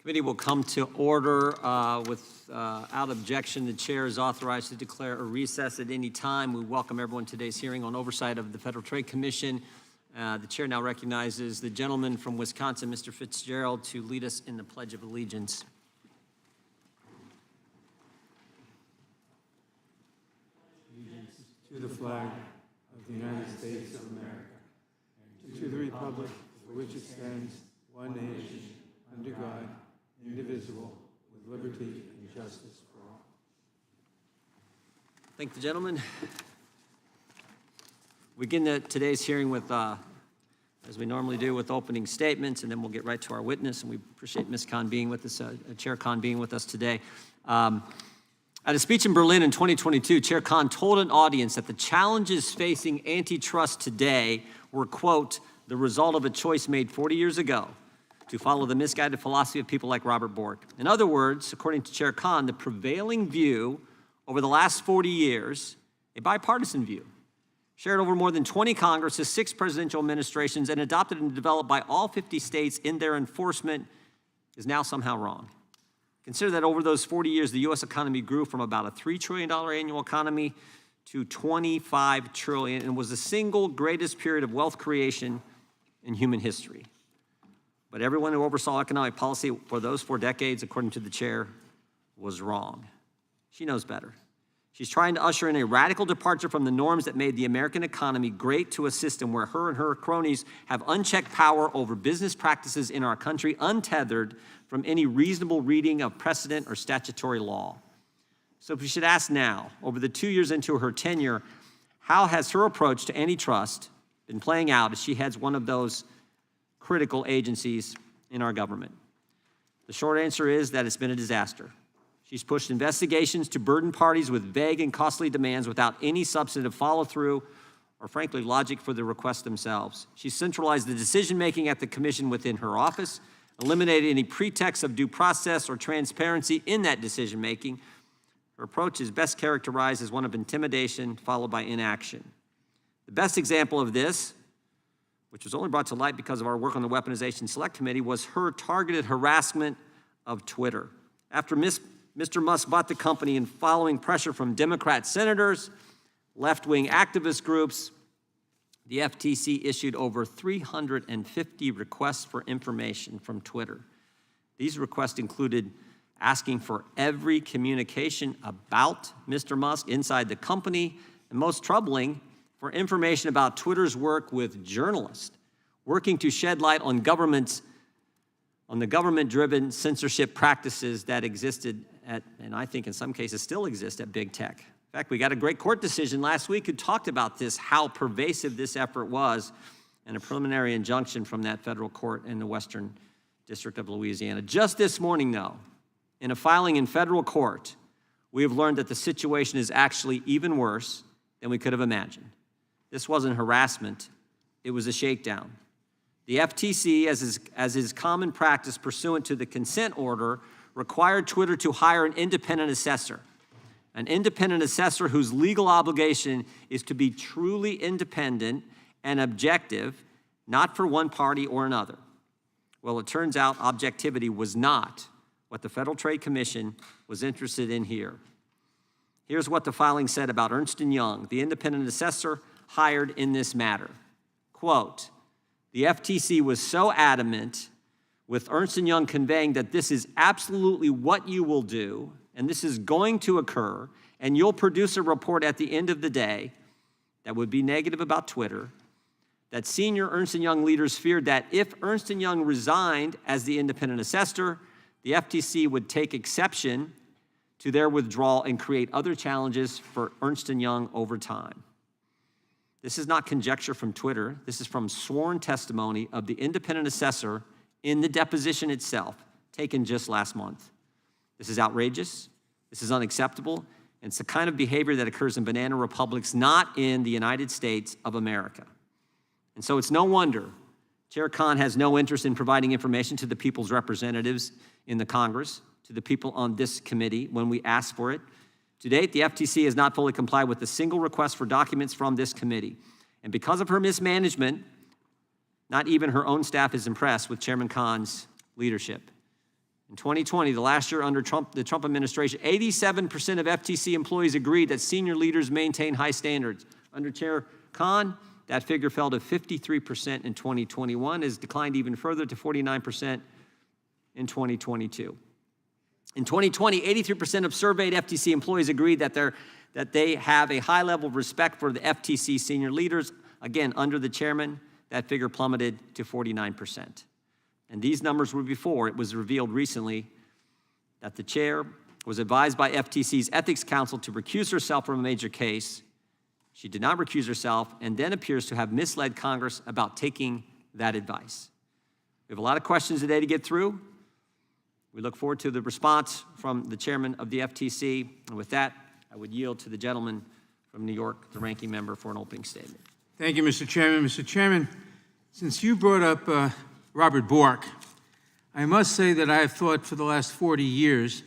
Committee will come to order without objection. The chair is authorized to declare a recess at any time. We welcome everyone to today's hearing on oversight of the Federal Trade Commission. The chair now recognizes the gentleman from Wisconsin, Mr. Fitzgerald, to lead us in the Pledge of Allegiance. Allegiance to the flag of the United States of America, and to the republic for which it stands, one nation, under God, indivisible, with liberty and justice for all. Thank the gentleman. We begin today's hearing with, as we normally do, with opening statements, and then we'll get right to our witness. And we appreciate Ms. Kahn being with us, Chair Kahn being with us today. At a speech in Berlin in 2022, Chair Kahn told an audience that the challenges facing antitrust today were, quote, the result of a choice made 40 years ago to follow the misguided philosophy of people like Robert Bork. In other words, according to Chair Kahn, the prevailing view over the last 40 years, a bipartisan view, shared over more than 20 Congresses, 6 presidential administrations, and adopted and developed by all 50 states in their enforcement, is now somehow wrong. Consider that over those 40 years, the U.S. economy grew from about a $3 trillion annual economy to $25 trillion and was the single greatest period of wealth creation in human history. But everyone who oversaw economic policy for those 4 decades, according to the chair, was wrong. She knows better. She's trying to usher in a radical departure from the norms that made the American economy great to a system where her and her cronies have unchecked power over business practices in our country, untethered from any reasonable reading of precedent or statutory law. So we should ask now, over the 2 years into her tenure, how has her approach to antitrust been playing out as she heads one of those critical agencies in our government? The short answer is that it's been a disaster. She's pushed investigations to burden parties with vague and costly demands without any substantive follow-through or, frankly, logic for the requests themselves. She's centralized the decision-making at the commission within her office, eliminated any pretext of due process or transparency in that decision-making. Her approach is best characterized as one of intimidation followed by inaction. The best example of this, which was only brought to light because of our work on the Weaponization Select Committee, was her targeted harassment of Twitter. After Mr. Musk bought the company and following pressure from Democrat senators, left-wing activist groups, the FTC issued over 350 requests for information from Twitter. These requests included asking for every communication about Mr. Musk inside the company, and most troubling, for information about Twitter's work with journalists, working to shed light on the government-driven censorship practices that existed at, and I think in some cases still exist at big tech. In fact, we got a great court decision last week who talked about this, how pervasive this effort was, and a preliminary injunction from that federal court in the Western District of Louisiana. Just this morning, though, in a filing in federal court, we have learned that the situation is actually even worse than we could have imagined. This wasn't harassment, it was a shakedown. The FTC, as is common practice pursuant to the consent order, required Twitter to hire an independent assessor whose legal obligation is to be truly independent and objective, not for one party or another. Well, it turns out objectivity was not what the Federal Trade Commission was interested in here. Here's what the filing said about Ernst & Young, the independent assessor hired in this matter. Quote, the FTC was so adamant with Ernst & Young conveying that this is absolutely what you will do, and this is going to occur, and you'll produce a report at the end of the day that would be negative about Twitter, that senior Ernst & Young leaders feared that if Ernst & Young resigned as the independent assessor, the FTC would take exception to their withdrawal and create other challenges for Ernst & Young over time. This is not conjecture from Twitter. This is from sworn testimony of the independent assessor in the deposition itself, taken just last month. This is outrageous. This is unacceptable. And it's the kind of behavior that occurs in banana republics, not in the United States of America. And so it's no wonder Chair Kahn has no interest in providing information to the people's representatives in the Congress, to the people on this committee when we ask for it. To date, the FTC has not fully complied with a single request for documents from this committee. And because of her mismanagement, not even her own staff is impressed with Chairman Kahn's leadership. In 2020, the last year under the Trump administration, 87% of FTC employees agreed that senior leaders maintain high standards. Under Chair Khan, that figure fell to 53% in 2021, has declined even further to 49% in 2022. In 2020, 83% of surveyed FTC employees agreed that they have a high level of respect for the FTC senior leaders. Again, under the chairman, that figure plummeted to 49%. And these numbers were before it was revealed recently that the chair was advised by FTC's Ethics Council to recuse herself from a major case. She did not recuse herself and then appears to have misled Congress about taking that advice. We have a lot of questions today to get through. We look forward to the response from the chairman of the FTC. And with that, I would yield to the gentleman from New York, the ranking member, for an opening statement. Thank you, Mr. Chairman. Mr. Chairman, since you brought up Robert Bork, I must say that I have thought for the last 40 years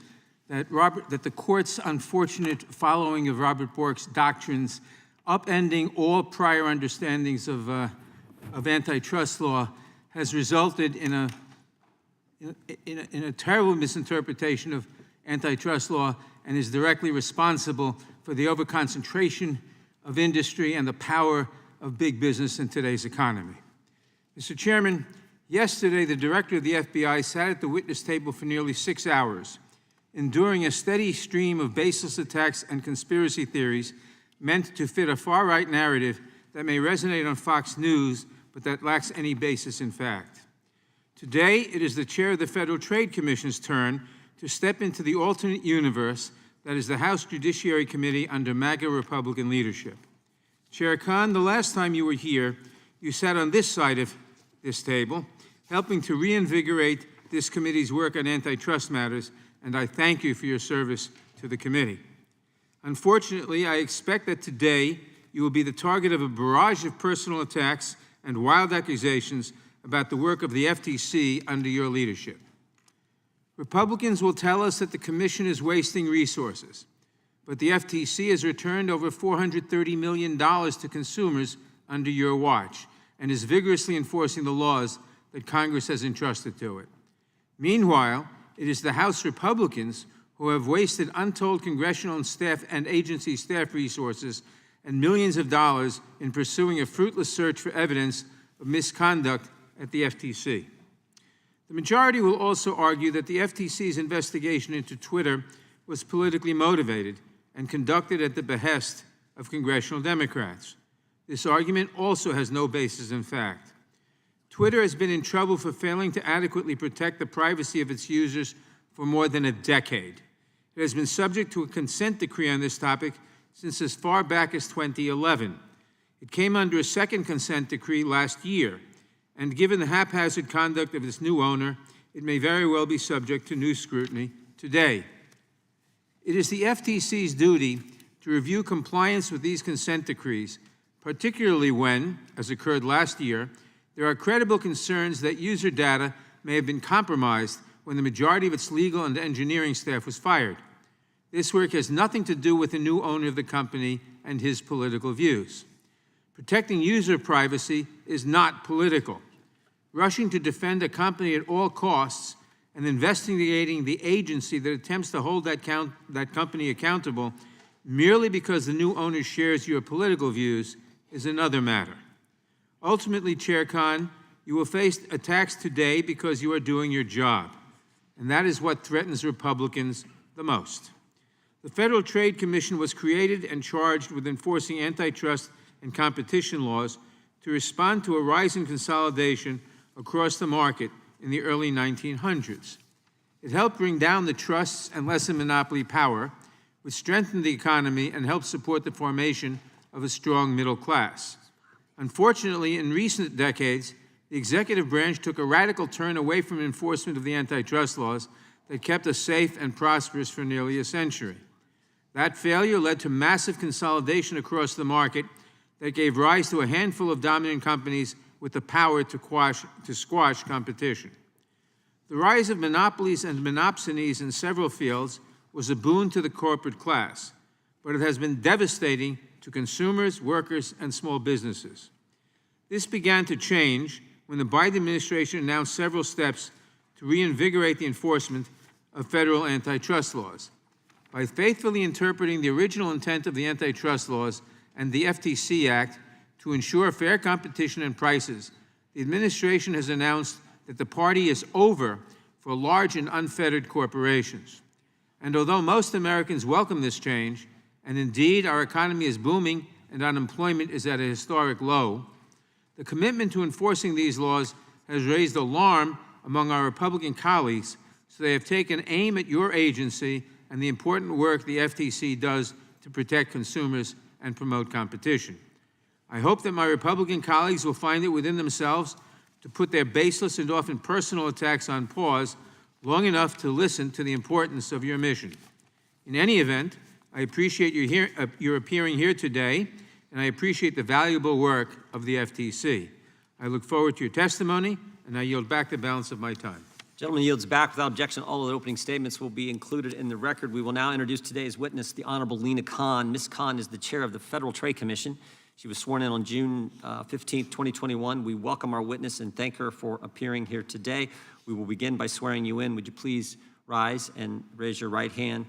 that the court's unfortunate following of Robert Bork's doctrines, upending all prior understandings of antitrust law, has resulted in a terrible misinterpretation of antitrust law and is directly responsible for the overconcentration of industry and the power of big business in today's economy. Mr. Chairman, yesterday the director of the FBI sat at the witness table for nearly 6 hours, enduring a steady stream of baseless attacks and conspiracy theories meant to fit a far-right narrative that may resonate on Fox News, but that lacks any basis in fact. Today, it is the chair of the Federal Trade Commission's turn to step into the alternate universe that is the House Judiciary Committee under MAGA Republican leadership. Chair Khan, the last time you were here, you sat on this side of this table, helping to reinvigorate this committee's work on antitrust matters, and I thank you for your service to the committee. Unfortunately, I expect that today you will be the target of a barrage of personal attacks and wild accusations about the work of the FTC under your leadership. Republicans will tell us that the Commission is wasting resources, but the FTC has returned over $430 million to consumers under your watch and is vigorously enforcing the laws that Congress has entrusted to it. Meanwhile, it is the House Republicans who have wasted untold congressional and staff and agency staff resources and millions of dollars in pursuing a fruitless search for evidence of misconduct at the FTC. The majority will also argue that the FTC's investigation into Twitter was politically motivated and conducted at the behest of congressional Democrats. This argument also has no basis in fact. Twitter has been in trouble for failing to adequately protect the privacy of its users for more than a decade. It has been subject to a consent decree on this topic since as far back as 2011. It came under a second consent decree last year, and given the haphazard conduct of its new owner, it may very well be subject to new scrutiny today. It is the FTC's duty to review compliance with these consent decrees, particularly when, as occurred last year, there are credible concerns that user data may have been compromised when the majority of its legal and engineering staff was fired. This work has nothing to do with the new owner of the company and his political views. Protecting user privacy is not political. Rushing to defend a company at all costs and investigating the agency that attempts to hold that company accountable merely because the new owner shares your political views is another matter. Ultimately, Chair Khan, you will face attacks today because you are doing your job, and that is what threatens Republicans the most. The Federal Trade Commission was created and charged with enforcing antitrust and competition laws to respond to a rise in consolidation across the market in the early 1900s. It helped bring down the trusts and lessen monopoly power, which strengthened the economy and helped support the formation of a strong middle class. Unfortunately, in recent decades, the executive branch took a radical turn away from enforcement of the antitrust laws that kept us safe and prosperous for nearly a century. That failure led to massive consolidation across the market that gave rise to a handful of dominant companies with the power to squash competition. The rise of monopolies and monopsonies in several fields was a boon to the corporate class, but it has been devastating to consumers, workers, and small businesses. This began to change when the Biden administration announced several steps to reinvigorate the enforcement of federal antitrust laws. By faithfully interpreting the original intent of the antitrust laws and the FTC Act to ensure fair competition and prices, the administration has announced that the party is over for large and unfettered corporations. And although most Americans welcome this change, and indeed our economy is booming and unemployment is at a historic low, the commitment to enforcing these laws has raised alarm among our Republican colleagues, so they have taken aim at your agency and the important work the FTC does to protect consumers and promote competition. I hope that my Republican colleagues will find it within themselves to put their baseless and often personal attacks on pause long enough to listen to the importance of your mission. In any event, I appreciate your appearing here today, and I appreciate the valuable work of the FTC. I look forward to your testimony, and I yield back the balance of my time. Gentleman yields back without objection. All of the opening statements will be included in the record. We will now introduce today's witness, the Honorable Lena Khan. Ms. Khan is the chair of the Federal Trade Commission. She was sworn in on June 15, 2021. We welcome our witness and thank her for appearing here today. We will begin by swearing you in. Would you please rise and raise your right hand?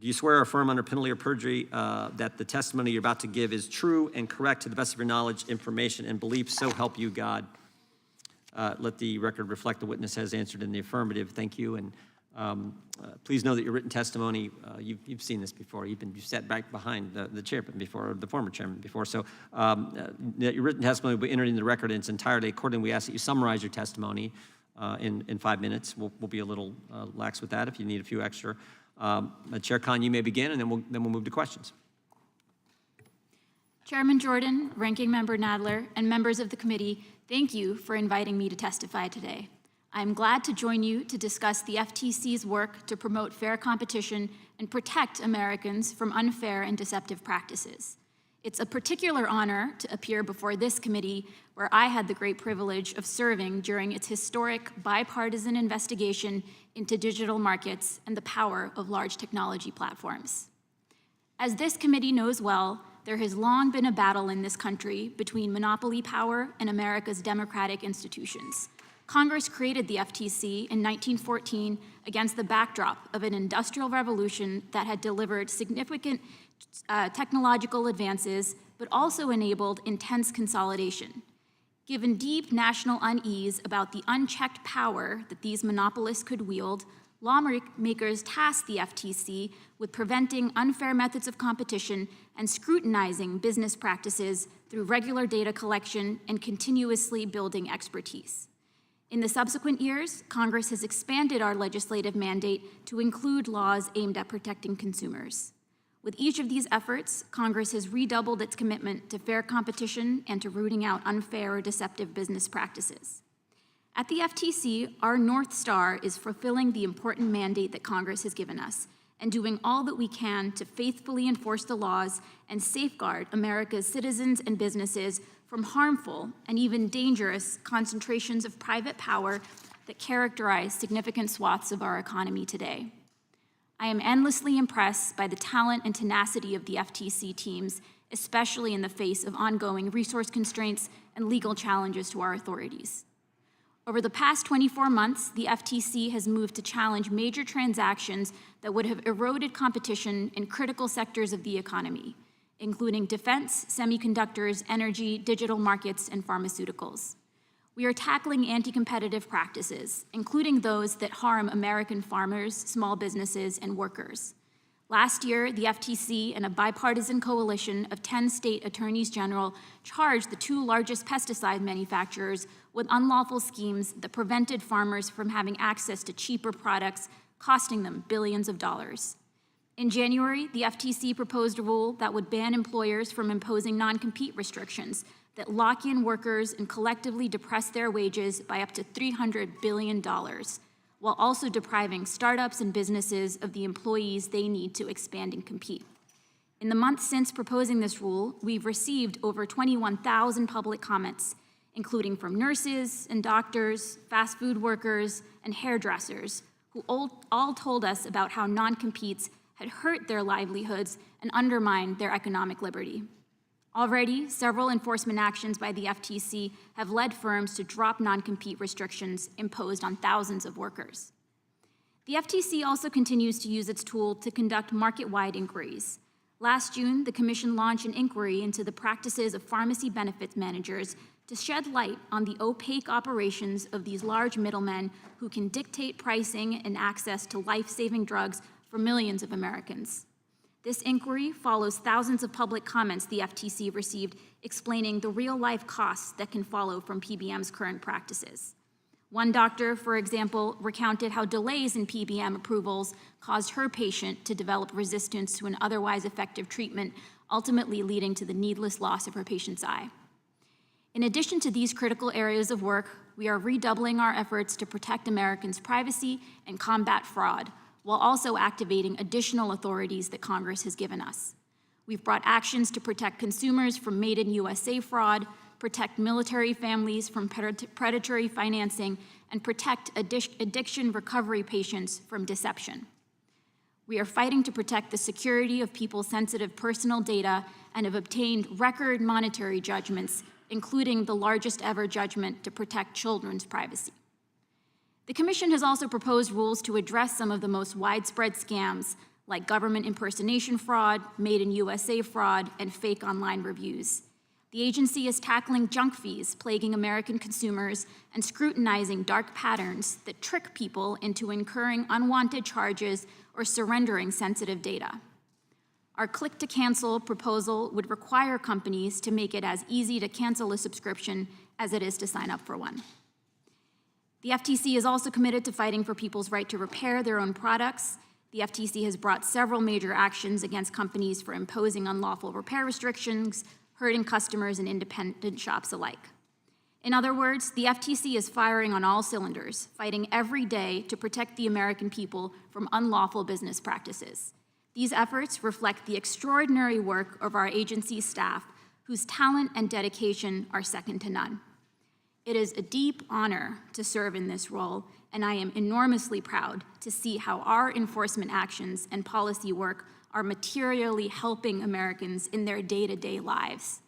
Do you swear or affirm under penalty of perjury that the testimony you're about to give is true and correct to the best of your knowledge, information, and belief, so help you God? Let the record reflect the witness has answered in the affirmative. Thank you. And please know that your written testimony, you've seen this before. You've sat back behind the chairman before, or the former chairman before. So that your written testimony will be entered into the record in its entirety. Accordingly, we ask that you summarize your testimony in 5 minutes. We'll be a little lax with that if you need a few extra. Chair Khan, you may begin, and then we'll move to questions. Chairman Jordan, Ranking Member Nadler, and members of the committee, thank you for inviting me to testify today. I'm glad to join you to discuss the FTC's work to promote fair competition and protect Americans from unfair and deceptive practices. It's a particular honor to appear before this committee, where I had the great privilege of serving during its historic bipartisan investigation into digital markets and the power of large technology platforms. As this committee knows well, there has long been a battle in this country between monopoly power and America's democratic institutions. Congress created the FTC in 1914 against the backdrop of an industrial revolution that had delivered significant technological advances, but also enabled intense consolidation. Given deep national unease about the unchecked power that these monopolists could wield, lawmakers tasked the FTC with preventing unfair methods of competition and scrutinizing business practices through regular data collection and continuously building expertise. In the subsequent years, Congress has expanded our legislative mandate to include laws aimed at protecting consumers. With each of these efforts, Congress has redoubled its commitment to fair competition and to rooting out unfair or deceptive business practices. At the FTC, our North Star is fulfilling the important mandate that Congress has given us and doing all that we can to faithfully enforce the laws and safeguard America's citizens and businesses from harmful and even dangerous concentrations of private power that characterize significant swaths of our economy today. I am endlessly impressed by the talent and tenacity of the FTC teams, especially in the face of ongoing resource constraints and legal challenges to our authorities. Over the past 24 months, the FTC has moved to challenge major transactions that would have eroded competition in critical sectors of the economy, including defense, semiconductors, energy, digital markets, and pharmaceuticals. We are tackling anti-competitive practices, including those that harm American farmers, small businesses, and workers. Last year, the FTC and a bipartisan coalition of 10 state attorneys general charged the 2 largest pesticide manufacturers with unlawful schemes that prevented farmers from having access to cheaper products, costing them billions of dollars. In January, the FTC proposed a rule that would ban employers from imposing non-compete restrictions that lock in workers and collectively depress their wages by up to $300 billion, while also depriving startups and businesses of the employees they need to expand and compete. In the months since proposing this rule, we've received over 21,000 public comments, including from nurses and doctors, fast food workers, and hairdressers, who all told us about how non-competes had hurt their livelihoods and undermined their economic liberty. Already, several enforcement actions by the FTC have led firms to drop non-compete restrictions imposed on thousands of workers. The FTC also continues to use its tool to conduct market-wide inquiries. Last June, the Commission launched an inquiry into the practices of pharmacy benefits managers to shed light on the opaque operations of these large middlemen who can dictate pricing and access to life-saving drugs for millions of Americans. This inquiry follows thousands of public comments the FTC received explaining the real-life costs that can follow from PBM's current practices. One doctor, for example, recounted how delays in PBM approvals caused her patient to develop resistance to an otherwise effective treatment, ultimately leading to the needless loss of her patient's eye. In addition to these critical areas of work, we are redoubling our efforts to protect Americans' privacy and combat fraud, while also activating additional authorities that Congress has given us. We've brought actions to protect consumers from Made in USA fraud, protect military families from predatory financing, and protect addiction recovery patients from deception. We are fighting to protect the security of people's sensitive personal data and have obtained record monetary judgments, including the largest ever judgment to protect children's privacy. The Commission has also proposed rules to address some of the most widespread scams, like government impersonation fraud, Made in USA fraud, and fake online reviews. The agency is tackling junk fees plaguing American consumers and scrutinizing dark patterns that trick people into incurring unwanted charges or surrendering sensitive data. Our click-to-cancel proposal would require companies to make it as easy to cancel a subscription as it is to sign up for one. The FTC is also committed to fighting for people's right to repair their own products. The FTC has brought several major actions against companies for imposing unlawful repair restrictions, hurting customers and independent shops alike. In other words, the FTC is firing on all cylinders, fighting every day to protect the American people from unlawful business practices. These efforts reflect the extraordinary work of our agency staff, whose talent and dedication are second to none. It is a deep honor to serve in this role, and I am enormously proud to see how our enforcement actions and policy work are materially helping Americans in their day-to-day lives.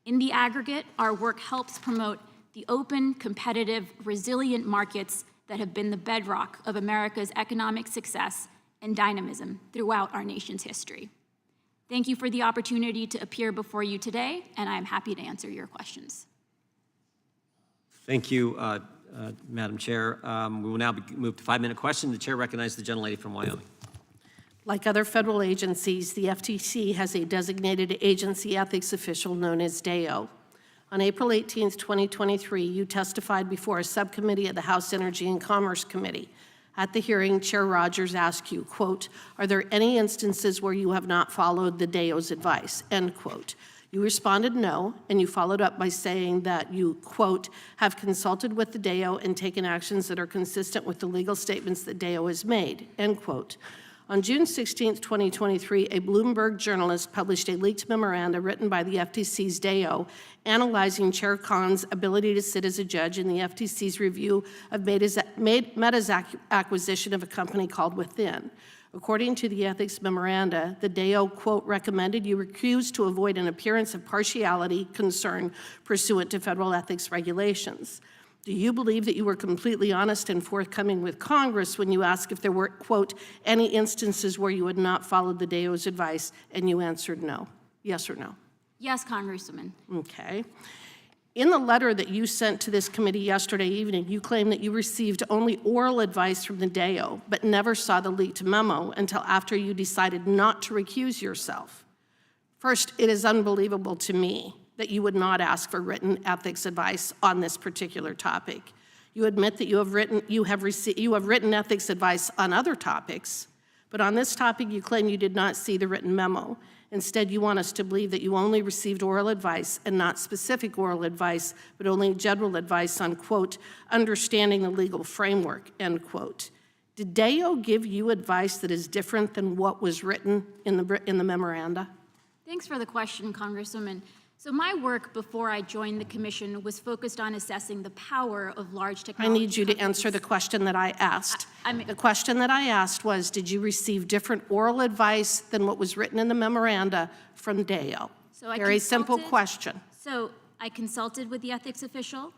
In the aggregate, our work helps promote the open, competitive, resilient markets that have been the bedrock of America's economic success and dynamism throughout our nation's history. Thank you for the opportunity to appear before you today, and I am happy to answer your questions. Thank you, Madam Chair. We will now move to 5-minute question. The Chair recognizes the gentlelady from Wyoming. Like other federal agencies, the FTC has a designated agency ethics official known as DAO. On April 18, 2023, you testified before a subcommittee of the House Energy and Commerce Committee. At the hearing, Chair Rogers asked you, quote, "Are there any instances where you have not followed the DAO's advice?" End quote. You responded no, and you followed up by saying that you, quote, "have consulted with the DAO and taken actions that are consistent with the legal statements that DAO has made," end quote. On June 16, 2023, a Bloomberg journalist published a leaked memoranda written by the FTC's DAO analyzing Chair Khan's ability to sit as a judge in the FTC's review of Meta's acquisition of a company called Within. According to the ethics memoranda, the DAO, quote, "recommended you recuse to avoid an appearance of partiality concern pursuant to federal ethics regulations." Do you believe that you were completely honest and forthcoming with Congress when you asked if there were, quote, "any instances where you had not followed the DAO's advice," and you answered no? Yes or no? Yes, Congresswoman. Okay. In the letter that you sent to this committee yesterday evening, you claim that you received only oral advice from the DAO, but never saw the leaked memo until after you decided not to recuse yourself. First, it is unbelievable to me that you would not ask for written ethics advice on this particular topic. You admit that you have written ethics advice on other topics, but on this topic you claim you did not see the written memo. Instead, you want us to believe that you only received oral advice and not specific oral advice, but only general advice on, quote, "understanding the legal framework," end quote. Did DAO give you advice that is different than what was written in the memoranda? Thanks for the question, Congresswoman. So my work before I joined the Commission was focused on assessing the power of large I technology need you to companies. answer the question that I asked. I'm- The question that I asked was, did you receive different oral advice than what was written in the memoranda from DAO? So I Very simple consulted- question. So I consulted with the ethics official.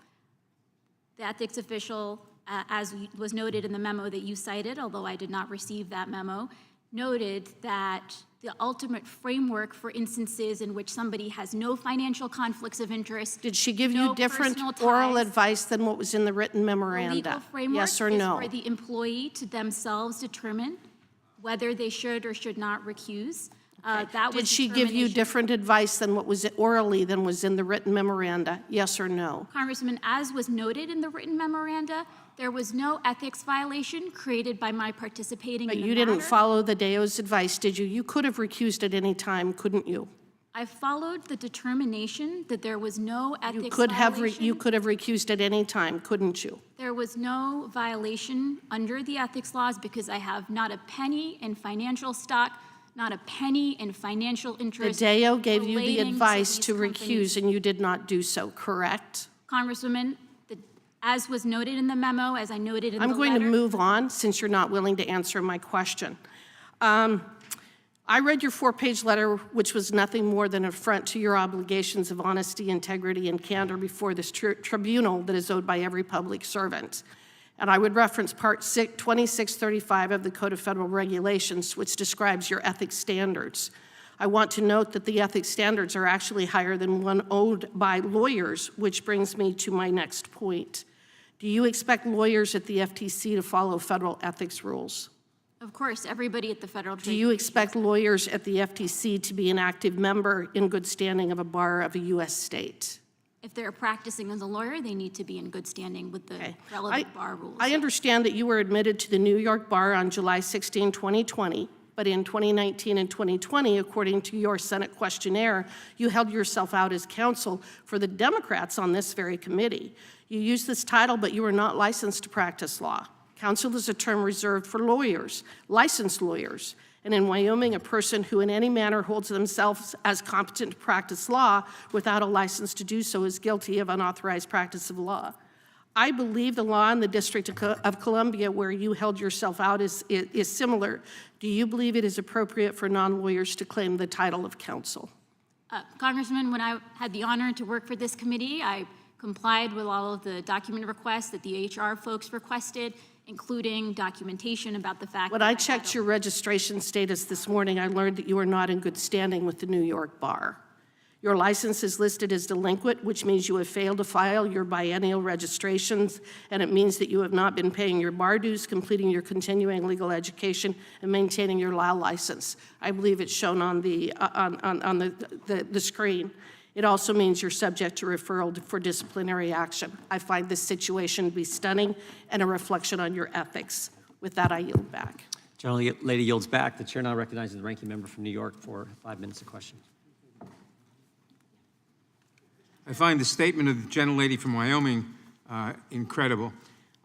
The ethics official, as was noted in the memo that you cited, although I did not receive that memo, noted that the ultimate framework for instances in which somebody has no financial conflicts of interest. Did she give no you different personal oral ties, advice than what was in the written the memoranda? legal framework Yes or is no? for the employee to themselves determine whether they should or should not recuse. That was Did she give you determination- different advice than what was orally than was in the written memoranda? Yes or no? Congressman, as was noted in the written memoranda, there was no ethics violation created by my participating But in the you didn't matter. follow the DEO's advice, did you? You could have recused at any time, couldn't you? I followed the determination that there was no You ethics could have violation. recused at any time, couldn't you? There was no violation under the ethics laws because I have not a penny in financial stock, not a penny in financial The interest. DEO gave you the relating advice these to companies. recuse, and you did not do so, correct? Congresswoman, as was noted in the memo, as I noted in the I'm letter. going to move on, since you're not willing to answer my question. I read your 4-page letter, which was nothing more than an affront to your obligations of honesty, integrity, and candor before this tribunal that is owed by every public servant. And I would reference Part 2635 of the Code of Federal Regulations, which describes your ethics standards. I want to note that the ethics standards are actually higher than one owed by lawyers, which brings me to my next point. Do you expect lawyers at the FTC to follow federal ethics rules? Of course, everybody at the Federal Do Trade you expect lawyers at the FTC to be an active member in good standing of a bar of a U.S. state? If they're practicing as a lawyer, they need to be in good standing with the relevant bar rules. I understand that you were admitted to the New York bar on July 16, 2020, but in 2019 and 2020, according to your Senate questionnaire, you held yourself out as counsel for the Democrats on this very committee. You used this title, but you were not licensed to practice law. Counsel is a term reserved for lawyers, licensed lawyers. And in Wyoming, a person who in any manner holds themselves as competent to practice law without a license to do so is guilty of unauthorized practice of law. I believe the law in the District of Columbia where you held yourself out is similar. Do you believe it is appropriate for non-lawyers to claim the title of counsel? Congressman, when I had the honor to work for this committee, I complied with all of the document requests that the HR folks requested, including documentation about the fact When that I had checked a- your registration status this morning, I learned that you are not in good standing with the New York bar. Your license is listed as delinquent, which means you have failed to file your biennial registrations, and it means that you have not been paying your bar dues, completing your continuing legal education, and maintaining your law license. I believe it's shown on the screen. It also means you're subject to referral for disciplinary action. I find this situation to be stunning and a reflection on your ethics. With that, I yield back. Lady yields back. The chair now recognizes the ranking member from New York for 5 minutes of questions. I find the statement of the gentlelady from Wyoming incredible.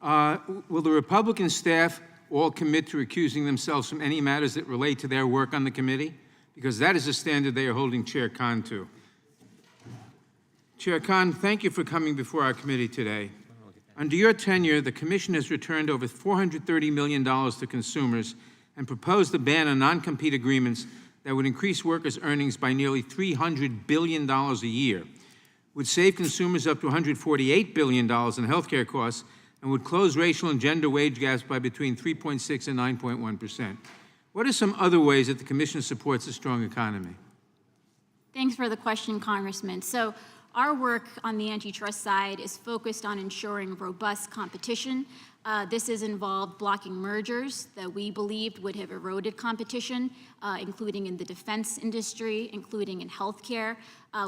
Will the Republican staff all commit to recusing themselves from any matters that relate to their work on the committee? Because that is a standard they are holding Chair Khan to. Chair Khan, thank you for coming before our committee today. Under your tenure, the Commission has returned over $430 million to consumers and proposed a ban on non-compete agreements that would increase workers' earnings by nearly $300 billion a year, would save consumers up to $148 billion in health care costs, and would close racial and gender wage gaps by between 3.6% and 9.1%. What are some other ways that the Commission supports a strong economy? Thanks for the question, Congressman. So our work on the antitrust side is focused on ensuring robust competition. This has involved blocking mergers that we believed would have eroded competition, including in the defense industry, including in healthcare.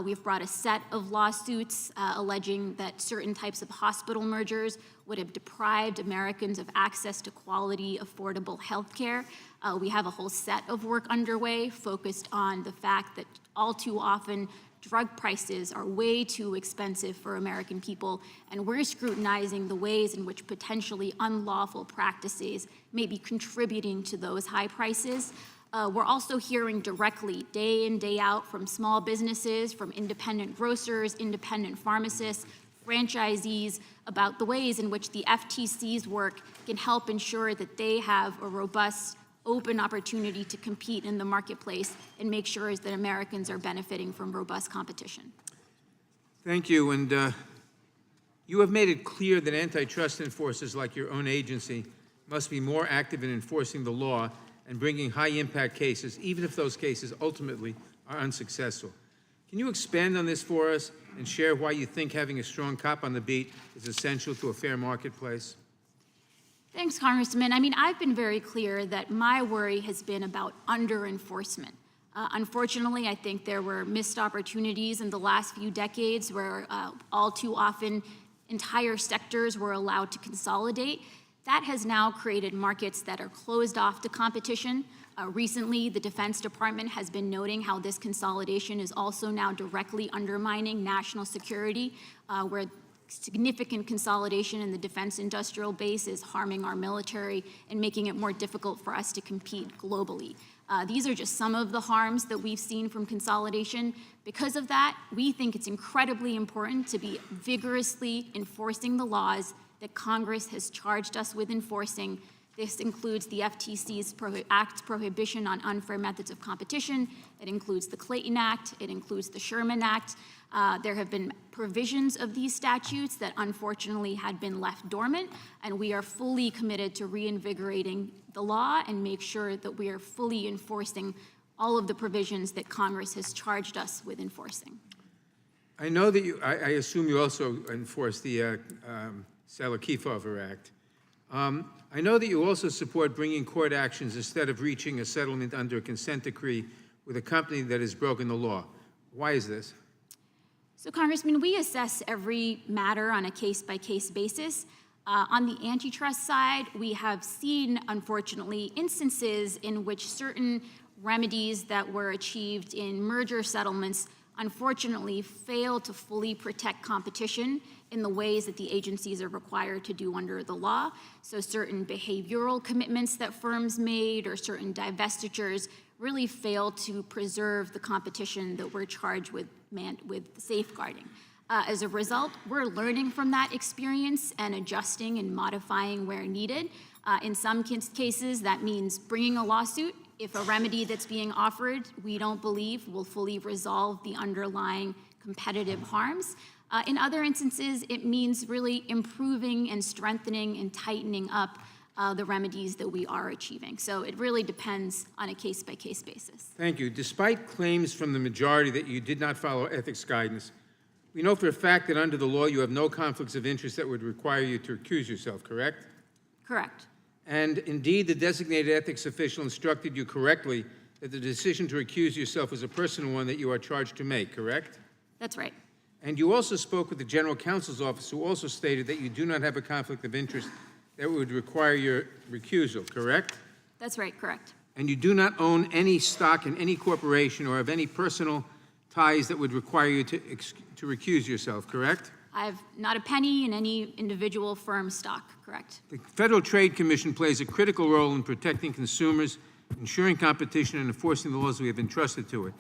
We've brought a set of lawsuits alleging that certain types of hospital mergers would have deprived Americans of access to quality, affordable healthcare. We have a whole set of work underway focused on the fact that all too often drug prices are way too expensive for American people, and we're scrutinizing the ways in which potentially unlawful practices may be contributing to those high prices. We're also hearing directly, day in, day out, from small businesses, from independent grocers, independent pharmacists, franchisees, about the ways in which the FTC's work can help ensure that they have a robust open opportunity to compete in the marketplace and make sure that Americans are benefiting from robust competition. Thank you. And you have made it clear that antitrust enforcers like your own agency must be more active in enforcing the law and bringing high-impact cases, even if those cases ultimately are unsuccessful. Can you expand on this for us and share why you think having a strong cop on the beat is essential to a fair marketplace? Thanks, Congressman. I mean, I've been very clear that my worry has been about under-enforcement. Unfortunately, I think there were missed opportunities in the last few decades where all too often entire sectors were allowed to consolidate. That has now created markets that are closed off to competition. Recently, the Defense Department has been noting how this consolidation is also now directly undermining national security, where significant consolidation in the defense industrial base is harming our military and making it more difficult for us to compete globally. These are just some of the harms that we've seen from consolidation. Because of that, we think it's incredibly important to be vigorously enforcing the laws that Congress has charged us with enforcing. This includes the FTC's Act's prohibition on unfair methods of competition. It includes the Clayton Act. It includes the Sherman Act. There have been provisions of these statutes that unfortunately had been left dormant, and we are fully committed to reinvigorating the law and make sure that we are fully enforcing all of the provisions that Congress has charged us with enforcing. I know that I assume you also enforce the Salakifova Act. I know that you also support bringing court actions instead of reaching a settlement under a consent decree with a company that has broken the law. Why is this? So, Congressman, we assess every matter on a case-by-case basis. On the antitrust side, we have seen, unfortunately, instances in which certain remedies that were achieved in merger settlements unfortunately fail to fully protect competition in the ways that the agencies are required to do under the law. So certain behavioral commitments that firms made or certain divestitures really fail to preserve the competition that we're charged with safeguarding. As a result, we're learning from that experience and adjusting and modifying where needed. In some cases, that means bringing a lawsuit if a remedy that's being offered we don't believe will fully resolve the underlying competitive harms. In other instances, it means really improving and strengthening and tightening up the remedies that we are achieving. So it really depends on a case-by-case basis. Thank you. Despite claims from the majority that you did not follow ethics guidance, we know for a fact that under the law you have no conflicts of interest that would require you to recuse yourself, correct? Correct. And indeed, the designated ethics official instructed you correctly that the decision to recuse yourself is a personal one that you are charged to make, correct? That's right. And you also spoke with the General Counsel's office, who also stated that you do not have a conflict of interest that would require your recusal, correct? That's right, correct. And you do not own any stock in any corporation or have any personal ties that would require you to recuse yourself, correct? I have not a penny in any individual firm stock, correct? The Federal Trade Commission plays a critical role in protecting consumers, ensuring competition, and enforcing the laws we have entrusted to it.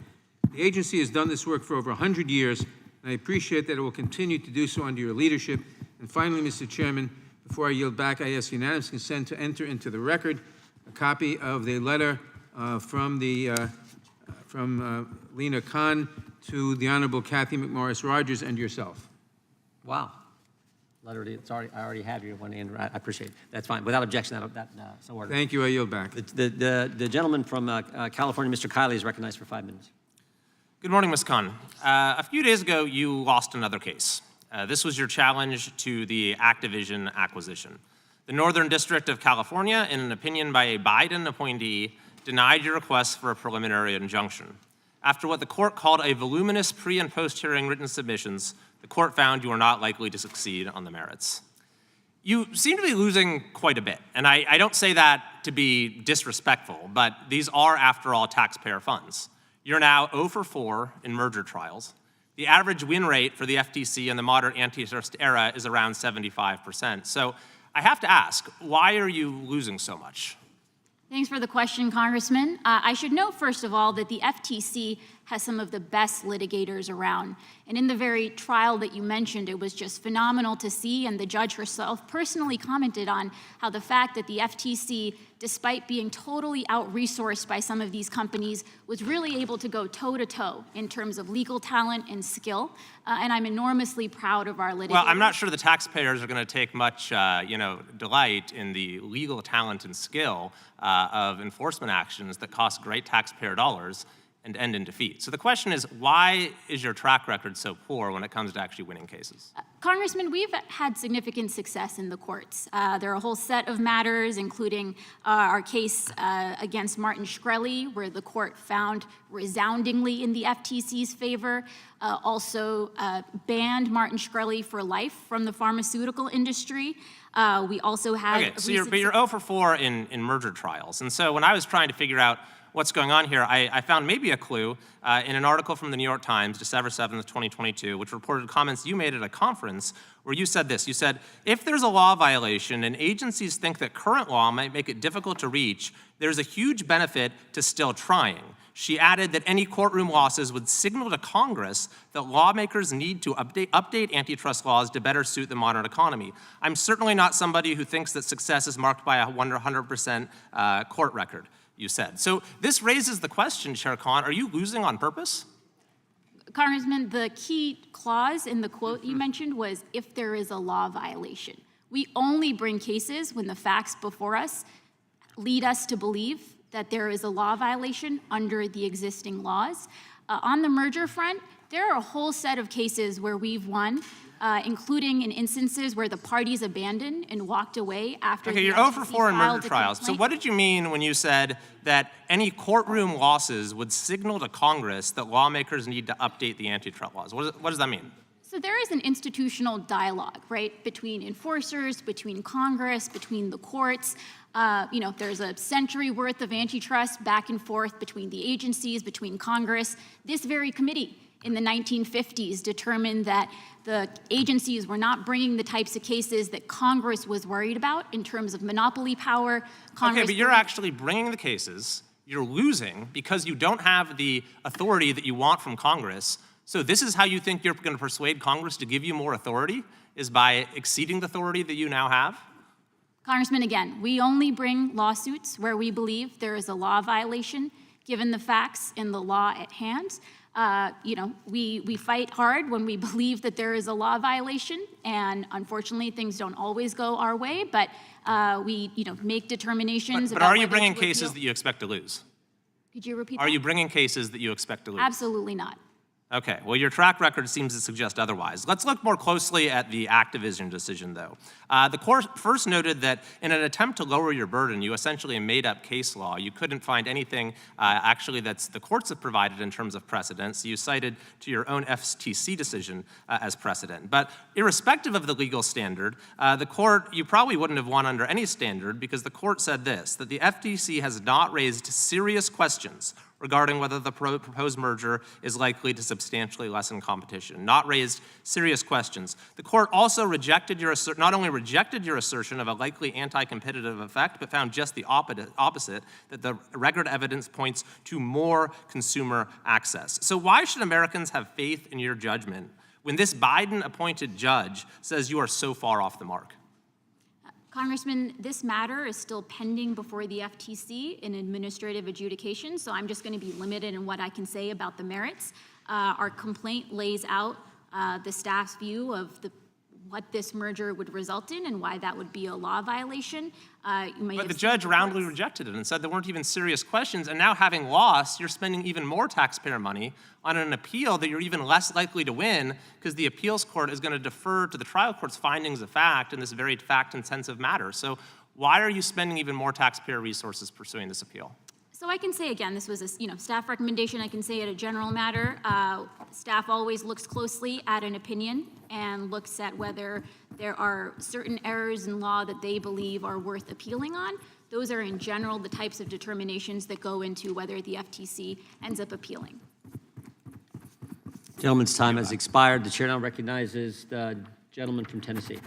The agency has done this work for over 100 years, and I appreciate that it will continue to do so under your leadership. And finally, Mr. Chairman, before I yield back, I ask unanimous consent to enter into the record a copy of the letter from Lena Khan to the Honorable Kathy McMorris Rogers and yourself. Wow. Letter, I already have your one, and I appreciate it. That's fine. Without objection, so ordered. Thank you. I yield back. The gentleman from California, Mr. Kiley, is recognized for 5 minutes. Good morning, Ms. Khan. A few days ago, you lost another case. This was your challenge to the Activision acquisition. The Northern District of California, in an opinion by a Biden appointee, denied your request for a preliminary injunction. After what the court called a voluminous pre- and post-hearing written submissions, the court found you were not likely to succeed on the merits. You seem to be losing quite a bit, and I don't say that to be disrespectful, but these are, after all, taxpayer funds. You're now 0 for 4 in merger trials. The average win rate for the FTC in the modern antitrust era is around 75%. So I have to ask, why are you losing so much? Thanks for the question, Congressman. I should note, first of all, that the FTC has some of the best litigators around. And in the very trial that you mentioned, it was just phenomenal to see, and the judge herself personally commented on how the fact that the FTC, despite being totally out-resourced by some of these companies, was really able to go toe-to-toe in terms of legal talent and skill. And I'm enormously proud of our litigators. Well, I'm not sure the taxpayers are going to take much, delight in the legal talent and skill of enforcement actions that cost great taxpayer dollars and end in defeat. So the question is, why is your track record so poor when it comes to actually winning cases? Congressman, we've had significant success in the courts. There are a whole set of matters, including our case against Martin Shkreli, where the court found resoundingly in the FTC's favor, also banned Martin Shkreli for life from the pharmaceutical industry. We also had... Okay, so you're 0 for 4 in merger trials. And so when I was trying to figure out what's going on here, I found maybe a clue in an article from the New York Times, December 7th, 2022, which reported comments you made at a conference where you said this. You said, if there's a law violation and agencies think that current law might make it difficult to reach, there's a huge benefit to still trying. She added that any courtroom losses would signal to Congress that lawmakers need to update antitrust laws to better suit the modern economy. I'm certainly not somebody who thinks that success is marked by a 100% court record, you said. So this raises the question, Chair Khan, are you losing on purpose? Congressman, the key clause in the quote you mentioned was, if there is a law violation. We only bring cases when the facts before us lead us to believe that there is a law violation under the existing laws. On the merger front, there are a whole set of cases where we've won, including in instances where the parties abandoned and walked away after Okay, the you're 0 for 4 in filed merger a trials. So complaint. what did you mean when you said that any courtroom losses would signal to Congress that lawmakers need to update the antitrust laws? What does that mean? So there is an institutional dialogue, right, between enforcers, between Congress, between the courts. There's a century worth of antitrust back and forth between the agencies, between Congress. This very committee in the 1950s determined that the agencies were not bringing the types of cases that Congress was worried about in terms of monopoly power. Okay, but you're actually bringing the cases. You're losing because you don't have the authority that you want from Congress. So this is how you think you're going to persuade Congress to give you more authority, is by exceeding the authority that you now have? Congressman, again, we only bring lawsuits where we believe there is a law violation, given the facts and the law at hand. We fight hard when we believe that there is a law violation, and unfortunately, things don't always go our way, but we make determinations But about are you whether bringing to cases appeal. that you expect to lose? Could you repeat Are that? you bringing cases that you expect to lose? Absolutely not. Okay, well, your track record seems to suggest otherwise. Let's look more closely at the Activision decision, though. The court first noted that in an attempt to lower your burden, you essentially made up case law. You couldn't find anything actually that's the courts have provided in terms of precedent, so you cited to your own FTC decision as precedent. But irrespective of the legal standard, the court, you probably wouldn't have won under any standard, because the court said this, that the FTC has not raised serious questions regarding whether the proposed merger is likely to substantially lessen competition, not raised serious questions. The court also not only rejected your assertion of a likely anti-competitive effect, but found just the opposite, that the record evidence points to more consumer access. So why should Americans have faith in your judgment when this Biden-appointed judge says you are so far off the mark? Congressman, this matter is still pending before the FTC in administrative adjudication, so I'm just going to be limited in what I can say about the merits. Our complaint lays out the staff's view of what this merger would result in and why that would be a law violation. But the judge roundly rejected it and said there weren't even serious questions, and now having lost, you're spending even more taxpayer money on an appeal that you're even less likely to win, because the appeals court is going to defer to the trial court's findings of fact in this very fact-intensive matter. So why are you spending even more taxpayer resources pursuing this appeal? So I can say, again, this was a staff recommendation. I can say it a general matter. Staff always looks closely at an opinion and looks at whether there are certain errors in law that they believe are worth appealing on. Those are, in general, the types of determinations that go into whether the FTC ends up appealing. Gentleman's time has expired. The chair now recognizes the gentleman from Tennessee.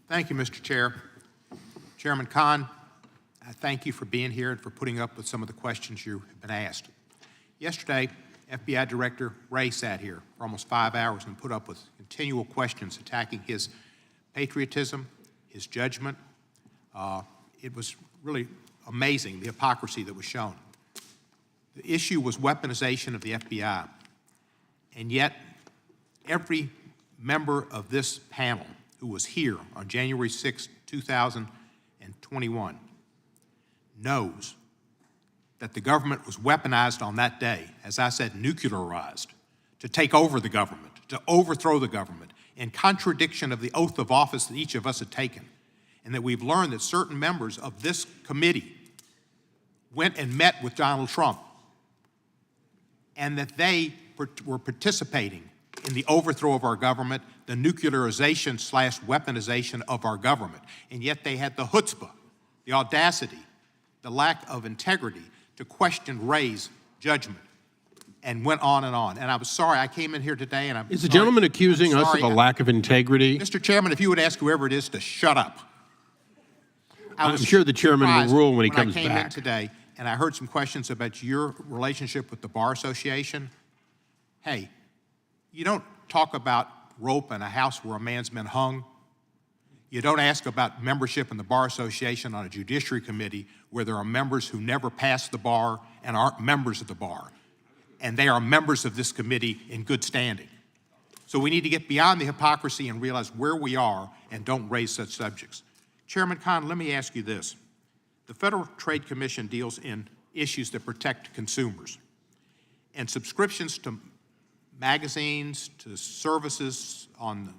Thank you, Mr. Chair. Chairman Khan, I thank you for being here and for putting up with some of the questions you have been asked. Yesterday, FBI Director Wray sat here for almost 5 hours and put up with continual questions attacking his patriotism, his judgment. It was really amazing, the hypocrisy that was shown. The issue was weaponization of the FBI, and yet every member of this panel who was here on January 6, 2021 knows that the government was weaponized on that day, as I said, nuclearized, to take over the government, to overthrow the government, in contradiction of the oath of office that each of us had taken, and that we've learned that certain members of this committee went and met with Donald Trump, and that they were participating in the overthrow of our government, the nuclearization/weaponization of our government, and yet they had the chutzpah, the audacity, the lack of integrity to question Wray's judgment, and went on and on. And I was sorry, I came in here today and I'm Is the sorry- gentleman accusing I'm us of sorry. a lack of integrity? Mr. Chairman, if you would ask whoever it is to shut up. I was I'm sure the chairman will surprised rule when he comes I came in back. today and I heard some questions about your relationship with the Bar Association. Hey, you don't talk about rope in a house where a man's been hung. You don't ask about membership in the Bar Association on a judiciary committee where there are members who never passed the bar and aren't members of the bar. And they are members of this committee in good standing. So we need to get beyond the hypocrisy and realize where we are and don't raise such subjects. Chairman Kahn, let me ask you this. The Federal Trade Commission deals in issues that protect consumers. And subscriptions to magazines, to services on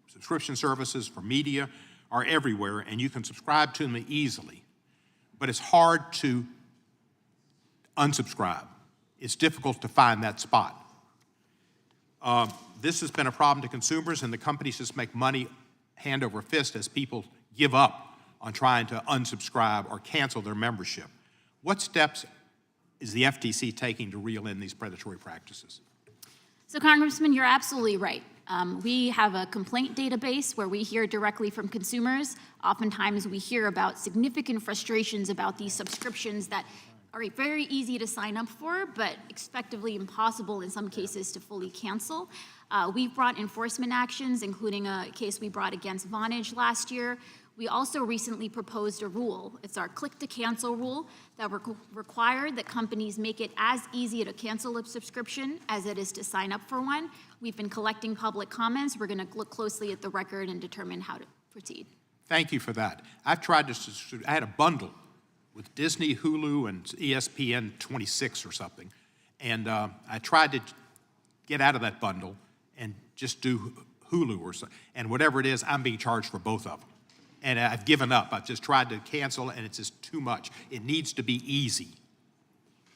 subscription services for media are everywhere, and you can subscribe to them easily. But it's hard to unsubscribe. It's difficult to find that spot. This has been a problem to consumers, and the companies just make money hand over fist as people give up on trying to unsubscribe or cancel their membership. What steps is the FTC taking to reel in these predatory practices? So, Congressman, you're absolutely right. We have a complaint database where we hear directly from consumers. Oftentimes, we hear about significant frustrations about these subscriptions that are very easy to sign up for, but effectively impossible in some cases to fully cancel. We've brought enforcement actions, including a case we brought against Vonage last year. We also recently proposed a rule. It's our click-to-cancel rule that required that companies make it as easy to cancel a subscription as it is to sign up for one. We've been collecting public comments. We're going to look closely at the record and determine how to proceed. Thank you for that. I've tried to, I had a bundle with Disney, Hulu, and ESPN 26 or something, and I tried to get out of that bundle and just do Hulu or something, and whatever it is, I'm being charged for both of them. And I've given up. I've just tried to cancel, and it's just too much. It needs to be easy.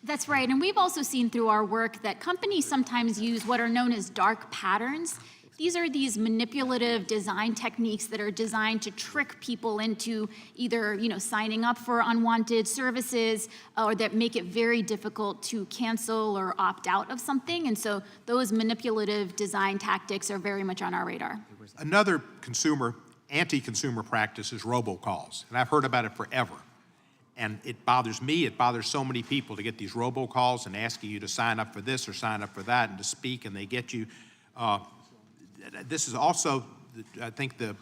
That's right, and we've also seen through our work that companies sometimes use what are known as dark patterns. These are these manipulative design techniques that are designed to trick people into either, signing up for unwanted services or that make it very difficult to cancel or opt out of something. And so those manipulative design tactics are very much on our radar. Another anti-consumer practice is robocalls, and I've heard about it forever. And it bothers me, it bothers so many people to get these robocalls and asking you to sign up for this or sign up for that and to speak, and they get you. This is also, I think, the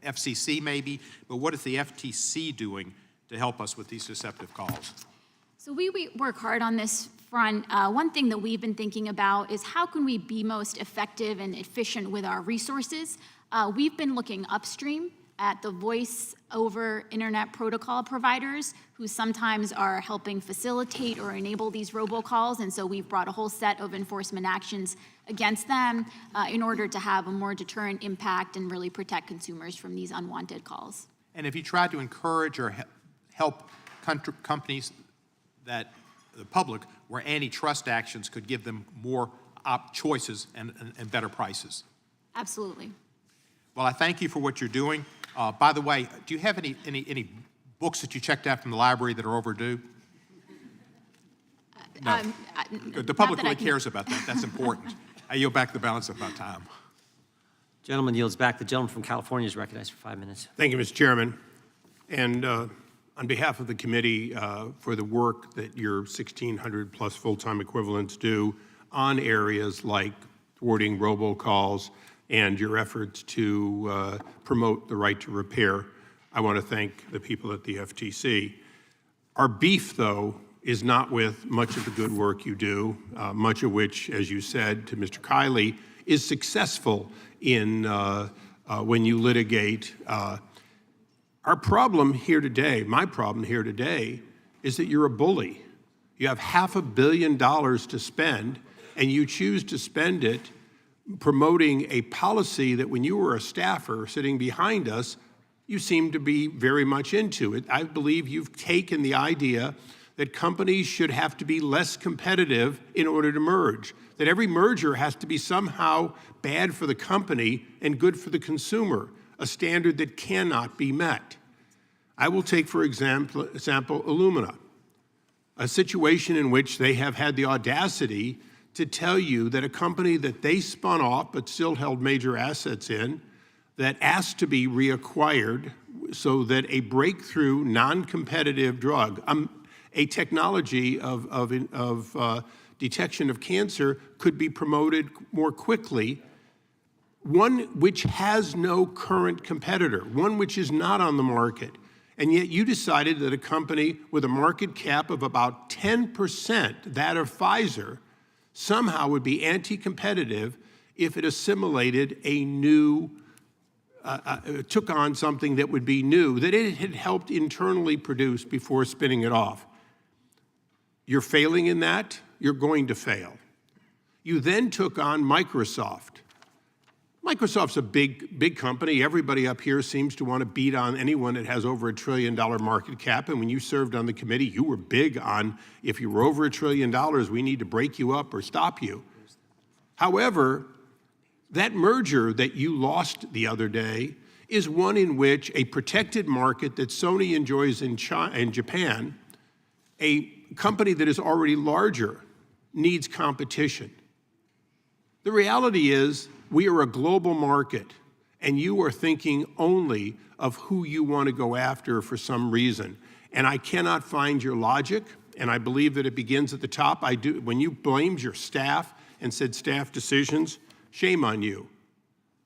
FCC maybe, but what is the FTC doing to help us with these deceptive calls? So we work hard on this front. One thing that we've been thinking about is how can we be most effective and efficient with our resources? We've been looking upstream at the voice over internet protocol providers who sometimes are helping facilitate or enable these robocalls, and so we've brought a whole set of enforcement actions against them in order to have a more deterrent impact and really protect consumers from these unwanted calls. And have you tried to encourage or help companies that the public where antitrust actions could give them more choices and better prices? Absolutely. Well, I thank you for what you're doing. By the way, do you have any books that you checked out from the library that are overdue? No. The public really cares about that. That's important. I yield back the balance of my time. Gentleman yields back. The gentleman from California is recognized for 5 minutes. Thank you, Mr. Chairman. And On behalf of the committee, for the work that your 1,600 plus full-time equivalents do on areas like thwarting robocalls and your efforts to promote the right to repair, I want to thank the people at the FTC. Our beef, though, is not with much of the good work you do, much of which, as you said to Mr. Kiley, is successful in when you litigate. Our problem here today, my problem here today, is that you're a bully. You have $500 million to spend, and you choose to spend it promoting a policy that when you were a staffer sitting behind us, you seem to be very much into it. I believe you've taken the idea that companies should have to be less competitive in order to merge, that every merger has to be somehow bad for the company and good for the consumer, a standard that cannot be met. I will take, for example, Illumina, a situation in which they have had the audacity to tell you that a company that they spun off but still held major assets in, that asked to be reacquired so that a breakthrough non-competitive drug, a technology of detection of cancer could be promoted more quickly, one which has no current competitor, one which is not on the market. And yet you decided that a company with a market cap of about 10%, that of Pfizer, somehow would be anti-competitive if it assimilated a new, took on something that would be new, that it had helped internally produce before spinning it off. You're failing in that, you're going to fail. You then took on Microsoft. Microsoft's a big company. Everybody up here seems to want to beat on anyone that has over $1 trillion market cap. And when you served on the committee, you were big on, if you were over $1 trillion, we need to break you up or stop you. However, that merger that you lost the other day is one in which a protected market that Sony enjoys in Japan, a company that is already larger, needs competition. The reality is we are a global market, and you are thinking only of who you want to go after for some reason. And I cannot find your logic, and I believe that it begins at the top. When you blamed your staff and said staff decisions, shame on you.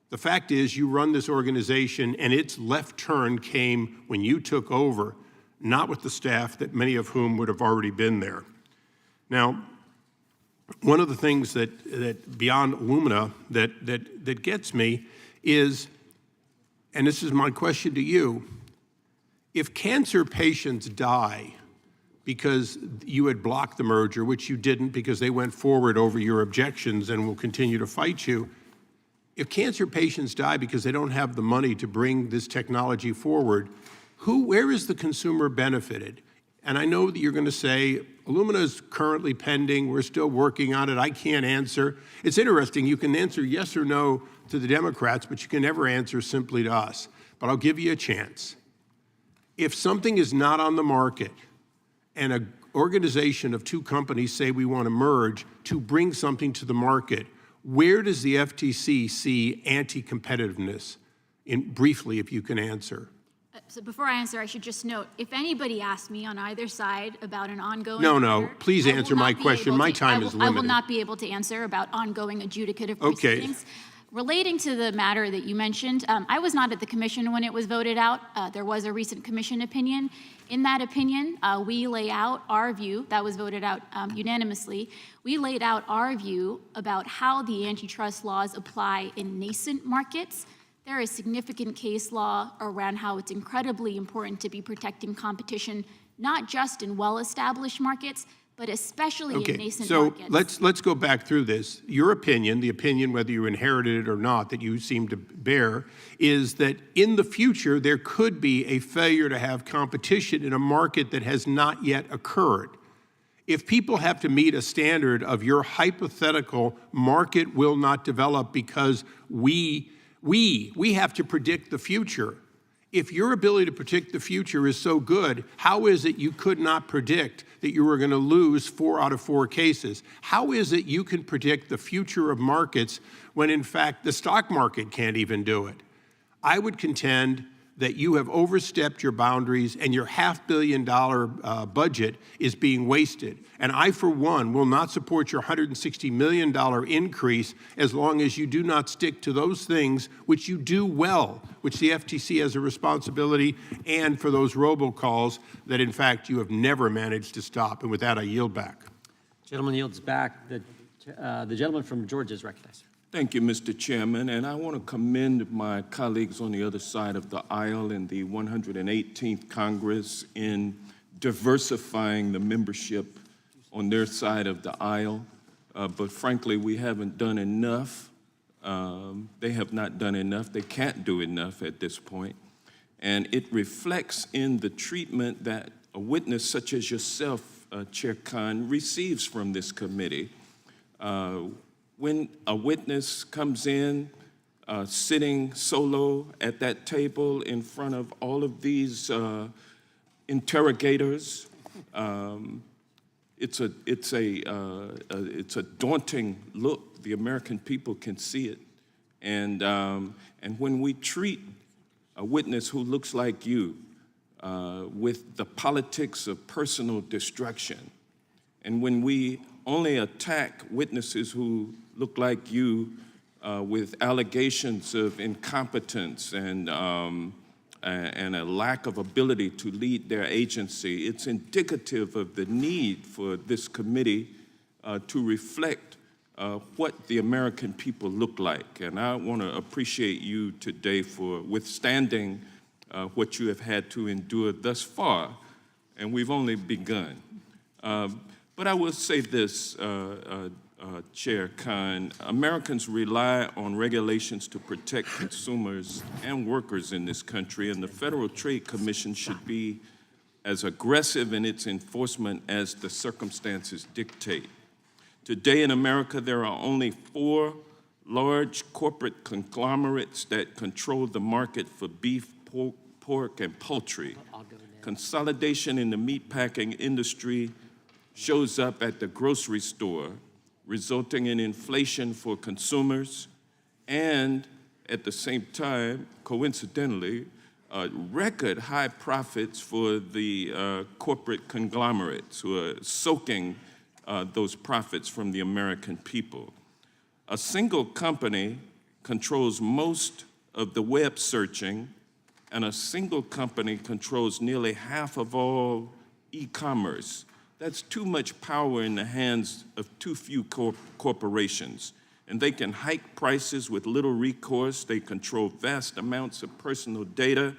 The fact is you run this organization, and its left turn came when you took over, not with the staff that many of whom would have already been there. Now, one of the things that beyond Illumina that gets me is, and this is my question to you, if cancer patients die because you had blocked the merger, which you didn't because they went forward over your objections and will continue to fight you, if cancer patients die because they don't have the money to bring this technology forward, where is the consumer benefited? And I know that you're going to say, Illumina is currently pending, we're still working on it, I can't answer. It's interesting, you can answer yes or no to the Democrats, but you can never answer simply to us. But I'll give you a chance. If something is not on the market and an organization of two companies say we want to merge to bring something to the market, where does the FTC see anti-competitiveness? Briefly, if you can answer. So before I answer, I should just note, if anybody asks me on either side about an ongoing No, matter, please I will answer not my be question. able My to- time is I will limited. not be able to answer about ongoing adjudicative Okay. proceedings. Relating to the matter that you mentioned, I was not at the commission when it was voted out. There was a recent commission opinion. In that opinion, we lay out our view, that was voted out unanimously. We laid out our view about how the antitrust laws apply in nascent markets. There is significant case law around how it's incredibly important to be protecting competition, not just in well-established markets, but especially in nascent markets. So let's go back through this. Your opinion, the opinion whether you inherited it or not that you seem to bear, is that in the future there could be a failure to have competition in a market that has not yet occurred. If people have to meet a standard of your hypothetical market will not develop because we have to predict the future. If your ability to predict the future is so good, how is it you could not predict that you were going to lose 4 out of 4 cases? How is it you can predict the future of markets when in fact the stock market can't even do it? I would contend that you have overstepped your boundaries and your $500 million budget is being wasted. And I, for one, will not support your $160 million increase as long as you do not stick to those things which you do well, which the FTC has a responsibility, and for those robocalls that, in fact, you have never managed to stop. And with that, I yield back. Gentleman yields back. The gentleman from Georgia is recognized. Thank you, Mr. Chairman, and I want to commend my colleagues on the other side of the aisle in the 118th Congress in diversifying the membership on their side of the aisle, but frankly, we haven't done enough. They have not done enough. They can't do enough at this point, and it reflects in the treatment that a witness such as yourself, Chair Khan, receives from this committee. When a witness comes in, sitting solo at that table in front of all of these interrogators, it's a daunting look. The American people can see it, and when we treat a witness who looks like you with the politics of personal destruction, and when we only attack witnesses who look like you with allegations of incompetence and a lack of ability to lead their agency, it's indicative of the need for this committee to reflect what the American people look like. And I want to appreciate you today for withstanding what you have had to endure thus far, and we've only begun. But I will say this, Chair Khan, Americans rely on regulations to protect consumers and workers in this country, and the Federal Trade Commission should be as aggressive in its enforcement as the circumstances dictate. Today in America, there are only 4 large corporate conglomerates that control the market for beef, pork, and poultry. Consolidation in the meatpacking industry shows up at the grocery store, resulting in inflation for consumers and, at the same time, coincidentally, record high profits for the corporate conglomerates who are soaking those profits from the American people. A single company controls most of the web searching, and a single company controls nearly half of all e-commerce. That's too much power in the hands of too few corporations. And they can hike prices with little recourse. They control vast amounts of personal data,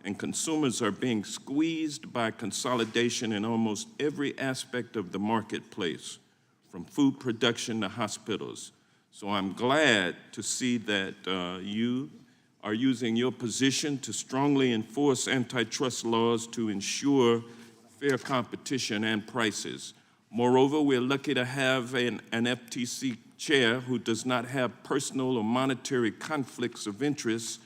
and consumers are being squeezed by consolidation in almost every aspect of the marketplace, from food production to hospitals. So I'm glad to see that you are using your position to strongly enforce antitrust laws to ensure fair competition and prices. Moreover, we're lucky to have an FTC chair who does not have personal or monetary conflicts of interest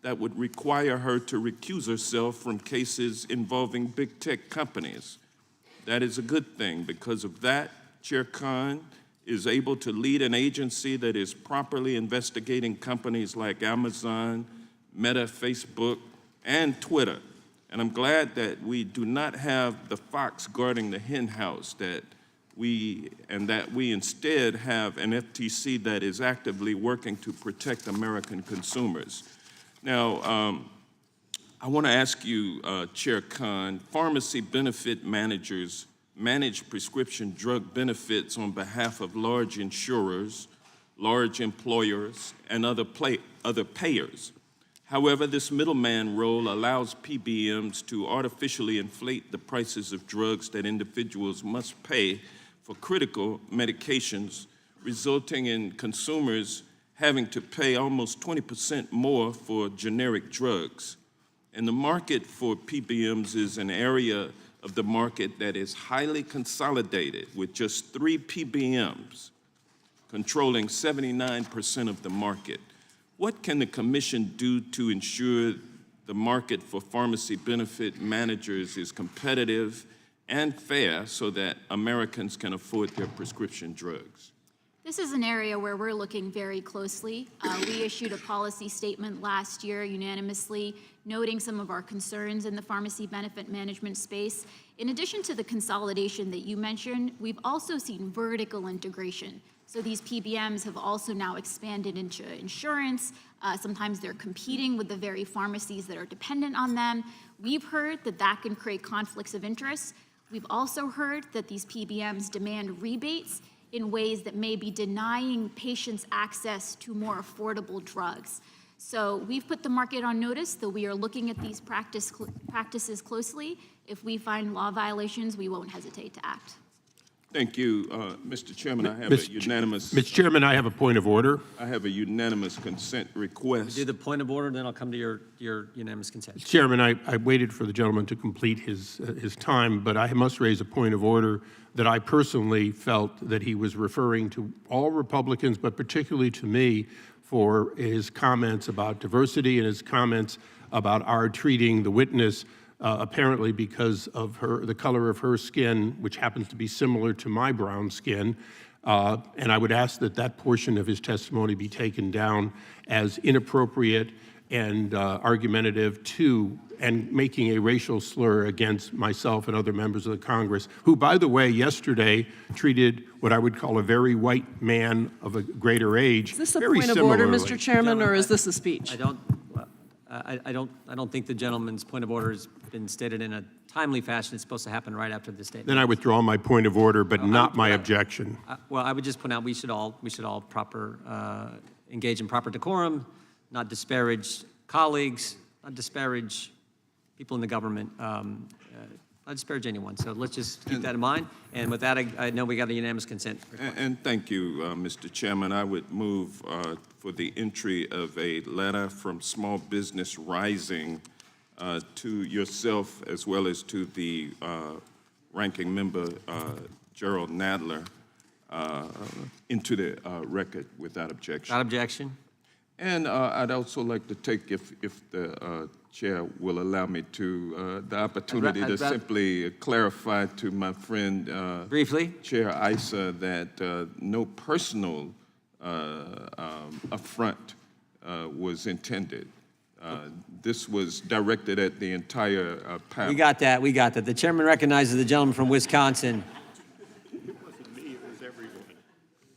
that would require her to recuse herself from cases involving big tech companies. That is a good thing. Because of that, Chair Khan is able to lead an agency that is properly investigating companies like Amazon, Meta, Facebook, and Twitter. And I'm glad that we do not have the fox guarding the hen house, that we instead have an FTC that is actively working to protect American consumers. Now, I want to ask you, Chair Khan, pharmacy benefit managers manage prescription drug benefits on behalf of large insurers, large employers, and other payers. However, this middleman role allows PBMs to artificially inflate the prices of drugs that individuals must pay for critical medications, resulting in consumers having to pay almost 20% more for generic drugs. And the market for PBMs is an area of the market that is highly consolidated, with just 3 PBMs controlling 79% of the market. What can the Commission do to ensure the market for pharmacy benefit managers is competitive and fair so that Americans can afford their prescription drugs? This is an area where we're looking very closely. We issued a policy statement last year unanimously noting some of our concerns in the pharmacy benefit management space. In addition to the consolidation that you mentioned, we've also seen vertical integration. So these PBMs have also now expanded into insurance. Sometimes they're competing with the very pharmacies that are dependent on them. We've heard that that can create conflicts of interest. We've also heard that these PBMs demand rebates in ways that may be denying patients access to more affordable drugs. So we've put the market on notice that we are looking at these practices closely. If we find law violations, we won't hesitate to act. Thank you, Mr. Chairman. I have a unanimous. Mr. Chairman, I have a point of order. I have a unanimous consent request. Do the point of order, then I'll come to your unanimous consent. Chairman, I waited for the gentleman to complete his time, but I must raise a point of order that I personally felt that he was referring to all Republicans, but particularly to me, for his comments about diversity and his comments about our treating the witness apparently because of the color of her skin, which happens to be similar to my brown skin. And I would ask that that portion of his testimony be taken down as inappropriate and argumentative and making a racial slur against myself and other members of the Congress, who, by the way, yesterday treated what I would call a very white man of a greater age. Is this a very point of order, similarly. Mr. Chairman, or is this a speech? I don't think the gentleman's point of order has been stated in a timely fashion. It's supposed to happen right after the statement. Then I withdraw my point of order, but not my objection. Well, I would just point out we should all engage in proper decorum, not disparage colleagues, not disparage people in the government, not disparage anyone. So let's just keep that in mind. And with that, I know we got a unanimous consent. And thank you, Mr. Chairman. I would move for the entry of a letter from Small Business Rising to yourself as well as to the ranking member, Gerald Nadler, into the record without objection. Without objection. And I'd also like to take, if the chair will allow me to, the opportunity to simply clarify to my friend Briefly. Chair Issa that no personal affront was intended. This was directed at the entire panel. We got that. We got that. The chairman recognizes the gentleman from Wisconsin.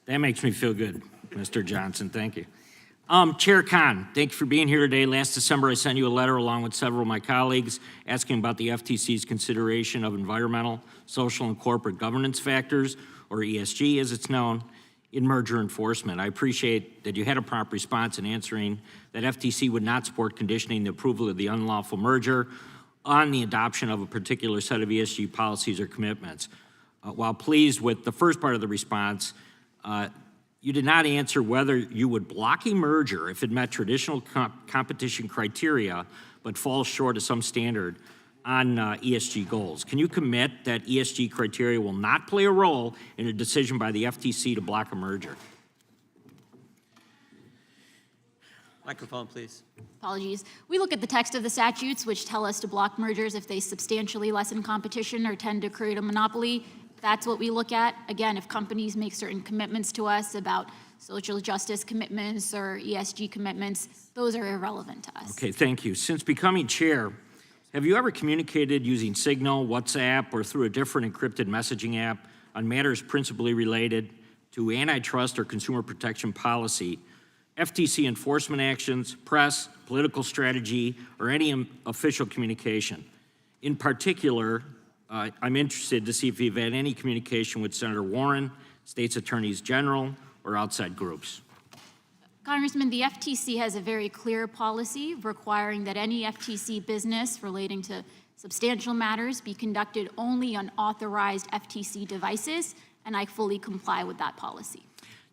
That makes me feel good, Mr. Johnson. Thank you. Chair Khan, thank you for being here today. Last December, I sent you a letter along with several of my colleagues asking about the FTC's consideration of environmental, social, and corporate governance factors, or ESG as it's known, in merger enforcement. I appreciate that you had a prompt response in answering that FTC would not support conditioning the approval of the unlawful merger on the adoption of a particular set of ESG policies or commitments. While pleased with the first part of the response, you did not answer whether you would block a merger if it met traditional competition criteria but falls short of some standard on ESG goals. Can you commit that ESG criteria will not play a role in a decision by the FTC to block a merger? Microphone, please. Apologies. We look at the text of the statutes, which tell us to block mergers if they substantially lessen competition or tend to create a monopoly. That's what we look at. Again, if companies make certain commitments to us about social justice commitments or ESG commitments, those are irrelevant to us. Okay, thank you. Since becoming chair, have you ever communicated using Signal, WhatsApp, or through a different encrypted messaging app on matters principally related to antitrust or consumer protection policy, FTC enforcement actions, press, political strategy, or any official communication? In particular, I'm interested to see if you've had any communication with Senator Warren, states attorneys general, or outside groups. Congressman, the FTC has a very clear policy requiring that any FTC business relating to substantial matters be conducted only on authorized FTC devices, and I fully comply with that policy.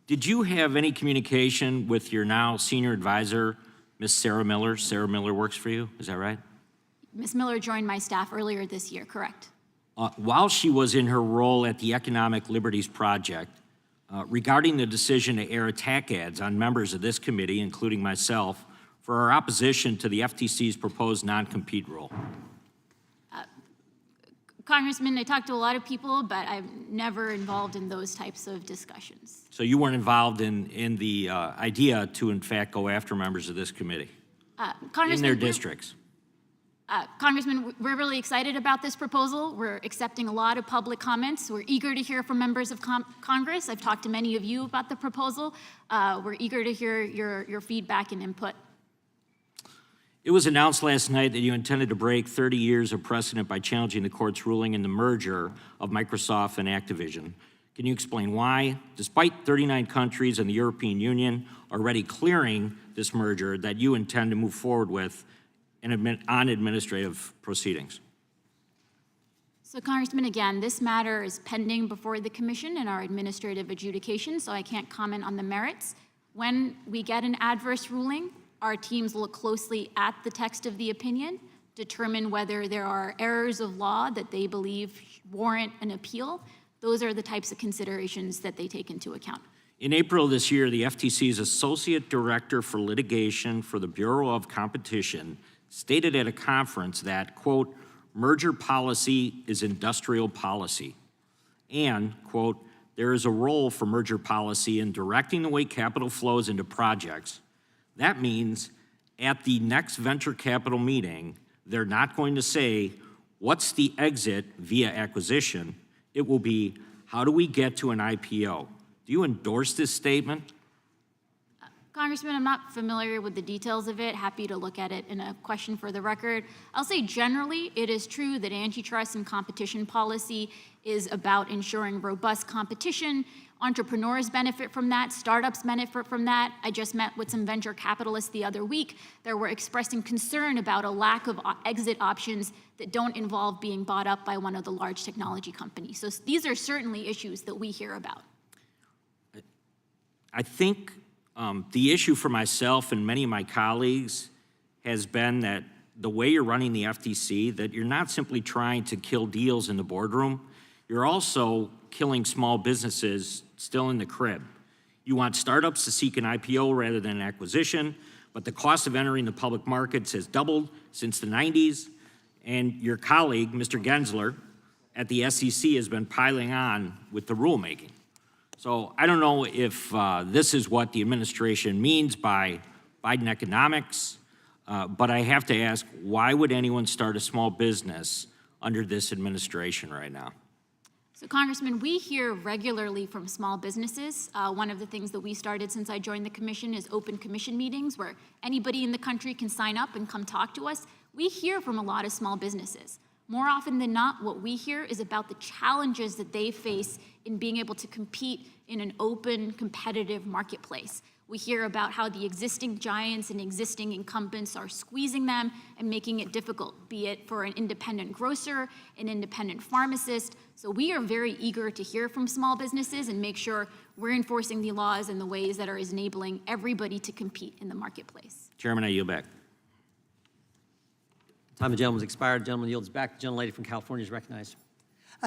Did you have any communication with your now senior advisor, Ms. Sarah Miller? Sarah Miller works for you, is that right? Ms. Miller joined my staff earlier this year, correct? While she was in her role at the Economic Liberties Project, regarding the decision to air attack ads on members of this committee, including myself, for our opposition to the FTC's proposed non-compete rule. Congressman, I talked to a lot of people, but I'm never involved in those types of discussions. So you weren't involved in the idea to, in fact, go after members of this committee in their districts? Congressman, we're really excited about this proposal. We're accepting a lot of public comments. We're eager to hear from members of Congress. I've talked to many of you about the proposal. We're eager to hear your feedback and input. It was announced last night that you intended to break 30 years of precedent by challenging the court's ruling in the merger of Microsoft and Activision. Can you explain why, despite 39 countries and the European Union already clearing this merger, that you intend to move forward with on administrative proceedings? So, Congressman, again, this matter is pending before the Commission in our administrative adjudication, so I can't comment on the merits. When we get an adverse ruling, our teams look closely at the text of the opinion, determine whether there are errors of law that they believe warrant an appeal. Those are the types of considerations that they take into account. In April of this year, the FTC's Associate Director for Litigation for the Bureau of Competition stated at a conference that, quote, merger policy is industrial policy, and, quote, there is a role for merger policy in directing the way capital flows into projects. That means at the next venture capital meeting, they're not going to say, what's the exit via acquisition? It will be, how do we get to an IPO? Do you endorse this statement? Congressman, I'm not familiar with the details of it. Happy to look at it in a question for the record. I'll say generally, it is true that antitrust and competition policy is about ensuring robust competition. Entrepreneurs benefit from that. Startups benefit from that. I just met with some venture capitalists the other week that were expressing concern about a lack of exit options that don't involve being bought up by one of the large technology companies. So these are certainly issues that we hear about. I think the issue for myself and many of my colleagues has been that the way you're running the FTC, that you're not simply trying to kill deals in the boardroom, you're also killing small businesses still in the crib. You want startups to seek an IPO rather than an acquisition, but the cost of entering the public markets has doubled since the 90s, and your colleague, Mr. Gensler, at the SEC has been piling on with the rulemaking. So I don't know if this is what the administration means by Biden economics, but I have to ask, why would anyone start a small business under this administration right now? So, Congressman, we hear regularly from small businesses. One of the things that we started since I joined the commission is open commission meetings where anybody in the country can sign up and come talk to us. We hear from a lot of small businesses. More often than not, what we hear is about the challenges that they face in being able to compete in an open, competitive marketplace. We hear about how the existing giants and existing incumbents are squeezing them and making it difficult, be it for an independent grocer, an independent pharmacist. So we are very eager to hear from small businesses and make sure we're enforcing the laws in the ways that are enabling everybody to compete in the marketplace. Chairman, I yield back. Time of the gentleman's expired. Gentleman yields back. The gentlelady from California is recognized.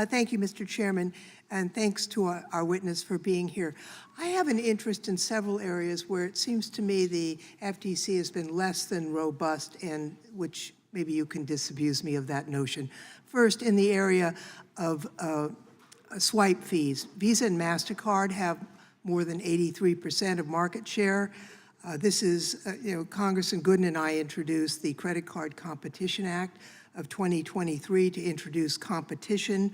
Thank you, Mr. Chairman, and thanks to our witness for being here. I have an interest in several areas where it seems to me the FTC has been less than robust, and which maybe you can disabuse me of that notion. First, in the area of swipe fees. Visa and MasterCard have more than 83% of market share. This is, Congressman Gooden and I introduced the Credit Card Competition Act of 2023 to introduce competition.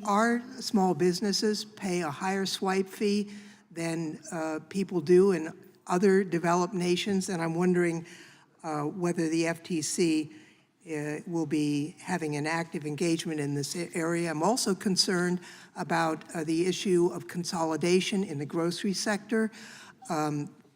Our small businesses pay a higher swipe fee than people do in other developed nations, and I'm wondering whether the FTC will be having an active engagement in this area. I'm also concerned about the issue of consolidation in the grocery sector.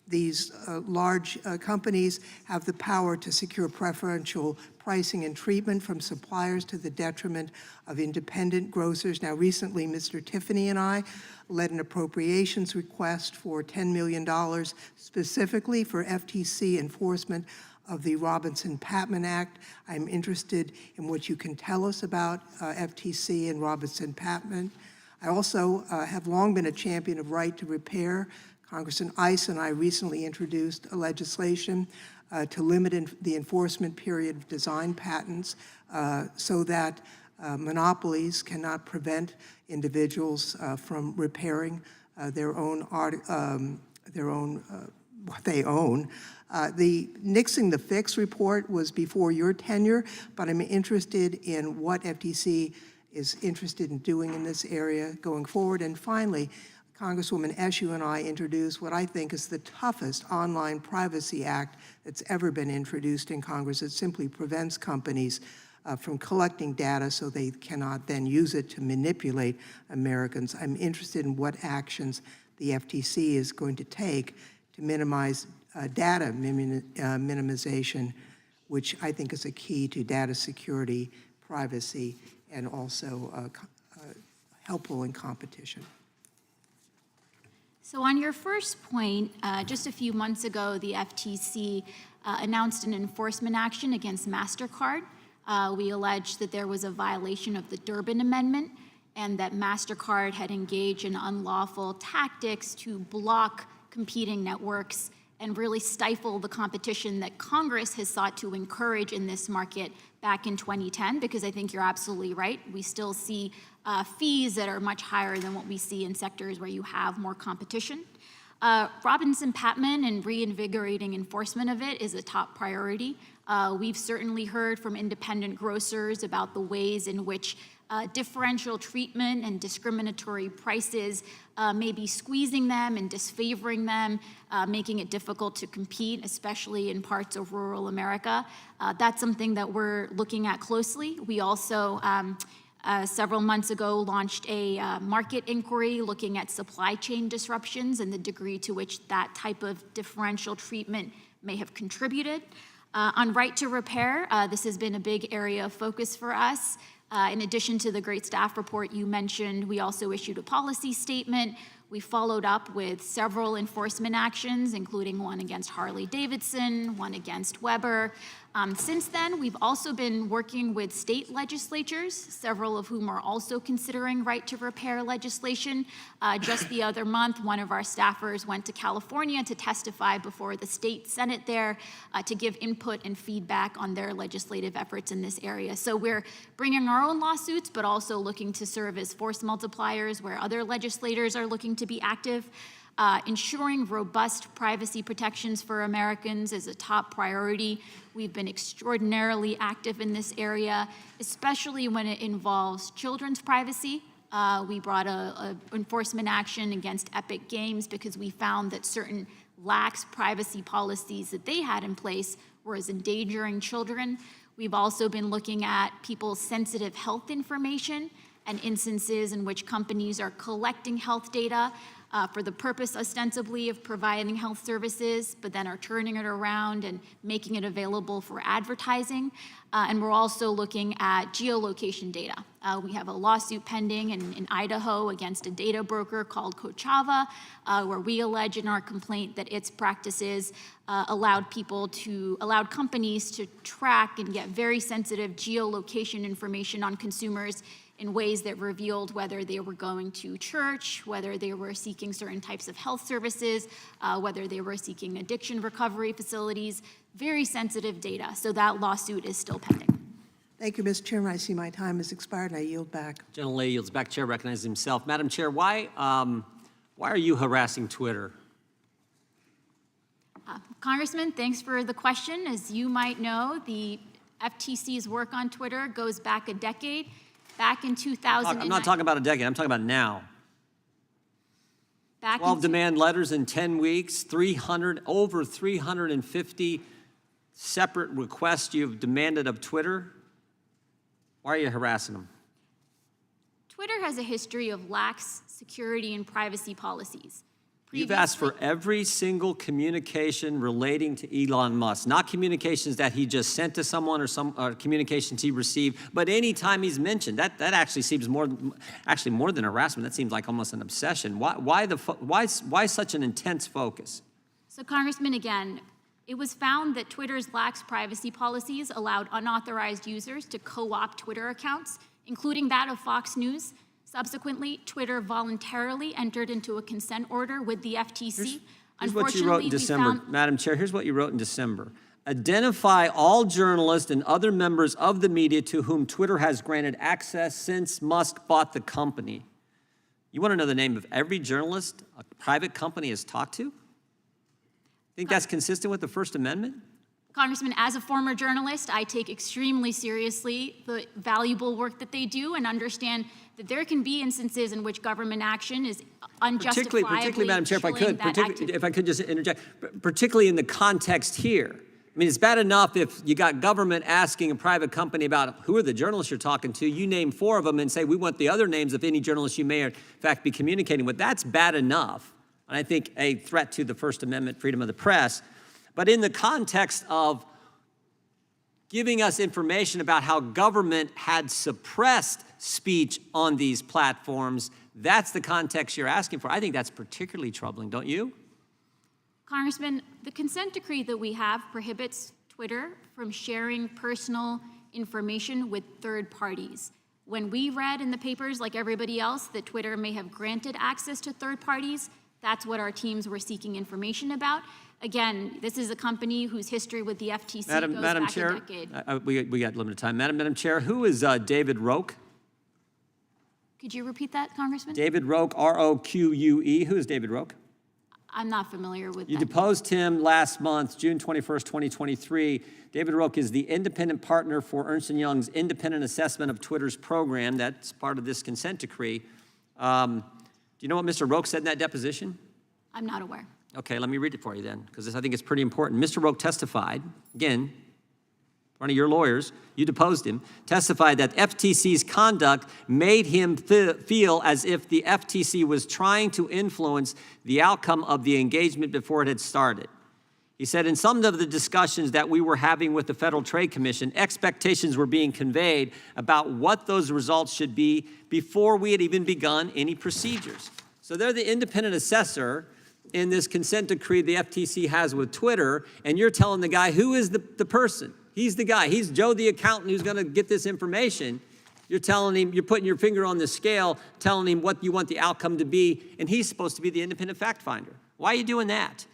These large companies have the power to secure preferential pricing and treatment from suppliers to the detriment of independent grocers. Now, recently, Mr. Tiffany and I led an appropriations request for $10 million specifically for FTC enforcement of the Robinson-Patman Act. I'm interested in what you can tell us about FTC and Robinson-Patman. I also have long been a champion of right to repair. Congressman Ice and I recently introduced a legislation to limit the enforcement period of design patents so that monopolies cannot prevent individuals from repairing their own what they own. The Nixing the Fix report was before your tenure, but I'm interested in what FTC is interested in doing in this area going forward. And finally, Congresswoman Eshoo and I introduced what I think is the toughest online privacy act that's ever been introduced in Congress. It simply prevents companies from collecting data so they cannot then use it to manipulate Americans. I'm interested in what actions the FTC is going to take to minimize data minimization, which I think is a key to data security, privacy, and also helpful in competition. So on your first point, just a few months ago, the FTC announced an enforcement action against MasterCard. We alleged that there was a violation of the Durbin Amendment and that MasterCard had engaged in unlawful tactics to block competing networks and really stifle the competition that Congress has sought to encourage in this market back in 2010, because I think you're absolutely right. We still see fees that are much higher than what we see in sectors where you have more competition. Robinson-Patman and reinvigorating enforcement of it is a top priority. We've certainly heard from independent grocers about the ways in which differential treatment and discriminatory prices may be squeezing them and disfavoring them, making it difficult to compete, especially in parts of rural America. That's something that we're looking at closely. We also, several months ago, launched a market inquiry looking at supply chain disruptions and the degree to which that type of differential treatment may have contributed. On right to repair, this has been a big area of focus for us. In addition to the great staff report you mentioned, we also issued a policy statement. We followed up with several enforcement actions, including one against Harley-Davidson, one against Weber. Since then, we've also been working with state legislatures, several of whom are also considering right to repair legislation. Just the other month, one of our staffers went to California to testify before the state Senate there to give input and feedback on their legislative efforts in this area. So we're bringing our own lawsuits, but also looking to serve as force multipliers where other legislators are looking to be active. Ensuring robust privacy protections for Americans is a top priority. We've been extraordinarily active in this area, especially when it involves children's privacy. We brought a enforcement action against Epic Games because we found that certain lax privacy policies that they had in place were endangering children. We've also been looking at people's sensitive health information and instances in which companies are collecting health data for the purpose ostensibly of providing health services, but then are turning it around and making it available for advertising. And we're also looking at geolocation data. We have a lawsuit pending in Idaho against a data broker called Kochava, where we allege in our complaint that its practices allowed companies to track and get very sensitive geolocation information on consumers in ways that revealed whether they were going to church, whether they were seeking certain types of health services, whether they were seeking addiction recovery facilities, very sensitive data. So that lawsuit is still pending. Thank you, Mr. Chairman. I see my time has expired, and I yield back. Gentlelady yields back. Chair recognizes himself. Madam Chair, why are you harassing Twitter? Congressman, thanks for the question. As you might know, the FTC's work on Twitter goes back a decade. Back in 2009. I'm not talking about a decade. I'm talking about now. 12 demand letters in 10 weeks, over 350 separate requests you've demanded of Twitter. Why are you harassing them? Twitter has a history of lax security and privacy policies. You've asked for every single communication relating to Elon Musk, not communications that he just sent to someone or communications he received, but any time he's mentioned. That actually seems more than harassment. That seems like almost an obsession. Why such an intense focus? So, Congressman, again, it was found that Twitter's lax privacy policies allowed unauthorized users to co-opt Twitter accounts, including that of Fox News. Subsequently, Twitter voluntarily entered into a consent order with the FTC. Here's what you wrote in December. Madam Chair, here's what you wrote in December. Identify all journalists and other members of the media to whom Twitter has granted access since Musk bought the company. You want to know the name of every journalist a private company has talked to? Think that's consistent with the First Amendment? Congressman, as a former journalist, I take extremely seriously the valuable work that they do and understand that there can be instances in which government action is unjustifiably Particularly, Madam Chair, if I could just interject, particularly in the context here. I mean, it's bad enough if you got government asking a private company about who are the journalists you're talking to, you name 4 of them and say, we want the other names of any journalists you may in fact be communicating with. That's bad enough, and I think a threat to the First Amendment, freedom of the press. But in the context of giving us information about how government had suppressed speech on these platforms, that's the context you're asking for. I think that's particularly troubling, don't you? Congressman, the consent decree that we have prohibits Twitter from sharing personal information with third parties. When we read in the papers, like everybody else, that Twitter may have granted access to third parties, that's what our teams were seeking information about. Again, this is a company whose history with the FTC goes Madam back Chair, a decade. we got limited time. Madam Chair, who is David Roque? Could you repeat that, Congressman? David Roque, R-O-Q-U-E. Who is David Roque? I'm not familiar with You that. deposed him last month, June 21st, 2023. David Roque is the independent partner for Ernst & Young's independent assessment of Twitter's program. That's part of this consent decree. Do you know what Mr. Roque said in that deposition? I'm not aware. Okay, let me read it for you then, because I think it's pretty important. Mr. Roque testified, again, in front of your lawyers, you deposed him, testified that FTC's conduct made him feel as if the FTC was trying to influence the outcome of the engagement before it had started. He said, in some of the discussions that we were having with the Federal Trade Commission, expectations were being conveyed about what those results should be before we had even begun any procedures. So they're the independent assessor in this consent decree the FTC has with Twitter, and you're telling the guy who is the person. He's the guy. He's Joe the accountant who's going to get this information. You're telling him, you're putting your finger on the scale, telling him what you want the outcome to be, and he's supposed to be the independent fact finder. Why are you doing that?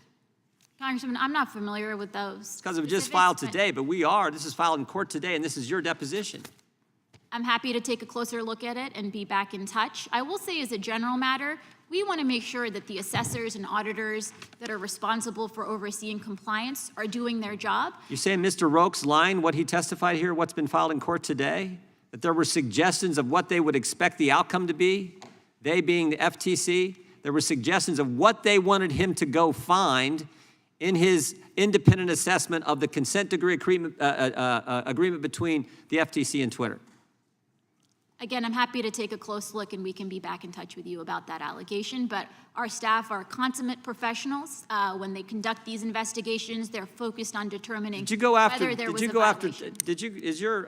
Congressman, I'm not familiar with those. Because it was just specifics, filed but today, but we are. This is filed in court today, and this is your deposition. I'm happy to take a closer look at it and be back in touch. I will say as a general matter, we want to make sure that the assessors and auditors that are responsible for overseeing compliance are doing their job. You say Mr. Roque's line, what he testified here, what's been filed in court today, that there were suggestions of what they would expect the outcome to be, they being the FTC, there were suggestions of what they wanted him to go find in his independent assessment of the consent decree agreement between the FTC and Twitter. Again, I'm happy to take a close look and we can be back in touch with you about that allegation, but our staff are consummate professionals. When they conduct these investigations, they're focused on determining whether there was a violation. Is your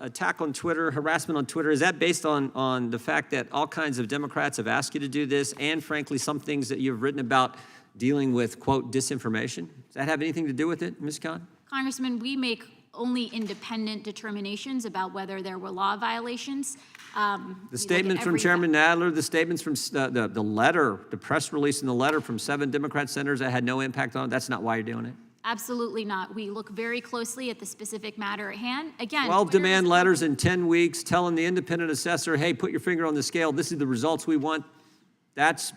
attack on Twitter, harassment on Twitter, is that based on the fact that all kinds of Democrats have asked you to do this and frankly some things that you've written about dealing with, quote, disinformation? Does that have anything to do with it, Ms. Khan? Congressman, we make only independent determinations about whether there were law violations. The statement from Chairman Nadler, the statements from the letter, the press release and the letter from 7 Democrat senators that had no impact on it, that's not why you're doing it? Absolutely not. We look very closely at the specific matter at hand. Again, 12 Twitter demand is- letters in 10 weeks telling the independent assessor, hey, put your finger on the scale, this is the results we want. That's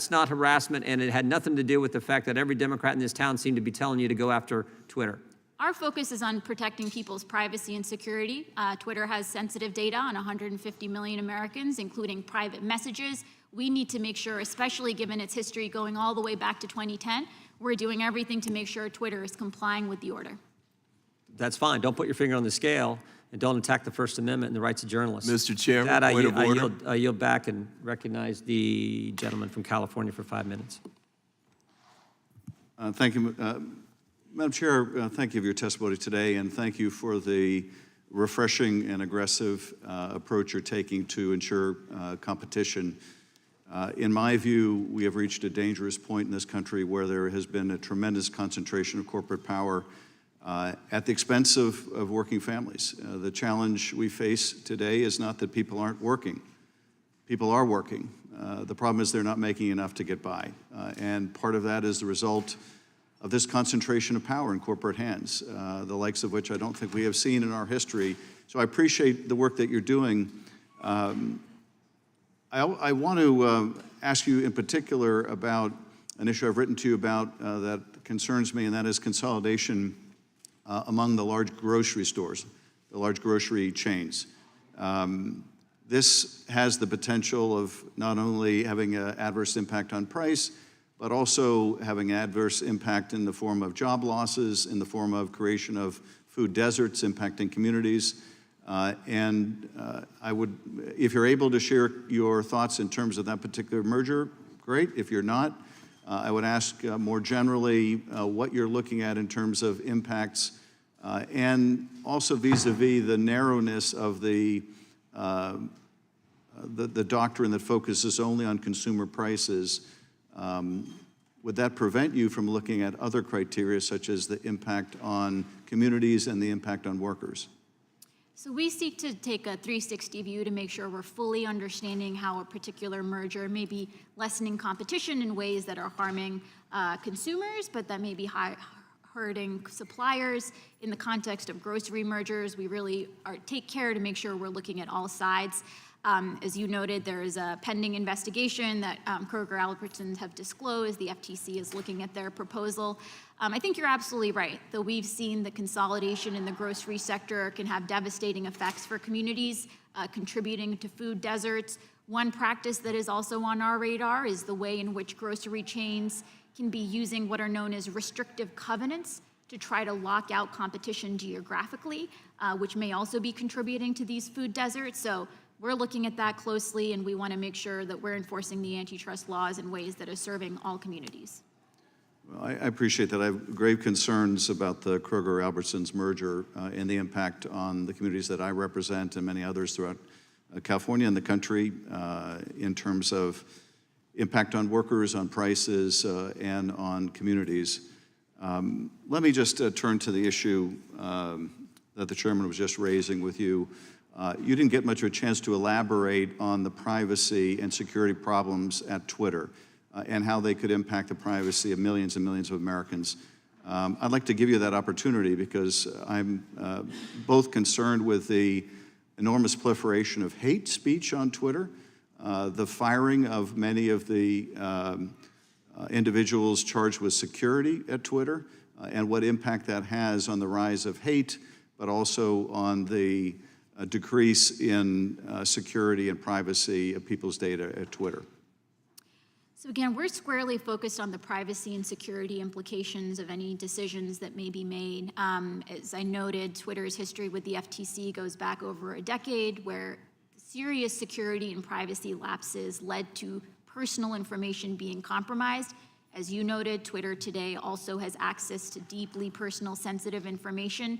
not harassment, and it had nothing to do with the fact that every Democrat in this town seemed to be telling you to go after Twitter. Our focus is on protecting people's privacy and security. Twitter has sensitive data on 150 million Americans, including private messages. We need to make sure, especially given its history going all the way back to 2010, we're doing everything to make sure Twitter is complying with the order. That's fine. Don't put your finger on the scale, and don't attack the First Amendment and the rights of journalists. Mr. Chairman, That, point of order. I yield back and recognize the gentleman from California for 5 minutes. Thank you. Madam Chair, thank you for your testimony today, and thank you for the refreshing and aggressive approach you're taking to ensure competition. In my view, we have reached a dangerous point in this country where there has been a tremendous concentration of corporate power at the expense of working families. The challenge we face today is not that people aren't working. People are working. The problem is they're not making enough to get by. And part of that is the result of this concentration of power in corporate hands, the likes of which I don't think we have seen in our history. So I appreciate the work that you're doing. I want to ask you in particular about an issue I've written to you about that concerns me, and that is consolidation among the large grocery stores, the large grocery chains. This has the potential of not only having an adverse impact on price, but also having an adverse impact in the form of job losses, in the form of creation of food deserts impacting communities. I would, if you're able to share your thoughts in terms of that particular merger, great. If you're not, I would ask more generally what you're looking at in terms of impacts and also vis-a-vis the narrowness of the doctrine that focuses only on consumer prices. Would that prevent you from looking at other criteria such as the impact on communities and the impact on workers? So we seek to take a 360 view to make sure we're fully understanding how a particular merger may be lessening competition in ways that are harming consumers, but that may be hurting suppliers. In the context of grocery mergers, we really take care to make sure we're looking at all sides. As you noted, there is a pending investigation that Kroger Albertsons have disclosed. The FTC is looking at their proposal. I think you're absolutely right, though we've seen the consolidation in the grocery sector can have devastating effects for communities, contributing to food deserts. One practice that is also on our radar is the way in which grocery chains can be using what are known as restrictive covenants to try to lock out competition geographically, which may also be contributing to these food deserts. So we're looking at that closely, and we want to make sure that we're enforcing the antitrust laws in ways that are serving all communities. Well, I appreciate that. I have grave concerns about the Kroger-Albertsons merger and the impact on the communities that I represent and many others throughout California and the country in terms of impact on workers, on prices, and on communities. Let me just turn to the issue that the chairman was just raising with you. You didn't get much of a chance to elaborate on the privacy and security problems at Twitter and how they could impact the privacy of millions and millions of Americans. I'd like to give you that opportunity because I'm both concerned with the enormous proliferation of hate speech on Twitter, the firing of many of the individuals charged with security at Twitter, and what impact that has on the rise of hate, but also on the decrease in security and privacy of people's data at Twitter. So again, we're squarely focused on the privacy and security implications of any decisions that may be made. As I noted, Twitter's history with the FTC goes back over a decade, where serious security and privacy lapses led to personal information being compromised. As you noted, Twitter today also has access to deeply personal sensitive information.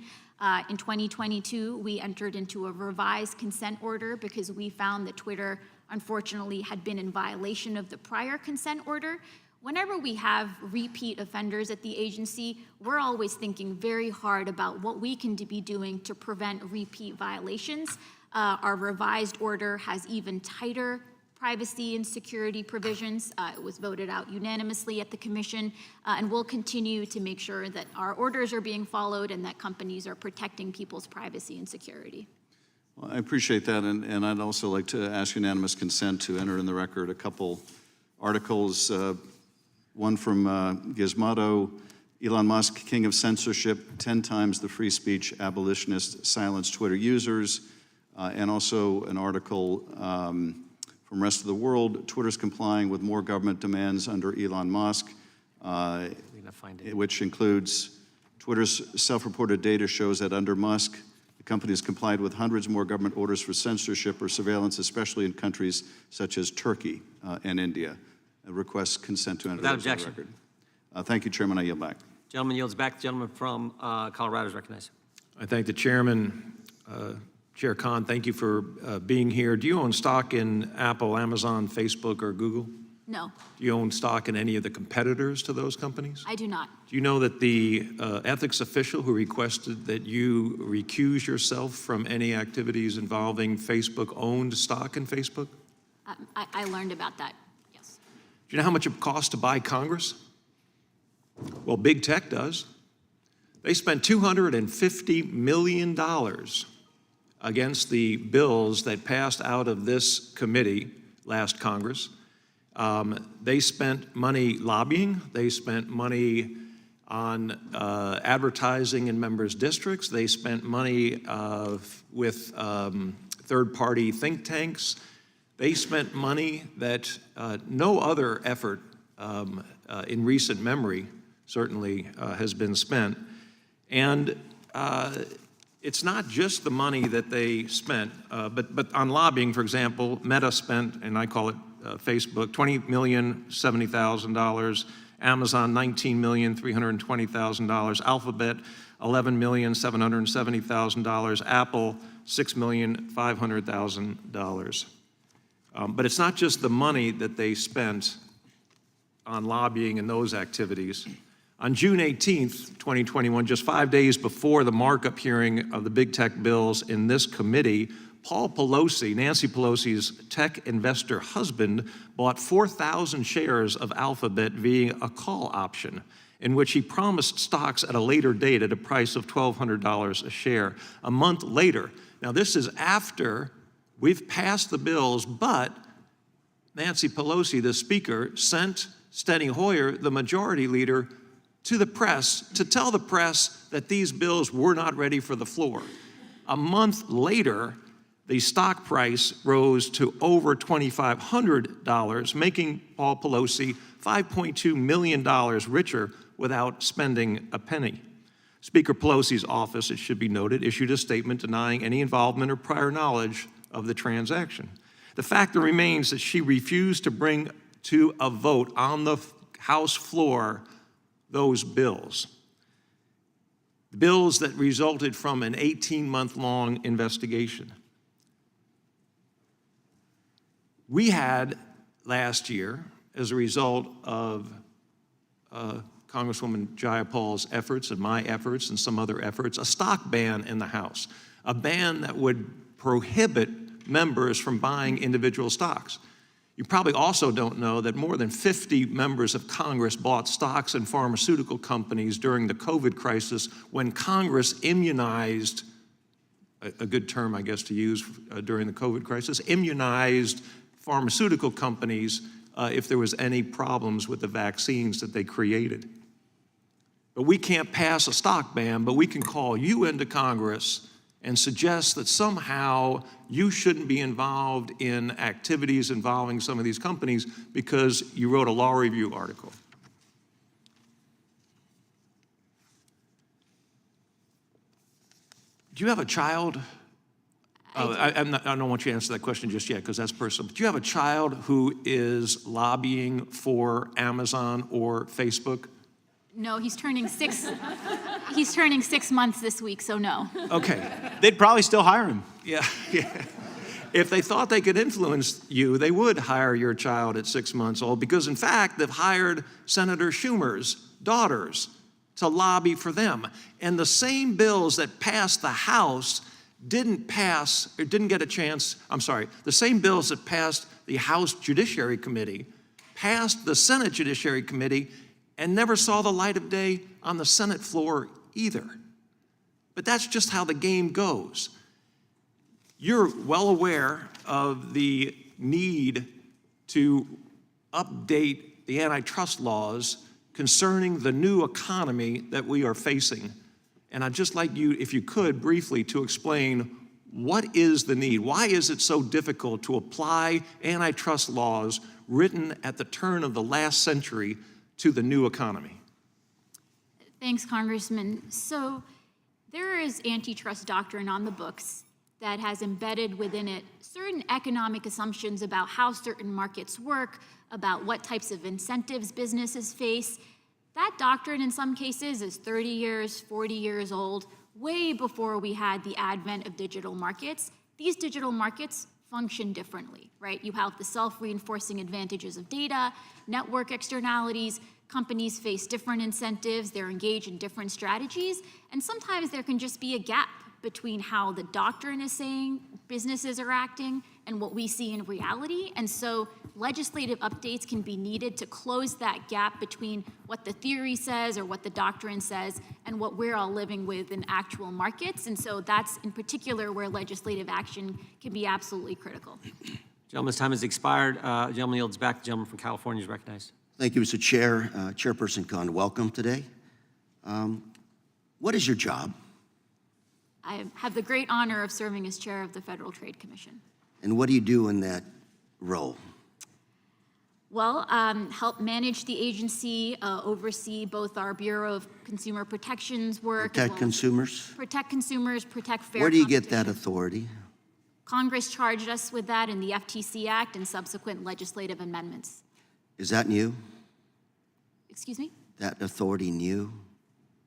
In 2022, we entered into a revised consent order because we found that Twitter, unfortunately, had been in violation of the prior consent order. Whenever we have repeat offenders at the agency, we're always thinking very hard about what we can be doing to prevent repeat violations. Our revised order has even tighter privacy and security provisions. It was voted out unanimously at the commission, and we'll continue to make sure that our orders are being followed and that companies are protecting people's privacy and security. Well, I appreciate that, and I'd also like to ask unanimous consent to enter in the record a couple articles, one from Gizmodo, Elon Musk, king of censorship, 10 times the free speech abolitionist silenced Twitter users, and also an article from Rest of the World, Twitter's complying with more government demands under Elon Musk, which includes Twitter's self-reported data shows that under Musk, the company has complied with hundreds more government orders for censorship or surveillance, especially in countries such as Turkey and India. It requests consent to enter Without those on the objection. record. Thank you, Chairman. I yield back. Gentleman yields back. The gentleman from Colorado is recognized. I thank the chairman. Chair Khan, thank you for being here. Do you own stock in Apple, Amazon, Facebook, or Google? No, Do you own stock in any of the competitors to those companies? I do not. Do you know that the ethics official who requested that you recuse yourself from any activities involving Facebook owned stock in Facebook? I learned about that, yes. Do you know how much it costs to buy Congress? Well, big tech does. They spent $250 million against the bills that passed out of this committee last Congress. They spent money lobbying. They spent money on advertising in members' districts. They spent money with third-party think tanks. They spent money that no other effort in recent memory certainly has been spent. And it's not just the money that they spent, but on lobbying, for example, Meta spent, and I call it Facebook, $20,070,000, Amazon, $19,320,000, Alphabet, $11,770,000, Apple, $6,500,000. But it's not just the money that they spent on lobbying and those activities. On June 18th, 2021, just 5 days before the markup hearing of the big tech bills in this committee, Paul Pelosi, Nancy Pelosi's tech investor husband, bought 4,000 shares of Alphabet via a call option in which he promised stocks at a later date at a price of $1,200 a share. A month later, now this is after we've passed the bills, but Nancy Pelosi, the Speaker, sent Steny Hoyer, the Majority Leader, to the press to tell the press that these bills were not ready for the floor. A month later, the stock price rose to over $2,500, making Paul Pelosi $5.2 million richer without spending a penny. Speaker Pelosi's office, it should be noted, issued a statement denying any involvement or prior knowledge of the transaction. The fact remains that she refused to bring to a vote on the House floor those bills. Bills that resulted from an 18-month-long investigation. We had last year, as a result of Congresswoman Jayapal's efforts and my efforts and some other efforts, a stock ban in the House, a ban that would prohibit members from buying individual stocks. You probably also don't know that more than 50 members of Congress bought stocks in pharmaceutical companies during the COVID crisis when Congress immunized, a good term I guess to use during the COVID crisis, immunized pharmaceutical companies if there was any problems with the vaccines that they created. But we can't pass a stock ban, but we can call you into Congress and suggest that somehow you shouldn't be involved in activities involving some of these companies because you wrote a law review article. Do you have a child? I don't want you to answer that question just yet because that's personal. But do you have a child who is lobbying for Amazon or Facebook? No, he's turning 6. He's turning 6 months this week, so no. Okay. They'd probably still hire him. Yeah. If they thought they could influence you, they would hire your child at 6 months old because, in fact, they've hired Senator Schumer's daughters to lobby for them. And the same bills that passed the House didn't get a chance, the same bills that passed the House Judiciary Committee passed the Senate Judiciary Committee and never saw the light of day on the Senate floor either. But that's just how the game goes. You're well aware of the need to update the antitrust laws concerning the new economy that we are facing. And I'd just like you, if you could, briefly to explain what is the need? Why is it so difficult to apply antitrust laws written at the turn of the last century to the new economy? Thanks, Congressman. So there is antitrust doctrine on the books that has embedded within it certain economic assumptions about how certain markets work, about what types of incentives businesses face. That doctrine in some cases is 30 years, 40 years old, way before we had the advent of digital markets. These digital markets function differently, right? You have the self-reinforcing advantages of data, network externalities, companies face different incentives, they're engaged in different strategies, and sometimes there can just be a gap between how the doctrine is saying businesses are acting and what we see in reality. And so legislative updates can be needed to close that gap between what the theory says or what the doctrine says and what we're all living with in actual markets. And so that's in particular where legislative action can be absolutely critical. Gentleman's time has expired. Gentleman yields back. The gentleman from California is recognized. Thank you, Mr. Chair. Chairperson Khan, welcome today. What is your job? I have the great honor of serving as chair of the Federal Trade Commission. And what do you do in that role? Well, help manage the agency, oversee both our Bureau of Consumer Protection's work. Protect consumers? Protect consumers, protect fair Where do you get that competition. authority? Congress charged us with that in the FTC Act and subsequent legislative amendments. Is that new? Excuse me? That authority new?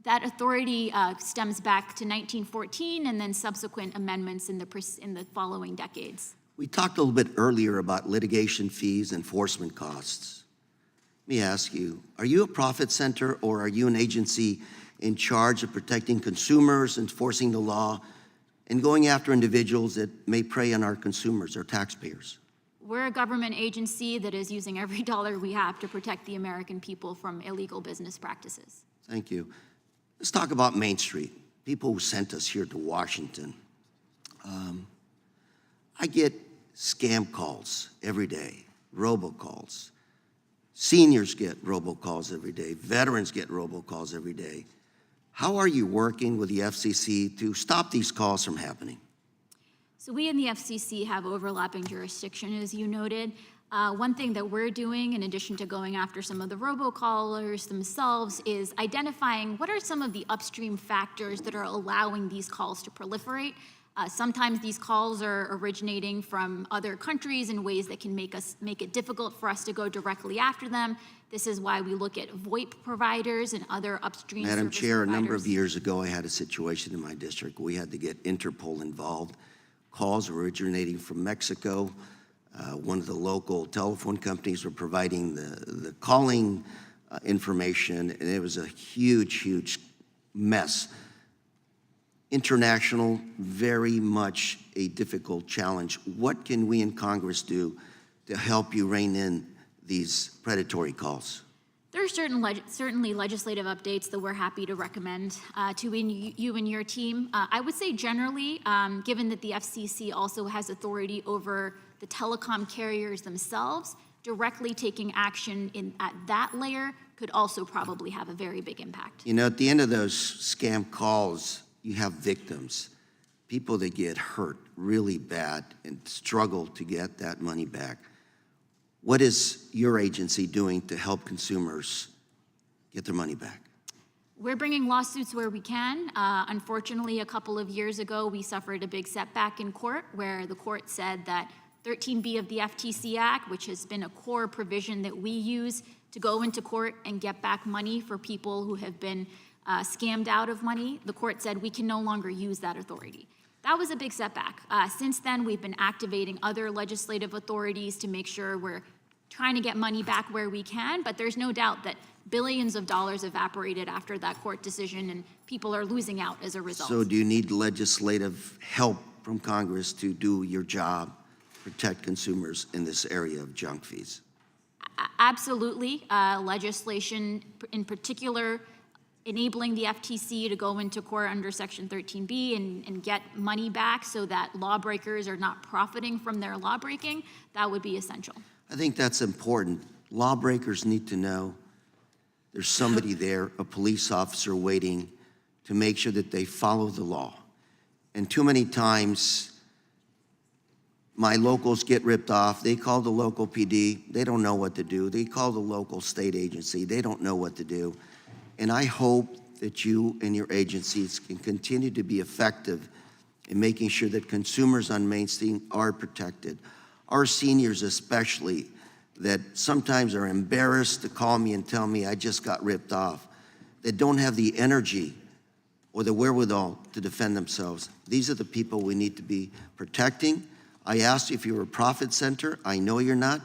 That authority stems back to 1914 and then subsequent amendments in the following decades. We talked a little bit earlier about litigation fees, enforcement costs. Let me ask you, are you a profit center or are you an agency in charge of protecting consumers, enforcing the law, and going after individuals that may prey on our consumers, our taxpayers? We're a government agency that is using every dollar we have to protect the American people from illegal business practices. Thank you. Let's talk about Main Street, people who sent us here to Washington. I get scam calls every day, robocalls. Seniors get robocalls every day. Veterans get robocalls every day. How are you working with the FCC to stop these calls from happening? So we in the FCC have overlapping jurisdiction, as you noted. One thing that we're doing, in addition to going after some of the robocallers themselves, is identifying what are some of the upstream factors that are allowing these calls to proliferate. Sometimes these calls are originating from other countries in ways that can make it difficult for us to go directly after them. This is why we look at VoIP providers and other upstream Madam service Chair, providers. a number of years ago, I had a situation in my district. We had to get Interpol involved. Calls originating from Mexico. One of the local telephone companies were providing the calling information, and it was a huge, huge mess. International, very much a difficult challenge. What can we in Congress do to help you rein in these predatory calls? There are certainly legislative updates that we're happy to recommend to you and your team. I would say generally, given that the FCC also has authority over the telecom carriers themselves, directly taking action at that layer could also probably have a very big impact. You know, at the end of those scam calls, you have victims, people that get hurt really bad and struggle to get that money back. What is your agency doing to help consumers get their money back? We're bringing lawsuits where we can. Unfortunately, a couple of years ago, we suffered a big setback in court where the court said that 13B of the FTC Act, which has been a core provision that we use to go into court and get back money for people who have been scammed out of money, the court said we can no longer use that authority. That was a big setback. Since then, we've been activating other legislative authorities to make sure we're trying to get money back where we can, but there's no doubt that billions of dollars evaporated after that court decision and people are losing out as a result. So do you need legislative help from Congress to do your job, protect consumers in this area of junk fees? Absolutely. Legislation, in particular, enabling the FTC to go into court under Section 13B and get money back so that lawbreakers are not profiting from their lawbreaking, that would be essential. I think that's important. Lawbreakers need to know there's somebody there, a police officer waiting to make sure that they follow the law. And too many times, my locals get ripped off. They call the local PD. They don't know what to do. They call the local state agency. They don't know what to do. And I hope that you and your agencies can continue to be effective in making sure that consumers on Main Street are protected. Our seniors especially, that sometimes are embarrassed to call me and tell me I just got ripped off, that don't have the energy or the wherewithal to defend themselves. These are the people we need to be protecting. I asked you if you were a profit center. I know you're not,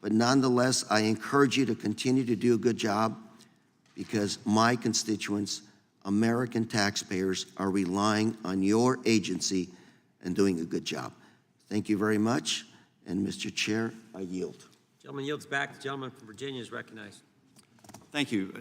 but nonetheless, I encourage you to continue to do a good job because my constituents, American taxpayers, are relying on your agency and doing a good job. Thank you very much, and Mr. Chair, I yield. Gentleman yields back. The gentleman from Virginia is recognized. Thank you.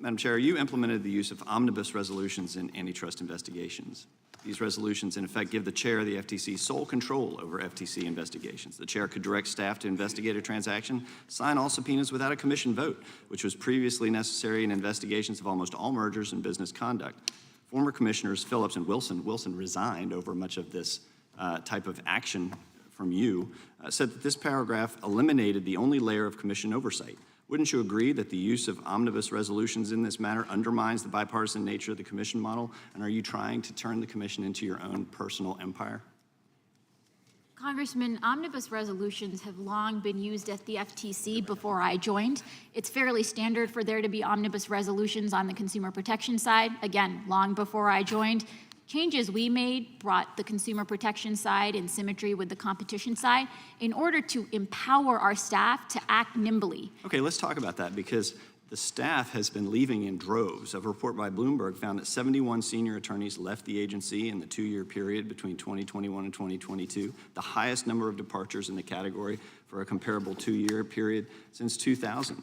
Madam Chair, you implemented the use of omnibus resolutions in antitrust investigations. These resolutions, in effect, give the chair of the FTC sole control over FTC investigations. The chair could direct staff to investigate a transaction, sign all subpoenas without a commission vote, which was previously necessary in investigations of almost all mergers and business conduct. Former commissioners Phillips and Wilson resigned over much of this type of action from you, said that this paragraph eliminated the only layer of commission oversight. Wouldn't you agree that the use of omnibus resolutions in this matter undermines the bipartisan nature of the commission model? And are you trying to turn the commission into your own personal empire? Congressman, omnibus resolutions have long been used at the FTC before I joined. It's fairly standard for there to be omnibus resolutions on the consumer protection side, again, long before I joined. Changes we made brought the consumer protection side in symmetry with the competition side in order to empower our staff to act nimbly. Okay, let's talk about that, because the staff has been leaving in droves. A report by Bloomberg found that 71 senior attorneys left the agency in the 2-year period between 2021 and 2022, the highest number of departures in the category for a comparable 2-year period since 2000.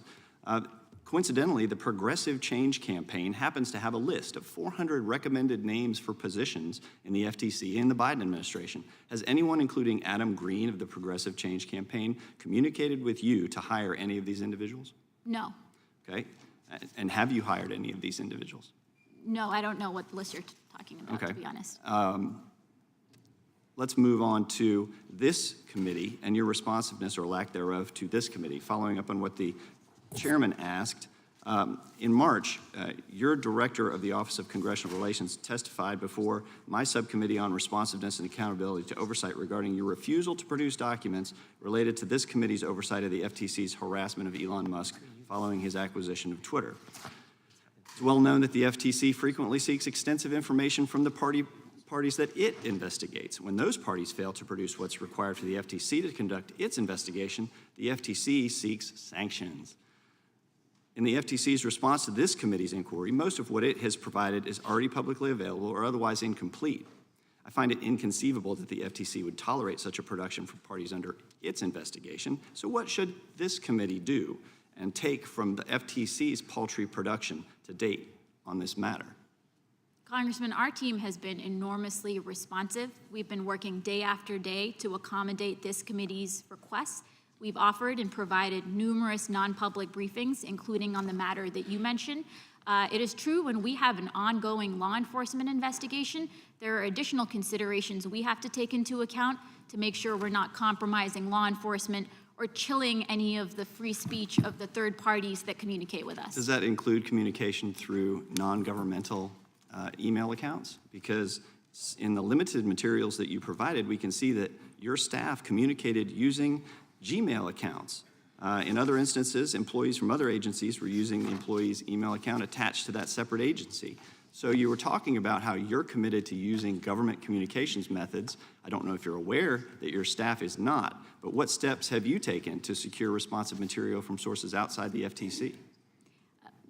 Coincidentally, the Progressive Change Campaign happens to have a list of 400 recommended names for positions in the FTC in the Biden administration. Has anyone, including Adam Green of the Progressive Change Campaign, communicated with you to hire any of these individuals? No. Okay. And have you hired any of these individuals? No, I don't know what list you're talking about, Okay. to be honest. Let's move on to this committee and your responsiveness or lack thereof to this committee, following up on what the chairman asked. In March, your director of the Office of Congressional Relations testified before my subcommittee on responsiveness and accountability to oversight regarding your refusal to produce documents related to this committee's oversight of the FTC's harassment of Elon Musk following his acquisition of Twitter. It's well known that the FTC frequently seeks extensive information from the parties that it investigates. When those parties fail to produce what's required for the FTC to conduct its investigation, the FTC seeks sanctions. In the FTC's response to this committee's inquiry, most of what it has provided is already publicly available or otherwise incomplete. I find it inconceivable that the FTC would tolerate such a production from parties under its investigation. So what should this committee do and take from the FTC's paltry production to date on this matter? Congressman, our team has been enormously responsive. We've been working day after day to accommodate this committee's requests. We've offered and provided numerous non-public briefings, including on the matter that you mentioned. It is true, when we have an ongoing law enforcement investigation, there are additional considerations we have to take into account to make sure we're not compromising law enforcement or chilling any of the free speech of the third parties that communicate with us. Does that include communication through non-governmental email accounts? Because in the limited materials that you provided, we can see that your staff communicated using Gmail accounts. In other instances, employees from other agencies were using the employee's email account attached to that separate agency. So you were talking about how you're committed to using government communications methods. I don't know if you're aware that your staff is not, but what steps have you taken to secure responsive material from sources outside the FTC?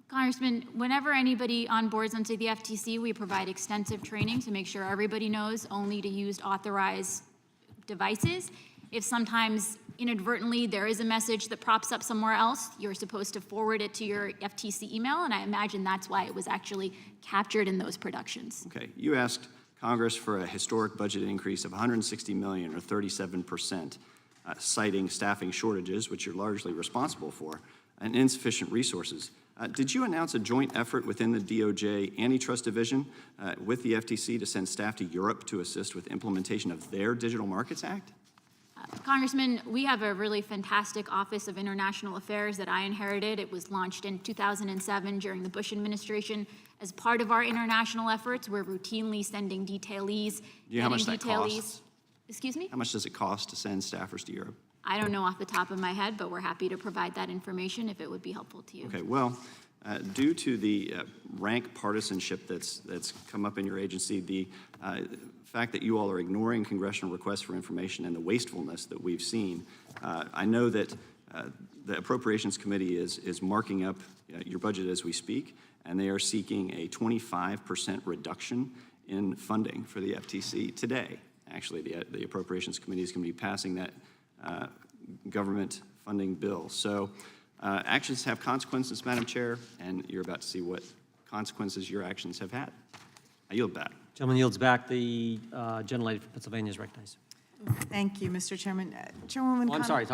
Congressman, whenever anybody onboards onto the FTC, we provide extensive training to make sure everybody knows only to use authorized devices. If sometimes inadvertently there is a message that pops up somewhere else, you're supposed to forward it to your FTC email, and I imagine that's why it was actually captured in those productions. Okay, you asked Congress for a historic budget increase of $160 million, or 37%, citing staffing shortages, which you're largely responsible for, and insufficient resources. Did you announce a joint effort within the DOJ Antitrust Division with the FTC to send staff to Europe to assist with implementation of their Digital Markets Act? Congressman, we have a really fantastic Office of International Affairs that I inherited. It was launched in 2007 during the Bush administration. As part of our international efforts, we're routinely sending detailees. Do you know how much that costs? Excuse me? How much does it cost to send staffers to Europe? I don't know off the top of my head, but we're happy to provide that information if it would be helpful to you. Okay, well, due to the rank partisanship that's come up in your agency, the fact that you all are ignoring congressional requests for information and the wastefulness that we've seen, I know that the Appropriations Committee is marking up your budget as we speak, and they are seeking a 25% reduction in funding for the FTC today. Actually, the Appropriations Committee is going to be passing that government funding bill. So Actions have consequences, Madam Chair, and you're about to see what consequences your actions have had. I yield back. Gentleman yields back. The gentlelady from Pennsylvania is recognized. Thank you, Mr. Chairman. Chairwoman Oh, I'm Connor- sorry.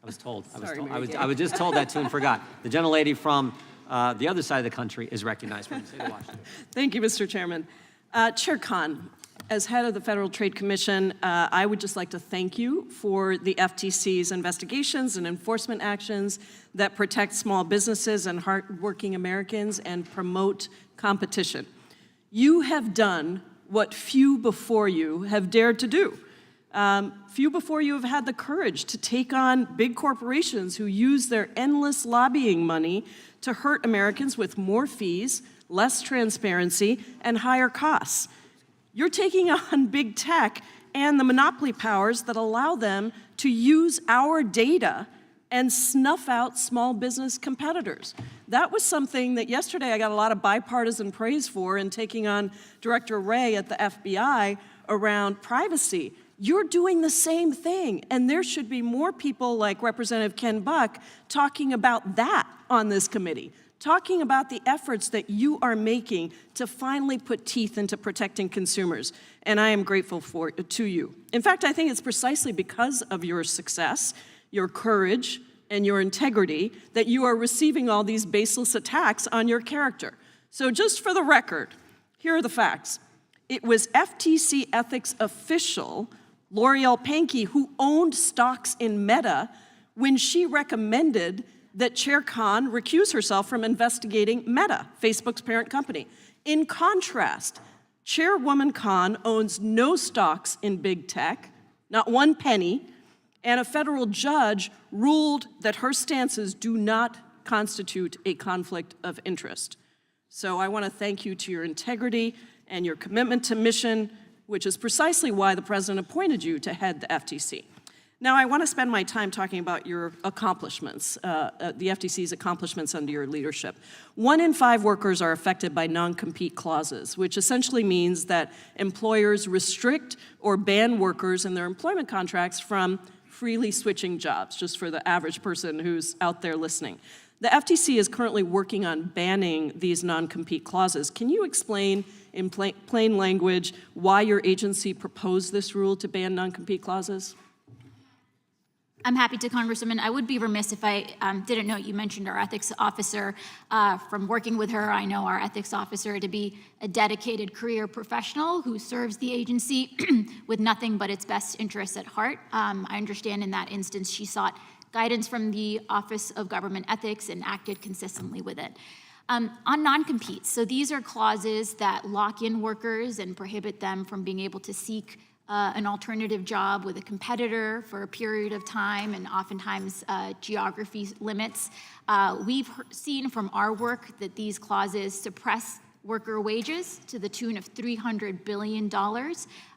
I was told. Sorry, I Mary Kay. was just told that too and forgot. The gentlelady from the other side of the country is recognized from the state of Washington. Thank you, Mr. Chairman. Chair Khan, as head of the Federal Trade Commission, I would just like to thank you for the FTC's investigations and enforcement actions that protect small businesses and hardworking Americans and promote competition. You have done what few before you have dared to do. Few before you have had the courage to take on big corporations who use their endless lobbying money to hurt Americans with more fees, less transparency, and higher costs. You're taking on big tech and the monopoly powers that allow them to use our data and snuff out small business competitors. That was something that yesterday I got a lot of bipartisan praise for in taking on Director Wray at the FBI around privacy. You're doing the same thing, and there should be more people like Representative Ken Buck talking about that on this committee, talking about the efforts that you are making to finally put teeth into protecting consumers, and I am grateful to you. In fact, I think it's precisely because of your success, your courage, and your integrity that you are receiving all these baseless attacks on your character. So just for the record, here are the facts. It was FTC ethics official L'Oreal Pankey who owned stocks in Meta when she recommended that Chair Khan recuse herself from investigating Meta, Facebook's parent company. In contrast, Chairwoman Khan owns no stocks in big tech, not one penny, and a federal judge ruled that her stances do not constitute a conflict of interest. So I want to thank you to your integrity and your commitment to mission, which is precisely why the president appointed you to head the FTC. Now, I want to spend my time talking about your accomplishments, the FTC's accomplishments under your leadership. 1 in 5 workers are affected by non-compete clauses, which essentially means that employers restrict or ban workers in their employment contracts from freely switching jobs, just for the average person who's out there listening. The FTC is currently working on banning these non-compete clauses. Can you explain in plain language why your agency proposed this rule to ban non-compete clauses? I'm happy to, Congresswoman. I would be remiss if I didn't know you mentioned our ethics officer. From working with her, I know our ethics officer to be a dedicated career professional who serves the agency with nothing but its best interests at heart. I understand in that instance she sought guidance from the Office of Government Ethics and acted consistently with it. On non-competes, so these are clauses that lock in workers and prohibit them from being able to seek an alternative job with a competitor for a period of time and oftentimes geography limits. We've seen from our work that these clauses suppress worker wages to the tune of $300 billion.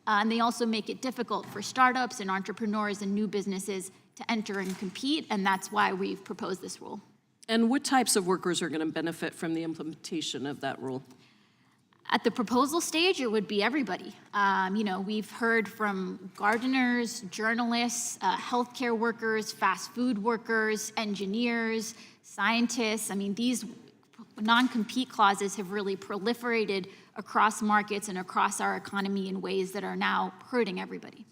And they also make it difficult for startups and entrepreneurs and new businesses to enter and compete, and that's why we've proposed this rule. And what types of workers are going to benefit from the implementation of that rule? At the proposal stage, it would be everybody. We've heard from gardeners, journalists, healthcare workers, fast food workers, engineers, scientists. I mean, these non-compete clauses have really proliferated across markets and across our economy in ways that are now hurting everybody.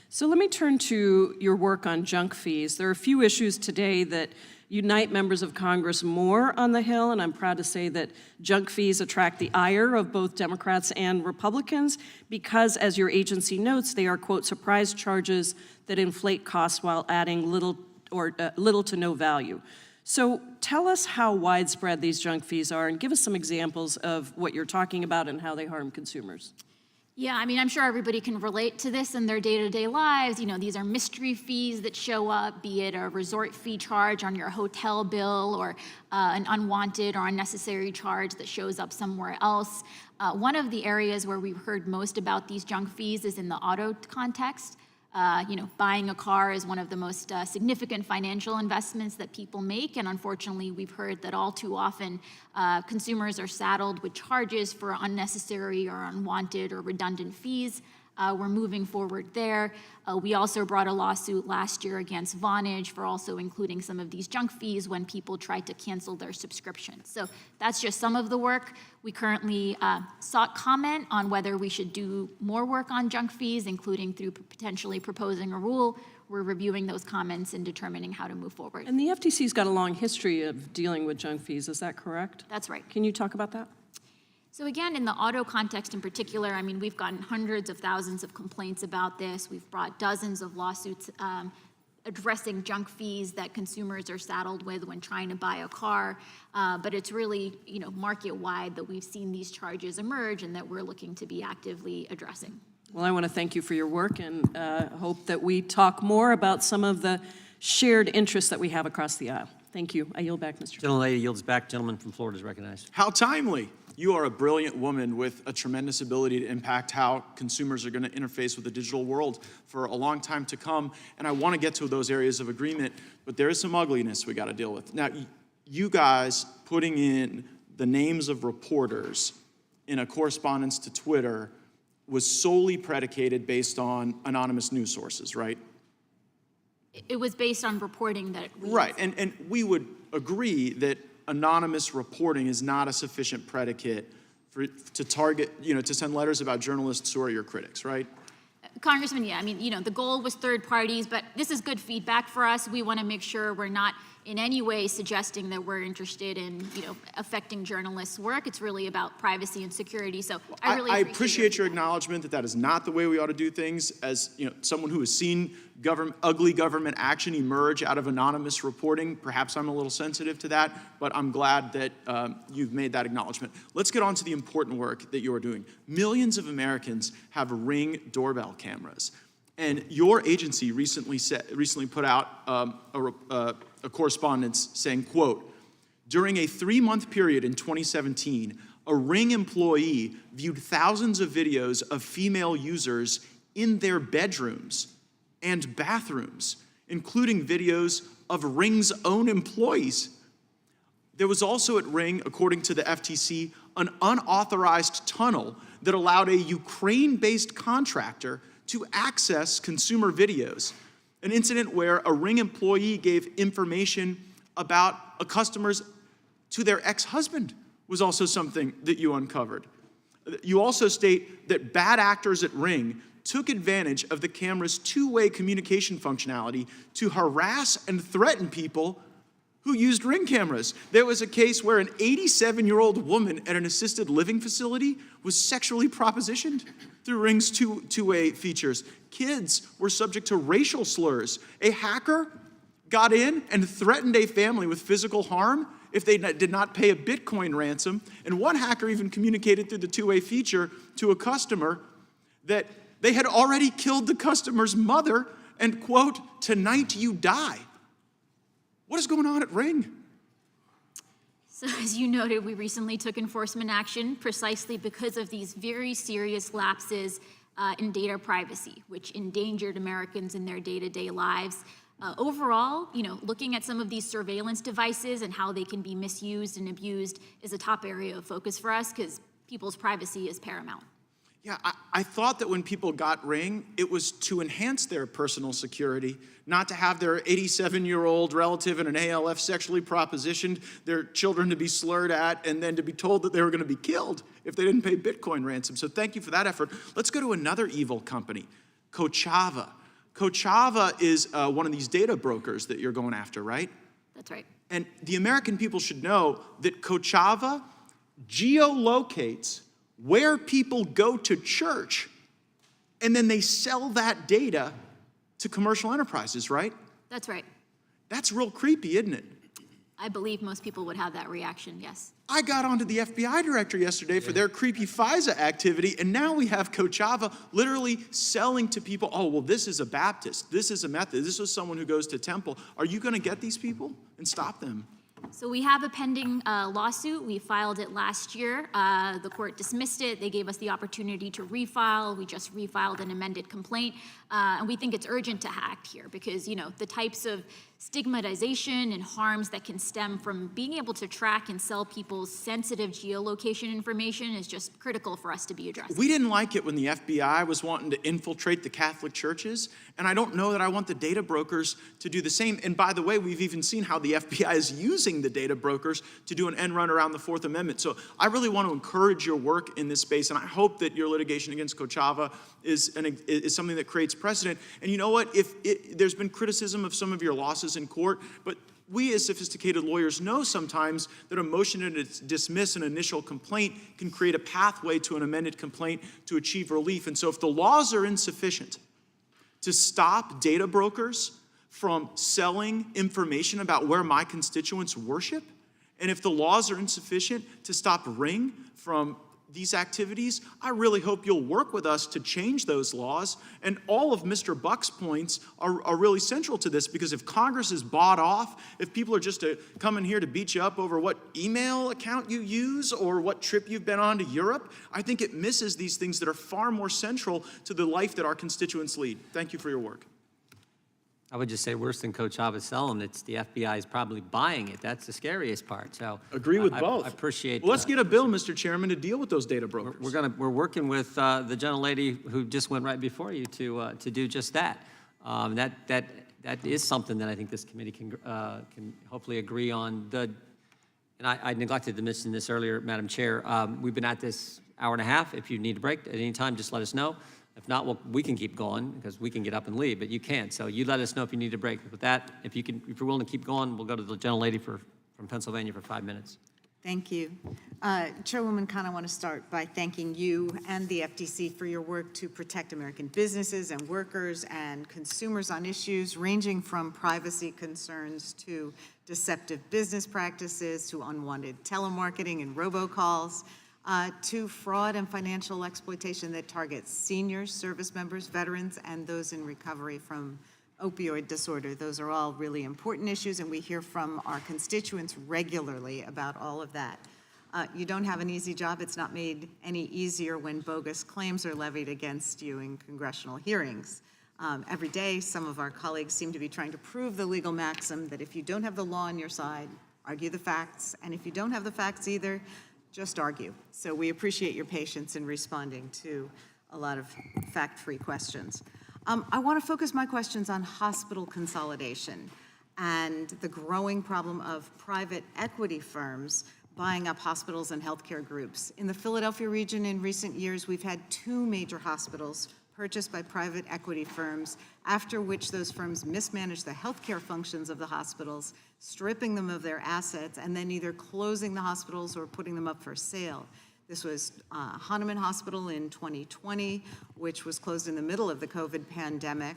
So let me turn to your work on junk fees. There are a few issues today that unite members of Congress more on the Hill, and I'm proud to say that junk fees attract the ire of both Democrats and Republicans because, as your agency notes, they are, quote, surprise charges that inflate costs while adding little to no value. So tell us how widespread these junk fees are and give us some examples of what you're talking about and how they harm consumers. Yeah, I mean, I'm sure everybody can relate to this in their day-to-day lives. These are mystery fees that show up, be it a resort fee charge on your hotel bill or an unwanted or unnecessary charge that shows up somewhere else. One of the areas where we've heard most about these junk fees is in the auto context. Buying a car is one of the most significant financial investments that people make, and unfortunately, we've heard that all too often consumers are saddled with charges for unnecessary or unwanted or redundant fees. We're moving forward there. We also brought a lawsuit last year against Vonage for also including some of these junk fees when people tried to cancel their subscriptions. So that's just some of the work. We currently sought comment on whether we should do more work on junk fees, including through potentially proposing a rule. We're reviewing those comments and determining how to move forward. And the FTC's got a long history of dealing with junk fees, is that correct? That's right. Can you talk about that? So again, in the auto context in particular, I mean, we've gotten hundreds of thousands of complaints about this. We've brought dozens of lawsuits addressing junk fees that consumers are saddled with when trying to buy a car. But it's really, market-wide that we've seen these charges emerge and that we're looking to be actively addressing. Well, I want to thank you for your work and hope that we talk more about some of the shared interests that we have across the aisle. Thank you. I yield back, Mr. Gentlelady yields back. Gentleman from Florida is recognized. How timely. You are a brilliant woman with a tremendous ability to impact how consumers are going to interface with the digital world for a long time to come. And I want to get to those areas of agreement, but there is some ugliness we got to deal with. Now, you guys putting in the names of reporters in a correspondence to Twitter was solely predicated based on anonymous news sources, right? It was based on reporting that Right, and we would agree that anonymous reporting is not a sufficient predicate to target, to send letters about journalists who are your critics, right? Congressman, yeah, I mean, the goal was third parties, but this is good feedback for us. We want to make sure we're not in any way suggesting that we're interested in, affecting journalists' work. It's really about privacy and security. So I appreciate your acknowledgement that that is not the way we ought to do things. As someone who has seen ugly government action emerge out of anonymous reporting, perhaps I'm a little sensitive to that, but I'm glad that you've made that acknowledgement. Let's get on to the important work that you're doing. Millions of Americans have Ring doorbell cameras. And your agency recently put out a correspondence saying, quote, during a 3-month period in 2017, a Ring employee viewed thousands of videos of female users in their bedrooms and bathrooms, including videos of Ring's own employees. There was also at Ring, according to the FTC, an unauthorized tunnel that allowed a Ukraine-based contractor to access consumer videos, an incident where a Ring employee gave information about a customer's to their ex-husband was also something that you uncovered. You also state that bad actors at Ring took advantage of the camera's two-way communication functionality to harass and threaten people who used Ring cameras. There was a case where an 87-year-old woman at an assisted living facility was sexually propositioned through Ring's two-way features. Kids were subject to racial slurs. A hacker got in and threatened a family with physical harm if they did not pay a Bitcoin ransom. And one hacker even communicated through the two-way feature to a customer that they had already killed the customer's mother and, quote, tonight you die. What is going on at Ring? So as you noted, we recently took enforcement action precisely because of these very serious lapses in data privacy, which endangered Americans in their day-to-day lives. Overall, looking at some of these surveillance devices and how they can be misused and abused is a top area of focus for us because people's privacy is paramount. Yeah, I thought that when people got Ring, it was to enhance their personal security, not to have their 87-year-old relative in an ALF sexually propositioned, their children to be slurred at, and then to be told that they were going to be killed if they didn't pay Bitcoin ransom. So thank you for that effort. Let's go to another evil company, Kochava. Kochava is one of these data brokers that you're going after, right? That's right. And the American people should know that Kochava geolocates where people go to church, and then they sell that data to commercial enterprises, right? That's right. That's real creepy, isn't it? I believe most people would have that reaction, yes. I got onto the FBI director yesterday for their creepy FISA activity, and now we have Kochava literally selling to people, oh, well, this is a Baptist, this is a Methodist, this is someone who goes to temple. Are you going to get these people and stop them? So we have a pending lawsuit. We filed it last year. The court dismissed it. They gave us the opportunity to refile. We just refiled an amended complaint. And we think it's urgent to act here because, the types of stigmatization and harms that can stem from being able to track and sell people's sensitive geolocation information is just critical for us to be addressing. We didn't like it when the FBI was wanting to infiltrate the Catholic churches, and I don't know that I want the data brokers to do the same. And by the way, we've even seen how the FBI is using the data brokers to do an end run around the Fourth Amendment. So I really want to encourage your work in this space, and I hope that your litigation against Kochava is something that creates precedent. And you know what? There's been criticism of some of your losses in court, but we as sophisticated lawyers know sometimes that a motion to dismiss an initial complaint can create a pathway to an amended complaint to achieve relief. And so if the laws are insufficient to stop data brokers from selling information about where my constituents worship, and if the laws are insufficient to stop Ring from these activities, I really hope you'll work with us to change those laws. And all of Mr. Buck's points are really central to this, because if Congress is bought off, if people are just coming here to beat you up over what email account you use or what trip you've been on to Europe, I think it misses these things that are far more central to the life that our constituents lead. Thank you for your work. I would just say worse than Kochava selling, it's the FBI is probably buying it. That's the scariest part. So agree with both. I appreciate. Well, let's get a bill, Mr. Chairman, to deal with those data brokers. We're working with the gentlelady who just went right before you to do just that. That is something that I think this committee can hopefully agree on. And I neglected to mention this earlier, Madam Chair. We've been at this hour and a half. If you need a break at any time, just let us know. If not, we can keep going because we can get up and leave, but you can't. So you let us know if you need a break. With that, if you're willing to keep going, we'll go to the gentlelady from Pennsylvania for 5 minutes. Thank you. Chairwoman Khan, I want to start by thanking you and the FTC for your work to protect American businesses and workers and consumers on issues ranging from privacy concerns to deceptive business practices to unwanted telemarketing and robocalls. To fraud and financial exploitation that targets seniors, service members, veterans, and those in recovery from opioid disorder. Those are all really important issues, and we hear from our constituents regularly about all of that. You don't have an easy job. It's not made any easier when bogus claims are levied against you in congressional hearings. Every day, some of our colleagues seem to be trying to prove the legal maxim that if you don't have the law on your side, argue the facts, and if you don't have the facts either, just argue. So we appreciate your patience in responding to a lot of fact-free questions. I want to focus my questions on hospital consolidation and the growing problem of private equity firms buying up hospitals and healthcare groups. In the Philadelphia region in recent years, we've had 2 major hospitals purchased by private equity firms, after which those firms mismanaged the healthcare functions of the hospitals, stripping them of their assets, and then either closing the hospitals or putting them up for sale. This was Hahnemann Hospital in 2020, which was closed in the middle of the COVID pandemic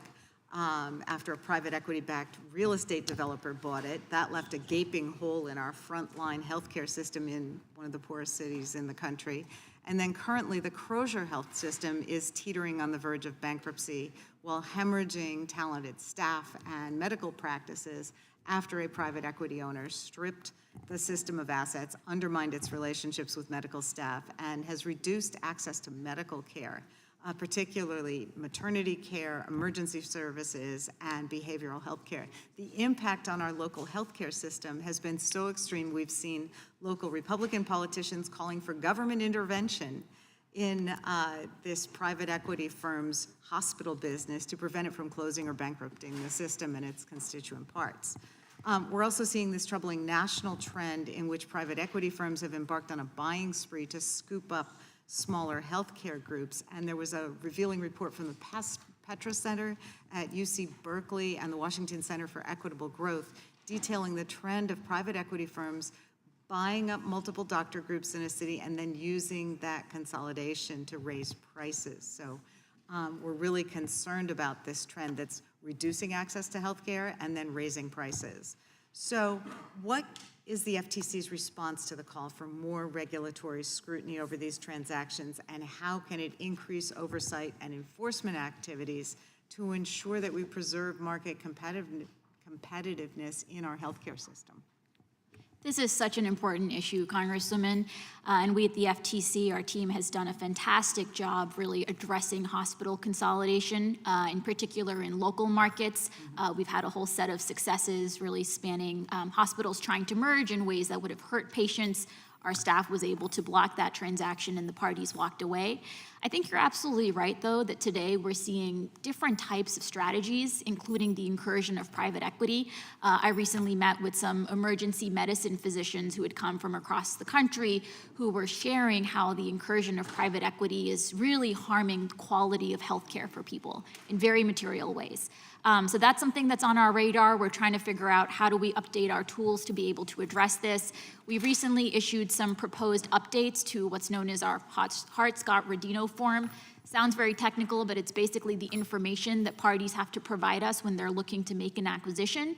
after a private equity-backed real estate developer bought it. That left a gaping hole in our frontline healthcare system in one of the poorest cities in the country. And then currently, the Crozier Health System is teetering on the verge of bankruptcy while hemorrhaging talented staff and medical practices after a private equity owner stripped the system of assets, undermined its relationships with medical staff, and has reduced access to medical care, particularly maternity care, emergency services, and behavioral health care. The impact on our local healthcare system has been so extreme, we've seen local Republican politicians calling for government intervention in this private equity firm's hospital business to prevent it from closing or bankrupting the system and its constituent parts. We're also seeing this troubling national trend in which private equity firms have embarked on a buying spree to scoop up smaller healthcare groups. And there was a revealing report from the Petra Center at UC Berkeley and the Washington Center for Equitable Growth detailing the trend of private equity firms buying up multiple doctor groups in a city and then using that consolidation to raise prices. So we're really concerned about this trend that's reducing access to healthcare and then raising prices. So what is the FTC's response to the call for more regulatory scrutiny over these transactions, and how can it increase oversight and enforcement activities to ensure that we preserve market competitiveness in our healthcare system? This is such an important issue, Congresswoman, and we at the FTC, our team has done a fantastic job really addressing hospital consolidation, in particular in local markets. We've had a whole set of successes really spanning hospitals trying to merge in ways that would have hurt patients. Our staff was able to block that transaction and the parties walked away. I think you're absolutely right, though, that today we're seeing different types of strategies, including the incursion of private equity. I recently met with some emergency medicine physicians who had come from across the country who were sharing how the incursion of private equity is really harming quality of healthcare for people in very material ways. So that's something that's on our radar. We're trying to figure out how do we update our tools to be able to address this. We recently issued some proposed updates to what's known as our Hart-Scott-Rodino form. Sounds very technical, but it's basically the information that parties have to provide us when they're looking to make an acquisition.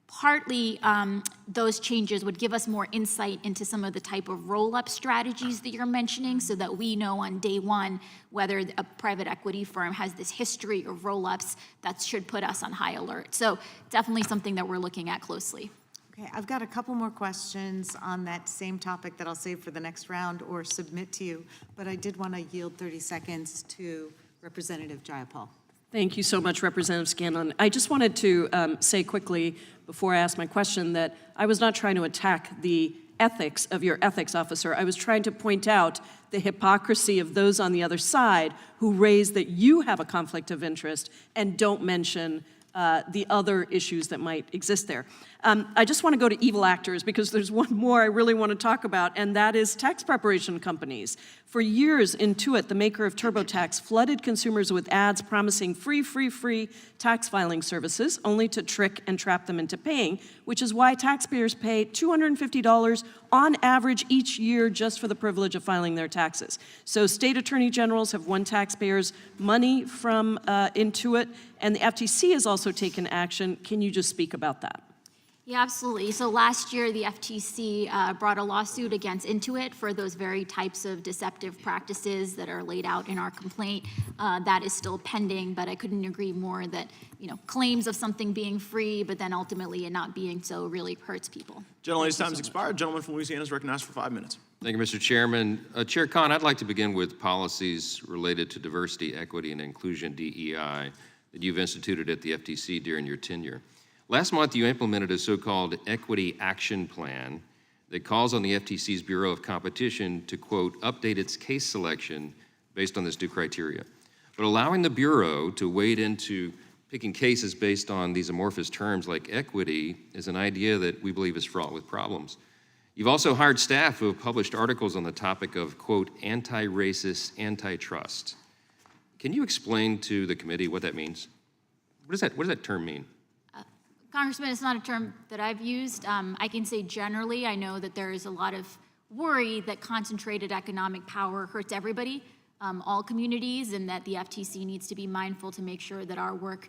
Partly, those changes would give us more insight into some of the type of roll-up strategies that you're mentioning so that we know on day one whether a private equity firm has this history of roll-ups that should put us on high alert. So definitely something that we're looking at closely. Okay, I've got a couple more questions on that same topic that I'll save for the next round or submit to you, but I did want to yield 30 seconds to Representative Jayapal. Thank you so much, Representative Scanlon. I just wanted to say quickly, before I ask my question, that I was not trying to attack the ethics of your ethics officer. I was trying to point out the hypocrisy of those on the other side who raise that you have a conflict of interest and don't mention the other issues that might exist there. I just want to go to evil actors because there's one more I really want to talk about, and that is tax preparation companies. For years, Intuit, the maker of TurboTax, flooded consumers with ads promising free tax filing services, only to trick and trap them into paying, which is why taxpayers pay $250 on average each year just for the privilege of filing their taxes. So state attorney generals have won taxpayers money from Intuit, and the FTC has also taken action. Can you just speak about that? Yeah, absolutely. So last year, the FTC brought a lawsuit against Intuit for those very types of deceptive practices that are laid out in our complaint. That is still pending, but I couldn't agree more that, claims of something being free, but then ultimately it not being so really hurts people. Gentleman's time's expired. Gentleman from Louisiana is recognized for 5 minutes. Thank you, Mr. Chairman. Chair Khan, I'd like to begin with policies related to diversity, equity, and inclusion, DEI, that you've instituted at the FTC during your tenure. Last month, you implemented a so-called Equity Action Plan that calls on the FTC's Bureau of Competition to, quote, update its case selection based on this new criteria. But allowing the Bureau to wade into picking cases based on these amorphous terms like equity is an idea that we believe is fraught with problems. You've also hired staff who have published articles on the topic of, quote, anti-racist antitrust. Can you explain to the committee what that means? What does that term mean? Congressman, it's not a term that I've used. I can say generally, I know that there is a lot of worry that concentrated economic power hurts everybody, all communities, and that the FTC needs to be mindful to make sure that our work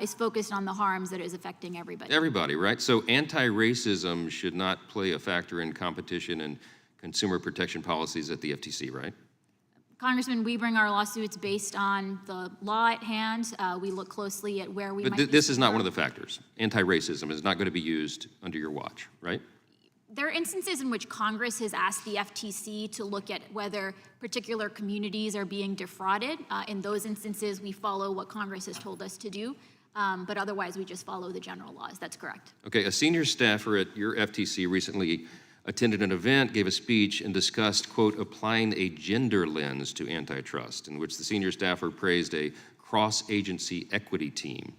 is focused on the harms that is affecting everybody. Everybody, right? So anti-racism should not play a factor in competition and consumer protection policies at the FTC, right? Congressman, we bring our lawsuits based on the law at hand. We look closely at where we might be. This is not one of the factors. Anti-racism is not going to be used under your watch, right? There are instances in which Congress has asked the FTC to look at whether particular communities are being defrauded. In those instances, we follow what Congress has told us to do, but otherwise we just follow the general laws. That's correct. Okay, a senior staffer at your FTC recently attended an event, gave a speech, and discussed, quote, applying a gender lens to antitrust, in which the senior staffer praised a cross-agency equity team.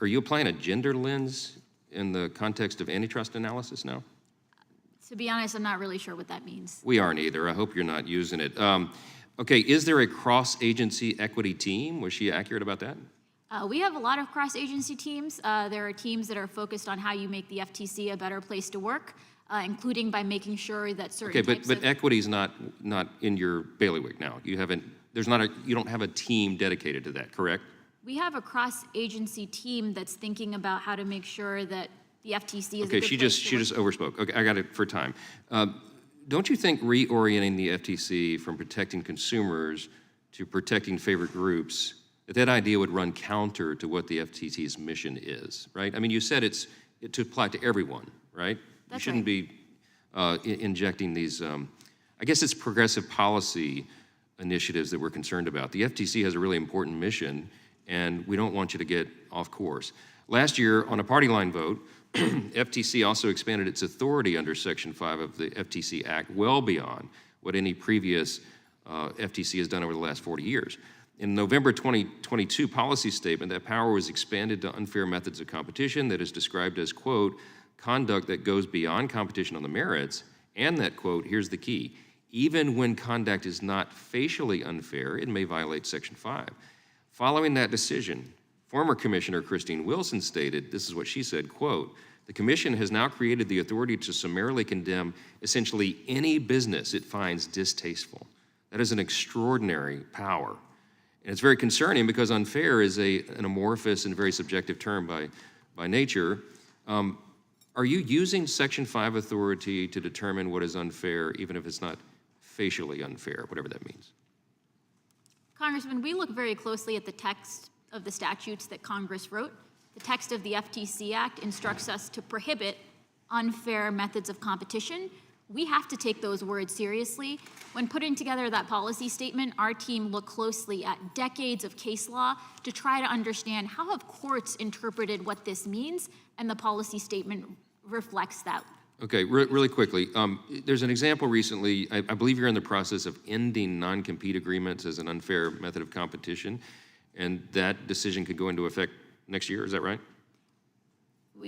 Are you applying a gender lens in the context of antitrust analysis now? To be honest, I'm not really sure what that means. We aren't either. I hope you're not using it. Okay, is there a cross-agency equity team? Was she accurate about that? We have a lot of cross-agency teams. There are teams that are focused on how you make the FTC a better place to work, including by making sure that certain types but equity is not in your bailiwick now. You don't have a team dedicated to that, correct? We have a cross-agency team that's thinking about how to make sure that the FTC is a good Okay, she just overspoke. Okay, I got it for time. Don't you think reorienting the FTC from protecting consumers to protecting favored groups, that idea would run counter to what the FTC's mission is, right? I mean, you said it's to apply to everyone, right? That's you shouldn't right. be injecting these, I guess it's progressive policy initiatives that we're concerned about. The FTC has a really important mission, and we don't want you to get off course. Last year, on a party line vote, FTC also expanded its authority under Section 5 of the FTC Act well beyond what any previous FTC has done over the last 40 years. In November 2022 policy statement, that power was expanded to unfair methods of competition that is described as, quote, conduct that goes beyond competition on the merits, and that, quote, here's the key, even when conduct is not facially unfair, it may violate Section 5. Following that decision, former Commissioner Christine Wilson stated, this is what she said, quote, the Commission has now created the authority to summarily condemn essentially any business it finds distasteful. That is an extraordinary power. And it's very concerning because unfair is an amorphous and very subjective term by nature. Are you using Section 5 authority to determine what is unfair, even if it's not facially unfair, whatever that means? Congressman, we look very closely at the text of the statutes that Congress wrote. The text of the FTC Act instructs us to prohibit unfair methods of competition. We have to take those words seriously. When putting together that policy statement, our team looked closely at decades of case law to try to understand how have courts interpreted what this means, and the policy statement reflects that. Okay, really quickly, there's an example recently, I believe you're in the process of ending non-compete agreements as an unfair method of competition, and that decision could go into effect next year, is that right?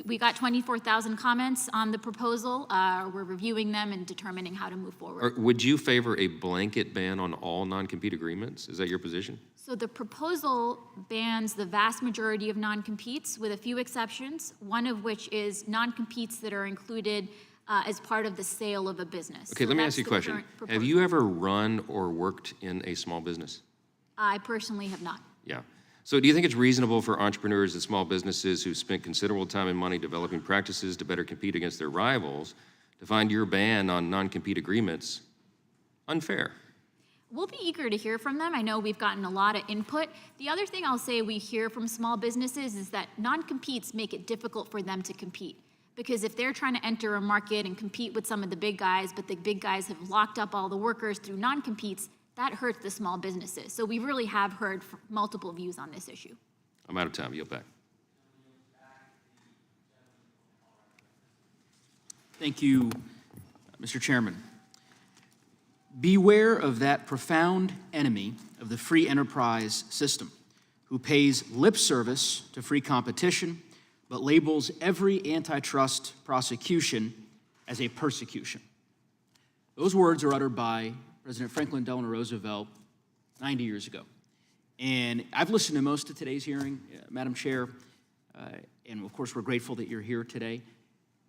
We got 24,000 comments on the proposal. We're reviewing them and determining how to move forward. Or would you favor a blanket ban on all non-compete agreements? Is that your position? So the proposal bans the vast majority of non-competes with a few exceptions, one of which is non-competes that are included as part of the sale of a business. Okay, So let me that's ask you a the question. current Have proposal. you ever run or worked in a small business? I personally have not. Yeah. So do you think it's reasonable for entrepreneurs and small businesses who spent considerable time and money developing practices to better compete against their rivals to find your ban on non-compete agreements unfair? We'll be eager to hear from them. I know we've gotten a lot of input. The other thing I'll say we hear from small businesses is that non-competes make it difficult for them to compete. Because if they're trying to enter a market and compete with some of the big guys, but the big guys have locked up all the workers through non-competes, that hurts the small businesses. So we really have heard multiple views on this issue. I'm out of time. Yield back. Thank you, Mr. Chairman. Beware of that profound enemy of the free enterprise system who pays lip service to free competition but labels every antitrust prosecution as a persecution. Those words are uttered by President Franklin Delano Roosevelt 90 years ago. And I've listened to most of today's hearing, Madam Chair, and of course we're grateful that you're here today.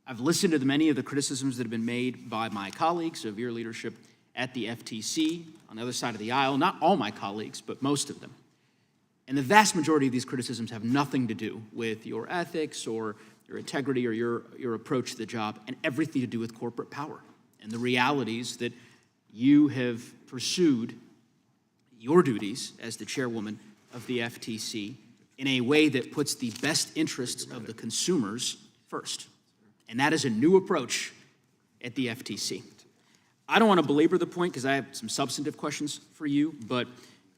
I've listened to many of the criticisms that have been made by my colleagues of your leadership at the FTC on the other side of the aisle, not all my colleagues, but most of them. And the vast majority of these criticisms have nothing to do with your ethics or your integrity or your approach to the job, and everything to do with corporate power and the realities that you have pursued your duties as the chairwoman of the FTC in a way that puts the best interests of the consumers first. And that is a new approach at the FTC. I don't want to belabor the point because I have some substantive questions for you, but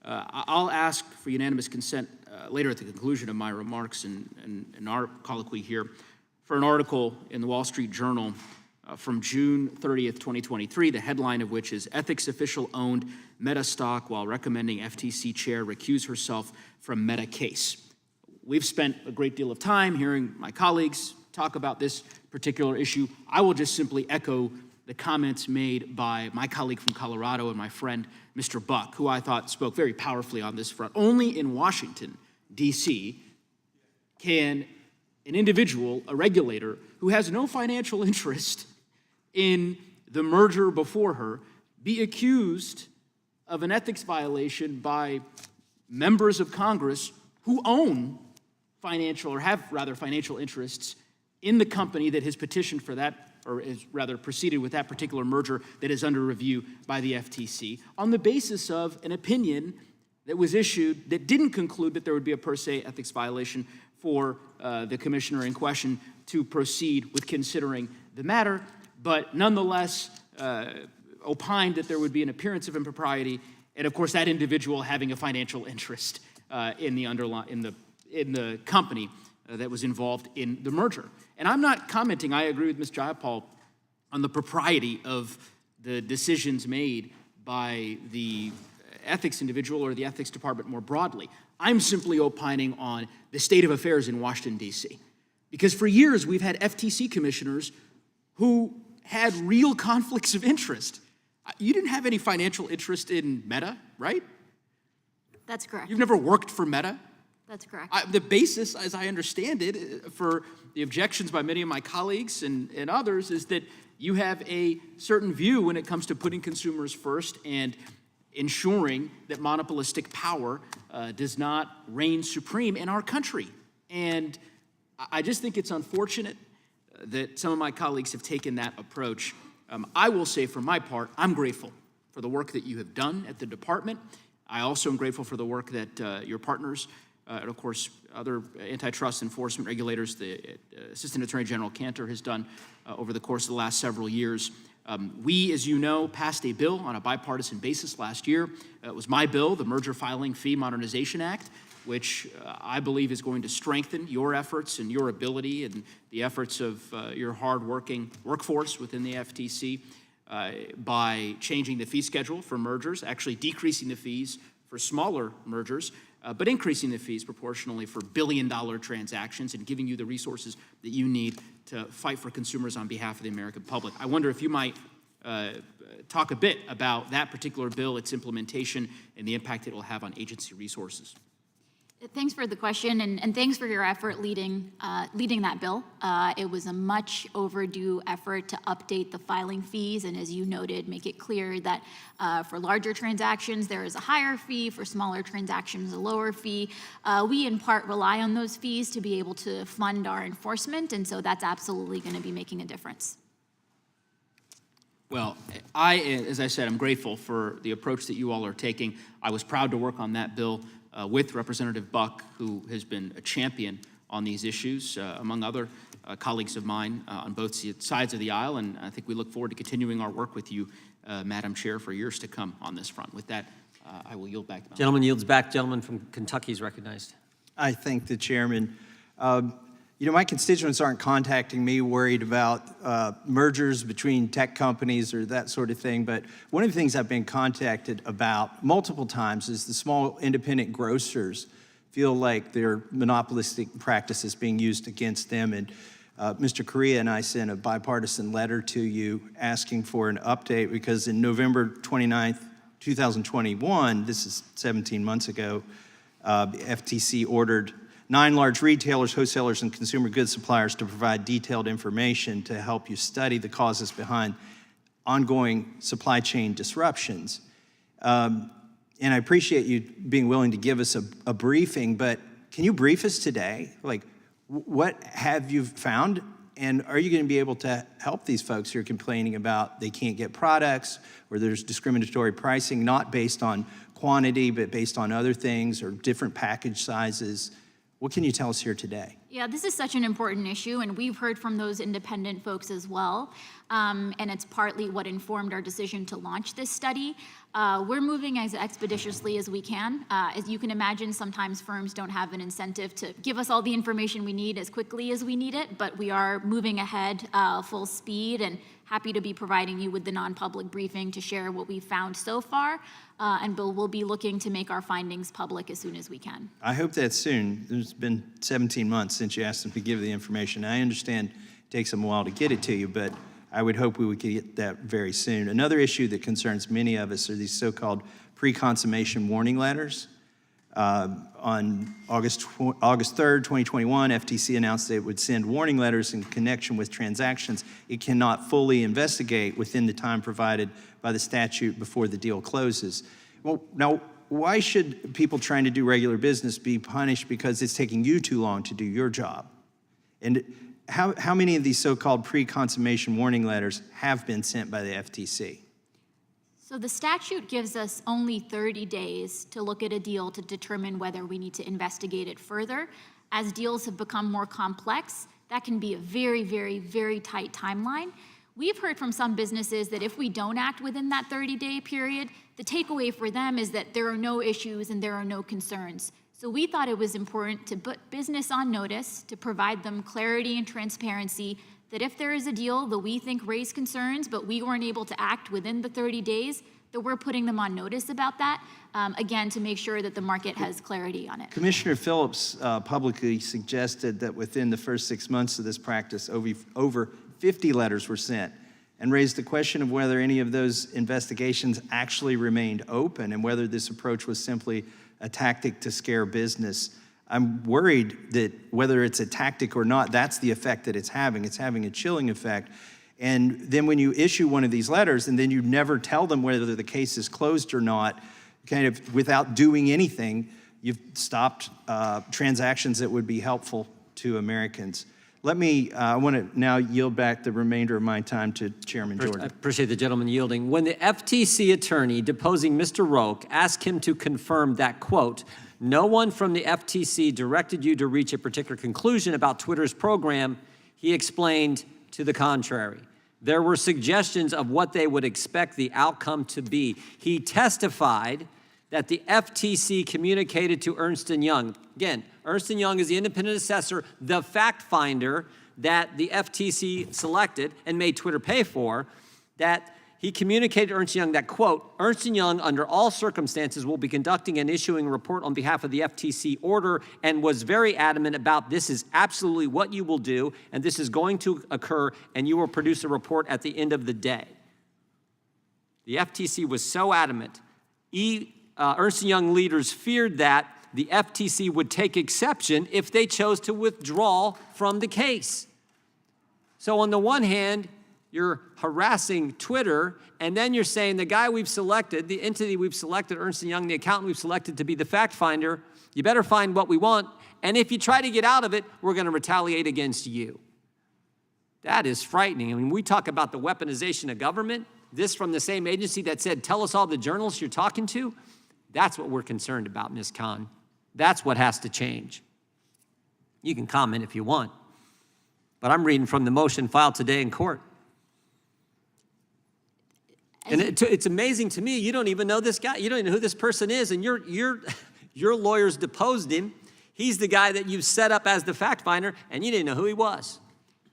I'll ask for unanimous consent later at the conclusion of my remarks and our colloquy here for an article in the Wall Street Journal from June 30th, 2023, the headline of which is Ethics Official Owned Meta Stock While Recommending FTC Chair Recuse Herself from Meta Case. We've spent a great deal of time hearing my colleagues talk about this particular issue. I will just simply echo the comments made by my colleague from Colorado and my friend, Mr. Buck, who I thought spoke very powerfully on this front. Only in Washington, D.C., can an individual, a regulator, who has no financial interest in the merger before her, be accused of an ethics violation by members of Congress who own financial, or have rather financial interests in the company that has petitioned for that, or is rather proceeded with that particular merger that is under review by the FTC, on the basis of an opinion that was issued that didn't conclude that there would be a per se ethics violation for the commissioner in question to proceed with considering the matter, but nonetheless opined that there would be an appearance of impropriety, and of course that individual having a financial interest in the company that was involved in the merger. And I'm not commenting, I agree with Ms. Jayapal, on the propriety of the decisions made by the ethics individual or the ethics department more broadly. I'm simply opining on the state of affairs in Washington, D.C. Because for years we've had FTC commissioners who had real conflicts of interest. You didn't have any financial interest in Meta, right? That's correct. You've never worked for Meta? That's correct. The basis, as I understand it, for the objections by many of my colleagues and others is that you have a certain view when it comes to putting consumers first and ensuring that monopolistic power does not reign supreme in our country. And I just think it's unfortunate that some of my colleagues have taken that approach. I will say for my part, I'm grateful for the work that you have done at the department. I also am grateful for the work that your partners, and of course other antitrust enforcement regulators, the Assistant Attorney General Cantor has done over the course of the last several years. We, as you know, passed a bill on a bipartisan basis last year. It was my bill, the Merger Filing Fee Modernization Act, which I believe is going to strengthen your efforts and your ability and the efforts of your hard-working workforce within the FTC by changing the fee schedule for mergers, actually decreasing the fees for smaller mergers, but increasing the fees proportionally for billion-dollar transactions and giving you the resources that you need to fight for consumers on behalf of the American public. I wonder if you might talk a bit about that particular bill, its implementation, and the impact it will have on agency resources. Thanks for the question, and thanks for your effort leading that bill. It was a much overdue effort to update the filing fees, and as you noted, make it clear that for larger transactions, there is a higher fee, for smaller transactions, a lower fee. We, in part, rely on those fees to be able to fund our enforcement, and so that's absolutely going to be making a difference. Well, as I said, I'm grateful for the approach that you all are taking. I was proud to work on that bill with Representative Buck, who has been a champion on these issues, among other colleagues of mine on both sides of the aisle, and I think we look forward to continuing our work with you, Madam Chair, for years to come on this front. With that, I will yield back. Gentleman yields back. Gentleman from Kentucky is recognized. I thank the chairman. My constituents aren't contacting me worried about mergers between tech companies or that sort of thing, but one of the things I've been contacted about multiple times is the small independent grocers feel like their monopolistic practices being used against them. And Mr. Correa and I sent a bipartisan letter to you asking for an update because in November 29th, 2021, this is 17 months ago, the FTC ordered 9 large retailers, wholesalers, and consumer goods suppliers to provide detailed information to help you study the causes behind ongoing supply chain disruptions. And I appreciate you being willing to give us a briefing, but can you brief us today? Like, what have you found? And are you going to be able to help these folks who are complaining about they can't get products or there's discriminatory pricing, not based on quantity, but based on other things or different package sizes? What can you tell us here today? Yeah, this is such an important issue, and we've heard from those independent folks as well, and it's partly what informed our decision to launch this study. We're moving as expeditiously as we can. As you can imagine, sometimes firms don't have an incentive to give us all the information we need as quickly as we need it, but we are moving ahead full speed and happy to be providing you with the non-public briefing to share what we've found so far, and Bill will be looking to make our findings public as soon as we can. I hope that's soon. There's been 17 months since you asked them to give the information. I understand it takes them a while to get it to you, but I would hope we would get that very soon. Another issue that concerns many of us are these so-called pre-consummation warning letters. On August 3rd, 2021, FTC announced that it would send warning letters in connection with transactions it cannot fully investigate within the time provided by the statute before the deal closes. Well, now, why should people trying to do regular business be punished because it's taking you too long to do your job? And how many of these so-called pre-consummation warning letters have been sent by the FTC? So the statute gives us only 30 days to look at a deal to determine whether we need to investigate it further. As deals have become more complex, that can be a very, very, very tight timeline. we've heard from some businesses that if we don't act within that 30-day period, the takeaway for them is that there are no issues and there are no concerns. So we thought it was important to put business on notice, to provide them clarity and transparency, that if there is a deal that we think raised concerns, but we weren't able to act within the 30 days, that we're putting them on notice about that, again, to make sure that the market has clarity on it. Commissioner Phillips publicly suggested that within the first 6 months of this practice, over 50 letters were sent, and raised the question of whether any of those investigations actually remained open and whether this approach was simply a tactic to scare business. I'm worried that whether it's a tactic or not, that's the effect that it's having. It's having a chilling effect. And then when you issue one of these letters and then you never tell them whether the case is closed or not, kind of without doing anything, you've stopped transactions that would be helpful to Americans. I want to now yield back the remainder of my time to Chairman Jordan. I appreciate the gentleman yielding. When the FTC attorney deposing Mr. Roque asked him to confirm that, quote, no one from the FTC directed you to reach a particular conclusion about Twitter's program, he explained to the contrary. There were suggestions of what they would expect the outcome to be. He testified that the FTC communicated to Ernst & Young. Again, Ernst & Young is the independent assessor, the fact finder that the FTC selected and made Twitter pay for, that he communicated to Ernst & Young that, quote, Ernst & Young, under all circumstances, will be conducting and issuing a report on behalf of the FTC order, and was very adamant about this is absolutely what you will do, and this is going to occur, and you will produce a report at the end of the day. The FTC was so adamant. Ernst & Young leaders feared that the FTC would take exception if they chose to withdraw from the case. So on the one hand, you're harassing Twitter, and then you're saying the guy we've selected, the entity we've selected, Ernst & Young, the accountant we've selected to be the fact finder, you better find what we want, and if you try to get out of it, we're going to retaliate against you. That is frightening. I mean, we talk about the weaponization of government, this from the same agency that said, tell us all the journalists you're talking to. That's what we're concerned about, Ms. Khan. That's what has to change. You can comment if you want, but I'm reading from the motion filed today in court. And it's amazing to me, you don't even know this guy. You don't even know who this person is, and your lawyers deposed him. He's the guy that you set up as the fact finder, and you didn't know who he was.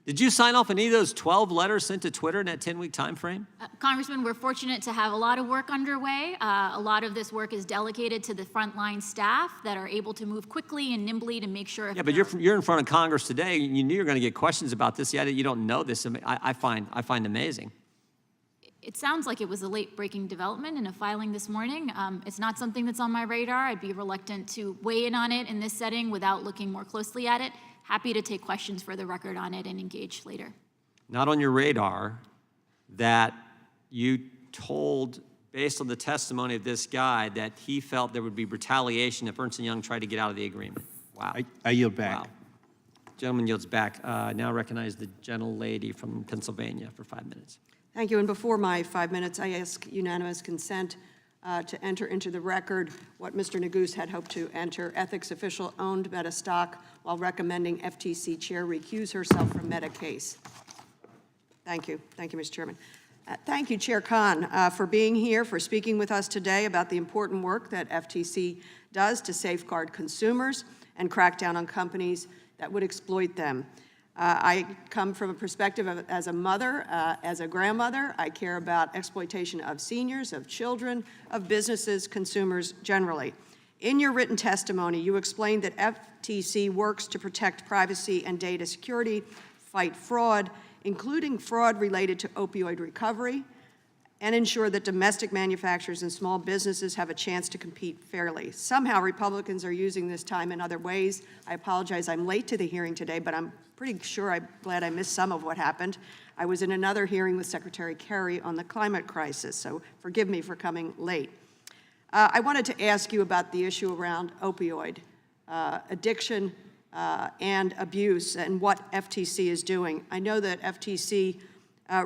Did you sign off on any of those 12 letters sent to Twitter in that 10-week time frame? Congressman, we're fortunate to have a lot of work underway. A lot of this work is delegated to the frontline staff that are able to move quickly and nimbly to make sure. Yeah, but you're in front of Congress today. You knew you were going to get questions about this. Yet you don't know this. I find amazing. It sounds like it was a late-breaking development in a filing this morning. It's not something that's on my radar. I'd be reluctant to weigh in on it in this setting without looking more closely at it. Happy to take questions for the record on it and engage later. Not on your radar that you told, based on the testimony of this guy, that he felt there would be retaliation if Ernst & Young tried to get out of the agreement. Wow. I yield back. Wow. Gentleman yields back. Now recognize the gentlelady from Pennsylvania for 5 minutes. Thank you. And before my 5 minutes, I ask unanimous consent to enter into the record what Mr. Neguse had hoped to enter. Ethics official owned Meta stock while recommending FTC chair recuse herself from Meta case. Thank you. Thank you, Mr. Chairman. Thank you, Chair Khan, for being here, for speaking with us today about the important work that FTC does to safeguard consumers and crack down on companies that would exploit them. I come from a perspective of, as a mother, as a grandmother. I care about exploitation of seniors, of children, of businesses, consumers generally. In your written testimony, you explained that FTC works to protect privacy and data security, fight fraud, including fraud related to opioid recovery, and ensure that domestic manufacturers and small businesses have a chance to compete fairly. Somehow Republicans are using this time in other ways. I apologize, I'm late to the hearing today, but I'm pretty sure I'm glad I missed some of what happened. I was in another hearing with Secretary Kerry on the climate crisis, so forgive me for coming late. I wanted to ask you about the issue around opioid addiction and abuse and what FTC is doing. I know that FTC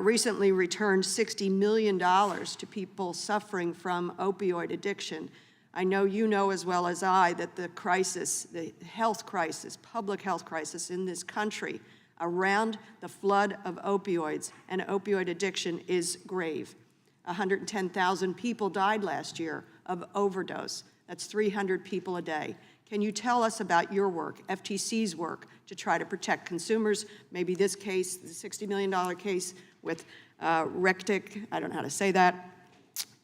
recently returned $60 million to people suffering from opioid addiction. I know you know as well as I that the crisis, the health crisis, public health crisis in this country around the flood of opioids and opioid addiction is grave. 110,000 people died last year of overdose. That's 300 people a day. Can you tell us about your work, FTC's work, to try to protect consumers? Maybe this case, the $60 million case with Rectic, I don't know how to say that.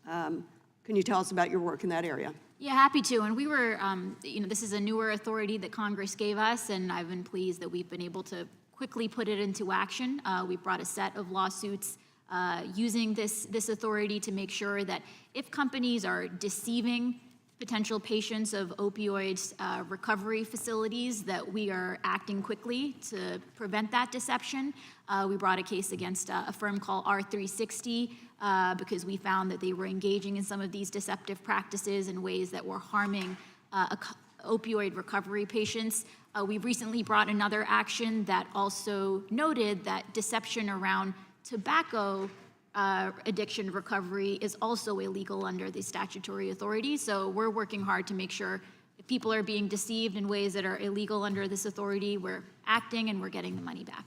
Can you tell us about your work in that area? Yeah, happy to. And we were, this is a newer authority that Congress gave us, and I've been pleased that we've been able to quickly put it into action. We brought a set of lawsuits using this authority to make sure that if companies are deceiving potential patients of opioids recovery facilities, that we are acting quickly to prevent that deception. We brought a case against a firm called R360 because we found that they were engaging in some of these deceptive practices in ways that were harming opioid recovery patients. We recently brought another action that also noted that deception around tobacco addiction recovery is also illegal under the statutory authority. So we're working hard to make sure if people are being deceived in ways that are illegal under this authority, we're acting and we're getting the money back.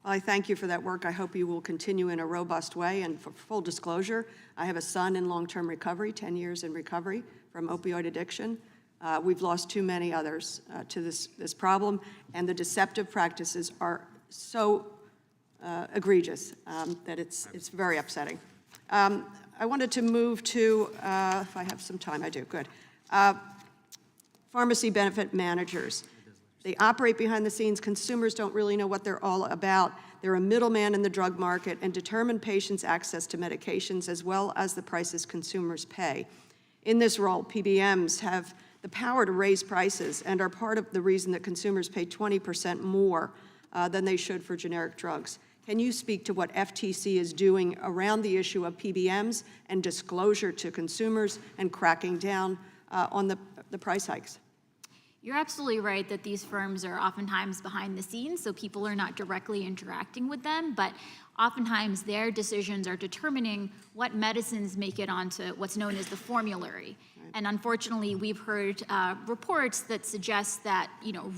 Well, I thank you for that work. I hope you will continue in a robust way. And for full disclosure, I have a son in long-term recovery, 10 years in recovery from opioid addiction. We've lost too many others to this problem, and the deceptive practices are so egregious that it's very upsetting. I wanted to move to, if I have some time, I do, good. Pharmacy benefit managers. They operate behind the scenes. Consumers don't really know what they're all about. They're a middleman in the drug market and determine patients' access to medications as well as the prices consumers pay. In this role, PBMs have the power to raise prices and are part of the reason that consumers pay 20% more than they should for generic drugs. Can you speak to what FTC is doing around the issue of PBMs and disclosure to consumers and cracking down on the price hikes? You're absolutely right that these firms are oftentimes behind the scenes, so people are not directly interacting with them, but oftentimes their decisions are determining what medicines make it onto what's known as the formulary. And unfortunately, we've heard reports that suggest that,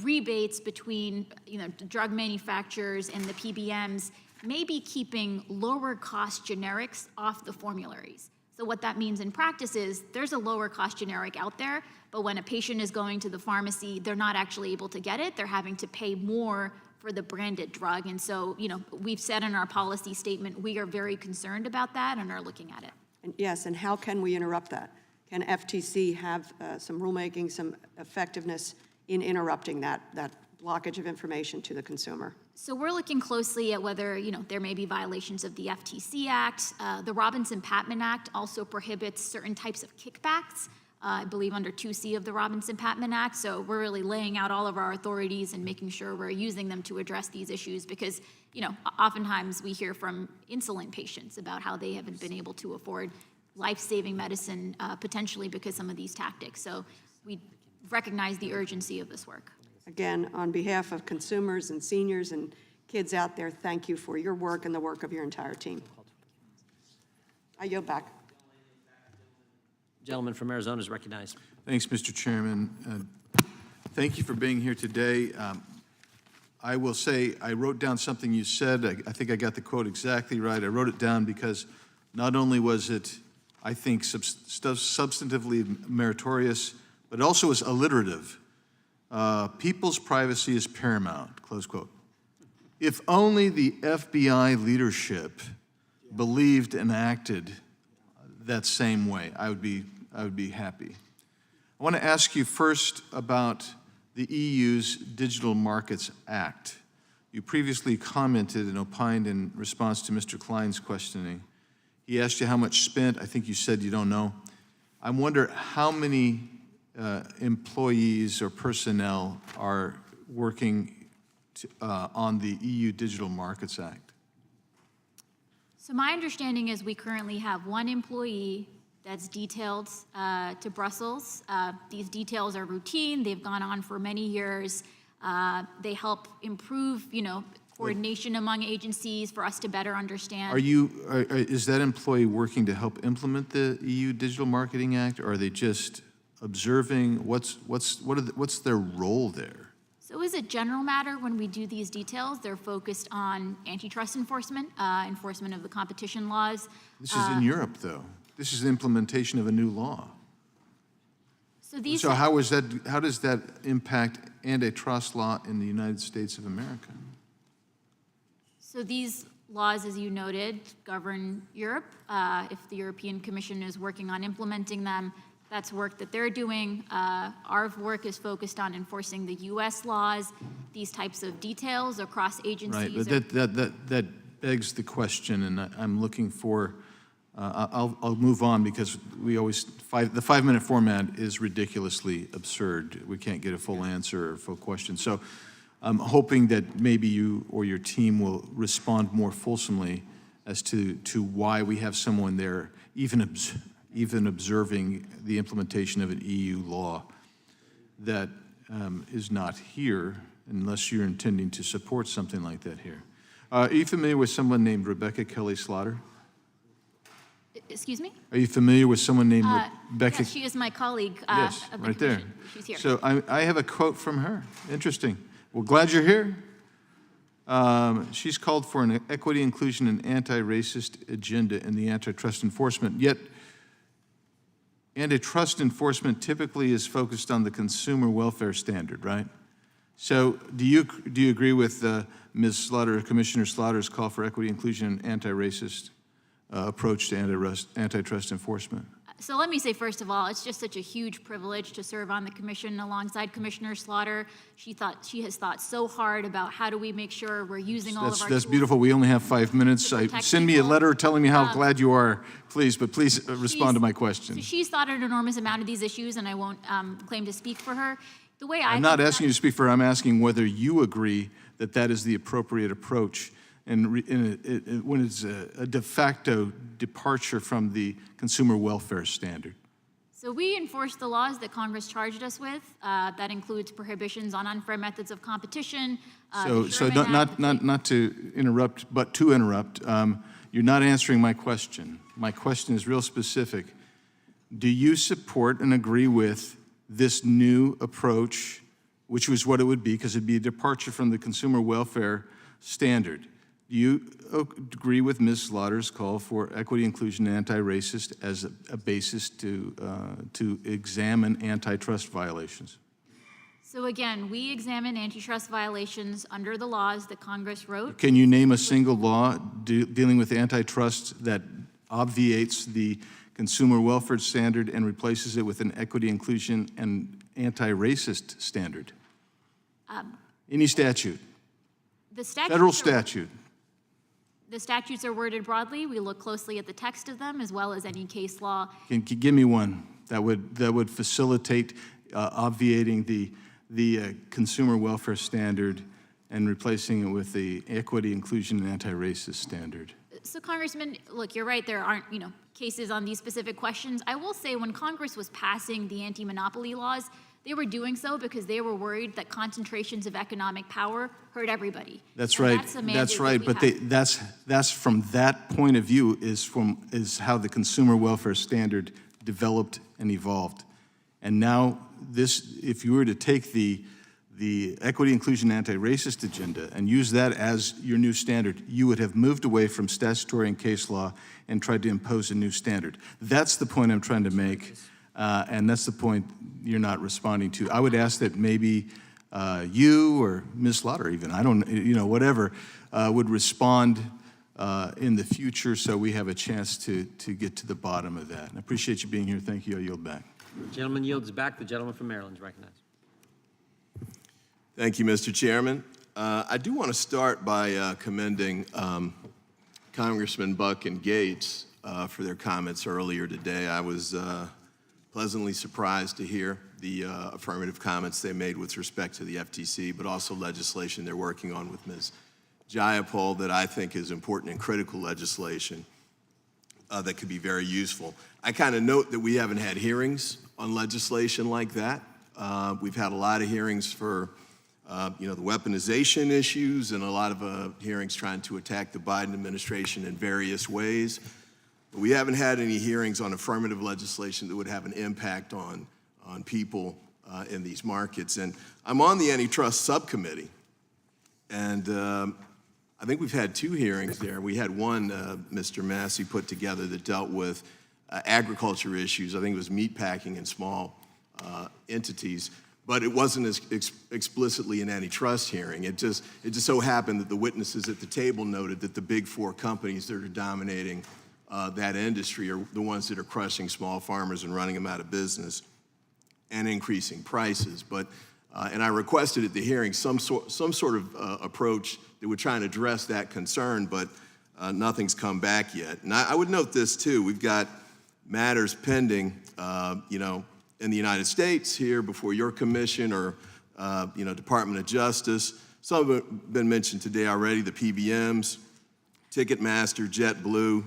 rebates between, the drug manufacturers and the PBMs may be keeping lower cost generics off the formularies. So what that means in practice is there's a lower cost generic out there, but when a patient is going to the pharmacy, they're not actually able to get it. They're having to pay more for the branded drug. And so, we've said in our policy statement, we are very concerned about that and are looking at it. And yes, and how can we interrupt that? Can FTC have some rulemaking, some effectiveness in interrupting that blockage of information to the consumer? So we're looking closely at whether, there may be violations of the FTC Act. The Robinson-Patman Act also prohibits certain types of kickbacks, I believe under 2C of the Robinson-Patman Act. So we're really laying out all of our authorities and making sure we're using them to address these issues because, oftentimes we hear from insulin patients about how they haven't been able to afford life-saving medicine potentially because some of these tactics. So we recognize the urgency of this work. Again, on behalf of consumers and seniors and kids out there, thank you for your work and the work of your entire team. I yield back. Gentleman from Arizona is recognized. Thanks, Mr. Chairman. Thank you for being here today. I will say I wrote down something you said. I think I got the quote exactly right. I wrote it down because not only was it, I think, substantively meritorious, but also was alliterative. People's privacy is paramount, close quote. If only the FBI leadership believed and acted that same way, I would be happy. I want to ask you first about the EU's Digital Markets Act. You previously commented and opined in response to Mr. Klein's questioning. He asked you how much spent. I think you said you don't know. I wonder how many employees or personnel are working on the EU Digital Markets Act? So my understanding is we currently have one employee that's detailed to Brussels. These details are routine. They've gone on for many years. They help improve, coordination among agencies for us to better understand. Is that employee working to help implement the EU Digital Marketing Act, or are they just observing? What's their role there? So as a general matter, when we do these details, they're focused on antitrust enforcement, enforcement of the competition laws. This is in Europe, though. This is the implementation of a new law. So these. So how does that impact antitrust law in the United States of America? So these laws, as you noted, govern Europe. If the European Commission is working on implementing them, that's work that they're doing. Our work is focused on enforcing the U.S. laws. These types of details across agencies. Right, but that begs the question, and I'm looking for. I'll move on because we always the 5-minute format is ridiculously absurd. We can't get a full answer or full question. So I'm hoping that maybe you or your team will respond more fulsomely as to why we have someone there, even observing the implementation of an EU law that is not here, unless you're intending to support something like that here. Are you familiar with someone named Rebecca Kelly Slaughter? Excuse me? Are you familiar with someone named Rebecca? Yes, she is my colleague Yes, of the right there. commission. She's here. So I have a quote from her. Interesting. Well, glad you're here. She's called for an equity, inclusion, and anti-racist agenda in the antitrust enforcement. Yet, antitrust enforcement typically is focused on the consumer welfare standard, right? So do you agree with Ms. Slaughter, Commissioner Slaughter's call for equity, inclusion, and anti-racist approach to antitrust enforcement? So let me say, first of all, it's just such a huge privilege to serve on the commission alongside Commissioner Slaughter. She has thought so hard about how do we make sure we're using all of our That's tools. beautiful. We only have 5 minutes. Send me a letter telling me how glad you are, please. But please respond to my question. So she's thought an enormous amount of these issues, and I won't claim to speak for her. The way I'm not asking you to speak for her. I'm asking whether you agree that that is the appropriate approach and when it's a de facto departure from the consumer welfare standard. So we enforce the laws that Congress charged us with. That includes prohibitions on unfair methods of competition. So not to interrupt, but to interrupt. You're not answering my question. My question is real specific. Do you support and agree with this new approach, which was what it would be, because it'd be a departure from the consumer welfare standard? Do you agree with Ms. Slaughter's call for equity, inclusion, and anti-racist as a basis to examine antitrust violations? So again, we examine antitrust violations under the laws that Congress wrote. Can you name a single law dealing with antitrust that obviates the consumer welfare standard and replaces it with an equity, inclusion, and anti-racist standard? Any statute? The statutes Federal are- statute. The statutes are worded broadly. We look closely at the text of them as well as any case law. Can you give me one that would facilitate obviating the consumer welfare standard and replacing it with the equity, inclusion, and anti-racist standard? So Congressman, look, you're right, there aren't, cases on these specific questions. I will say when Congress was passing the anti-monopoly laws, they were doing so because they were worried that concentrations of economic power hurt everybody. That's And right. That's a mandate That's right. that But we have. that's from that point of view is how the consumer welfare standard developed and evolved. And now if you were to take the equity, inclusion, anti-racist agenda and use that as your new standard, you would have moved away from statutory and case law and tried to impose a new standard. That's the point I'm trying to make, and that's the point you're not responding to. I would ask that maybe you or Ms. Slaughter even, I don't, whatever, would respond in the future so we have a chance to get to the bottom of that. And I appreciate you being here. Thank you. I yield back. The gentleman yields back. The gentleman from Maryland is recognized. Thank you, Mr. Chairman. I do want to start by commending Congressman Buck and Gates for their comments earlier today. I was pleasantly surprised to hear the affirmative comments they made with respect to the FTC, but also legislation they're working on with Ms. Jayapal that I think is important and critical legislation that could be very useful. I kind of note that we haven't had hearings on legislation like that. We've had a lot of hearings for the weaponization issues and a lot of hearings trying to attack the Biden administration in various ways. But we haven't had any hearings on affirmative legislation that would have an impact on people in these markets. And I'm on the antitrust subcommittee, and I think we've had 2 hearings there. We had one Mr. Massey put together that dealt with agriculture issues. I think it was meat packing in small entities, but it wasn't as explicitly an antitrust hearing. It just so happened that the witnesses at the table noted that the big 4 companies that are dominating that industry are the ones that are crushing small farmers and running them out of business and increasing prices. But and I requested at the hearing some sort of approach that would try and address that concern, but nothing's come back yet. And I would note this too: we've got matters pending, in the United States here before your commission or, Department of Justice. Some of them have been mentioned today already: the PBMs, Ticketmaster, JetBlue,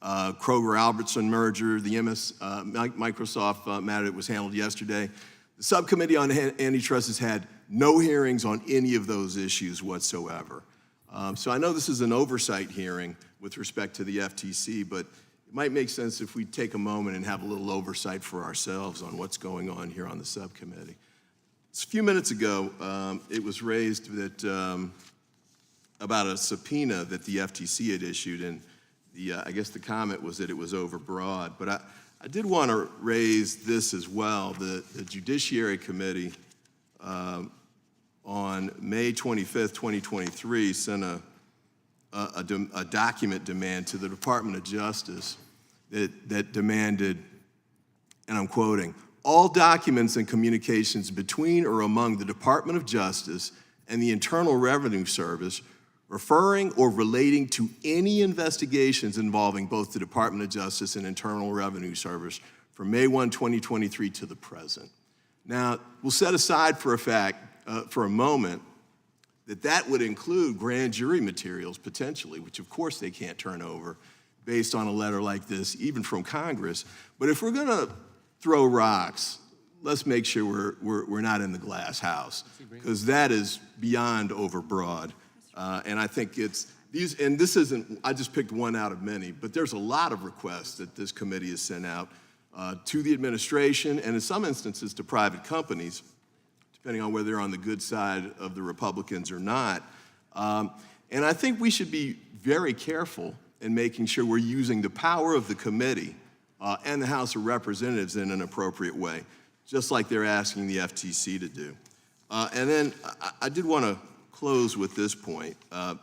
Kroger-Albertson merger, the Microsoft matter that was handled yesterday. The subcommittee on antitrust has had no hearings on any of those issues whatsoever. So I know this is an oversight hearing with respect to the FTC, but it might make sense if we take a moment and have a little oversight for ourselves on what's going on here on the subcommittee. A few minutes ago, it was raised that about a subpoena that the FTC had issued, and I guess the comment was that it was overbroad. But I did want to raise this as well. The Judiciary Committee on May 25th, 2023, sent a document demand to the Department of Justice that demanded, and I'm quoting, "All documents and communications between or among the Department of Justice and the Internal Revenue Service referring or relating to any investigations involving both the Department of Justice and Internal Revenue Service from May 1, 2023 to the present." Now, we'll set aside for a moment, that would include grand jury materials potentially, which of course they can't turn over based on a letter like this, even from Congress. But if we're gonna throw rocks, let's make sure we're not in the glass house, because that is beyond overbroad. And I think this isn't, I just picked one out of many, but there's a lot of requests that this committee has sent out to the administration and in some instances to private companies, depending on whether they're on the good side of the Republicans or not. And I think we should be very careful in making sure we're using the power of the committee and the House of Representatives in an appropriate way, just like they're asking the FTC to do. And then I did want to close with this point.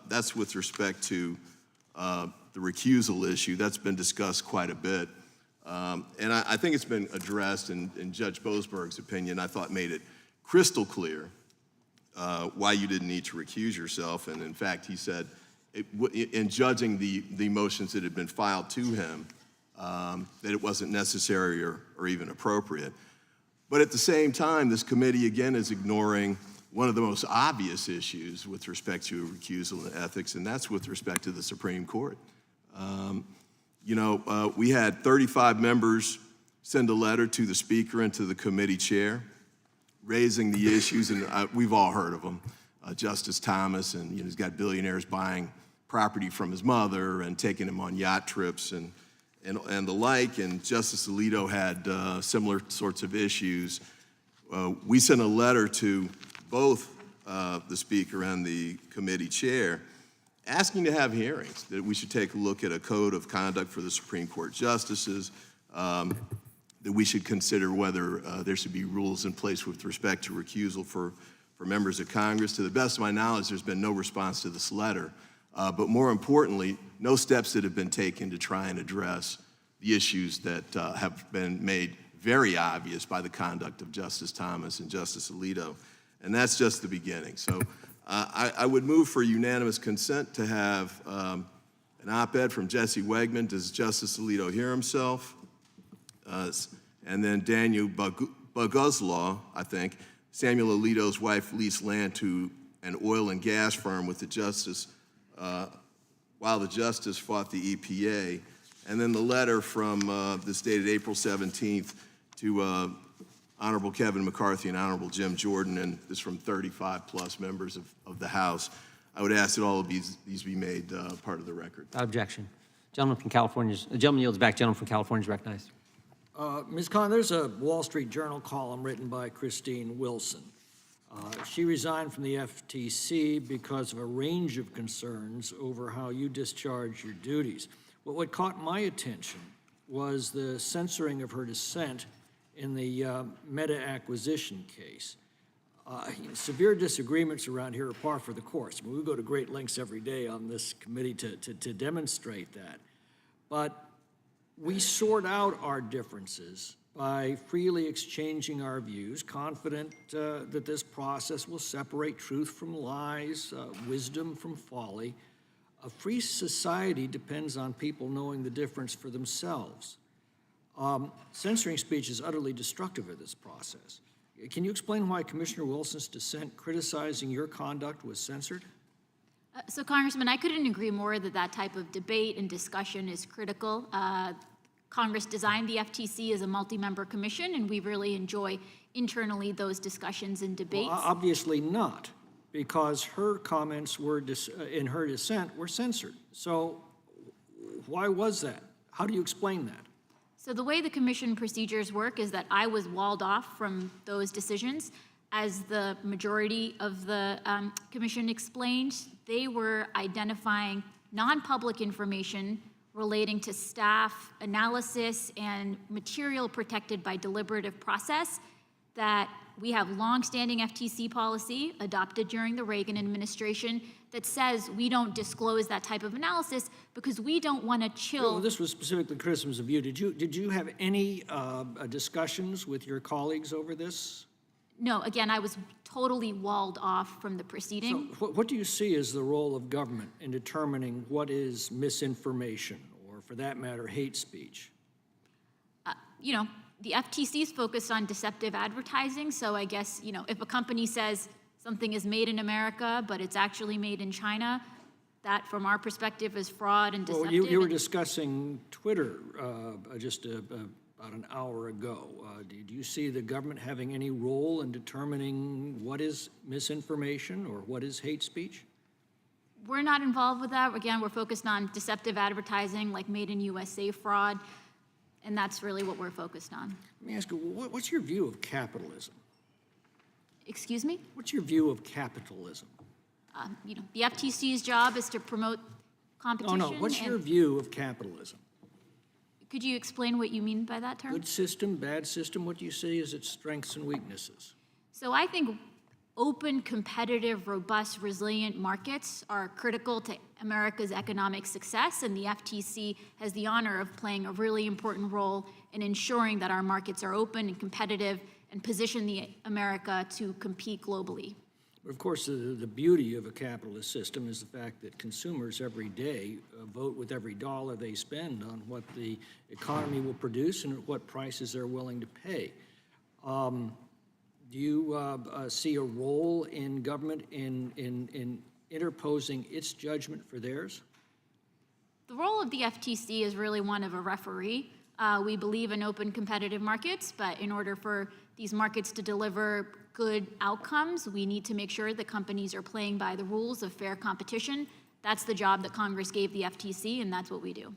That's with respect to the recusal issue. That's been discussed quite a bit. And I think it's been addressed in Judge Boasberg's opinion. I thought made it crystal clear why you didn't need to recuse yourself. And in fact, he said, in judging the motions that had been filed to him, that it wasn't necessary or even appropriate. But at the same time, this committee again is ignoring one of the most obvious issues with respect to recusal and ethics, and that's with respect to the Supreme Court. We had 35 members send a letter to the Speaker and to the committee chair raising the issues, and we've all heard of them. Justice Thomas, and he's got billionaires buying property from his mother and taking him on yacht trips and the like, and Justice Alito had similar sorts of issues. We sent a letter to both the Speaker and the committee chair asking to have hearings, that we should take a look at a code of conduct for the Supreme Court justices, that we should consider whether there should be rules in place with respect to recusal for members of Congress. To the best of my knowledge, there's been no response to this letter. But more importantly, no steps that have been taken to try and address the issues that have been made very obvious by the conduct of Justice Thomas and Justice Alito. And that's just the beginning. So I would move for unanimous consent to have an op-ed from Jesse Wegman. Does Justice Alito hear himself? And then Daniel Boguzlaw, I think, Samuel Alito's wife leased land to an oil and gas firm with the justice while the justice fought the EPA. And then the letter from this dated April 17th to Honorable Kevin McCarthy and Honorable Jim Jordan, and this from 35 plus members of the House. I would ask that all of these be made part of the record. Without objection. The gentleman yields back. Gentleman from California is recognized. Ms. Khan, there's a Wall Street Journal column written by Christine Wilson. She resigned from the FTC because of a range of concerns over how you discharge your duties. But what caught my attention was the censoring of her dissent in the Meta acquisition case. Severe disagreements around here are par for the course. I mean, we go to great lengths every day on this committee to demonstrate that. But we sort out our differences by freely exchanging our views, confident that this process will separate truth from lies, wisdom from folly. A free society depends on people knowing the difference for themselves. Censoring speech is utterly destructive of this process. Can you explain why Commissioner Wilson's dissent criticizing your conduct was censored? So, Congressman, I couldn't agree more that that type of debate and discussion is critical. Congress designed the FTC as a multi-member commission, and we really enjoy internally those discussions and debates. Well, obviously not, because her comments were in her dissent were censored. So why was that? How do you explain that? So the way the commission procedures work is that I was walled off from those decisions. As the majority of the commission explained, they were identifying non-public information relating to staff analysis and material protected by deliberative process that we have longstanding FTC policy adopted during the Reagan administration that says we don't disclose that type of analysis because we don't want to chill. Well, this was specifically criticisms of you. Did you have any discussions with your colleagues over this? No, again, I was totally walled off from the proceeding. So what do you see as the role of government in determining what is misinformation or, for that matter, hate speech? You know, the FTC is focused on deceptive advertising, so I guess, you know, if a company says something is made in America, but it's actually made in China, that, from our perspective, is fraud and deceptive. Well, you were discussing Twitter just about an hour ago. Do you see the government having any role in determining what is misinformation or what is hate speech? We're not involved with that. Again, we're focused on deceptive advertising, like made in USA fraud, and that's really what we're focused on. Let me ask you, what's your view of capitalism? Excuse me? What's your view of capitalism? You know, the FTC's job is to promote competition. No, what's your view of capitalism? Could you explain what you mean by that term? Good system, bad system, what do you see as its strengths and weaknesses? So I think open, competitive, robust, resilient markets are critical to America's economic success, and the FTC has the honor of playing a really important role in ensuring that our markets are open and competitive and position America to compete globally. But of course, the beauty of a capitalist system is the fact that consumers every day vote with every dollar they spend on what the economy will produce and at what prices they're willing to pay. Do you see a role in government in interposing its judgment for theirs? The role of the FTC is really one of a referee. We believe in open competitive markets, but in order for these markets to deliver good outcomes, we need to make sure that companies are playing by the rules of fair competition. That's the job that Congress gave the FTC, and that's what we do.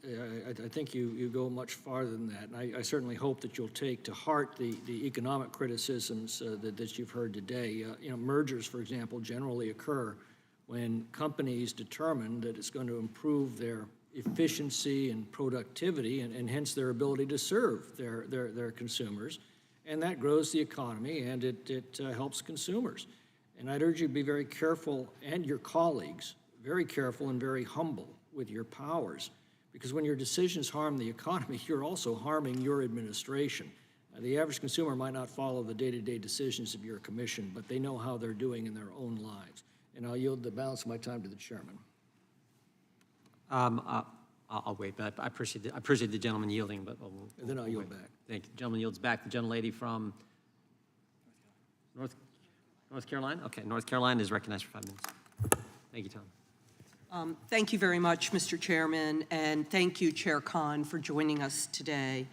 I think you go much farther than that. And I certainly hope that you'll take to heart the economic criticisms that you've heard today. You know, mergers, for example, generally occur when companies determine that it's going to improve their efficiency and productivity and hence their ability to serve their consumers. And that grows the economy and it helps consumers. And I'd urge you to be very careful, and your colleagues, very careful and very humble with your powers. Because when your decisions harm the economy, you're also harming your administration. The average consumer might not follow the day-to-day decisions of your commission, but they know how they're doing in their own lives. And I'll yield the balance of my time to the chairman. I'll wait, but I appreciate the gentleman yielding, but and then I'll yield back. Thank you. The gentleman yields back. The gentlelady from North Carolina? Okay, North Carolina is recognized for 5 minutes. Thank you, Tom. Thank you very much, Mr. Chairman, and thank you, Chair Khan, for joining us today.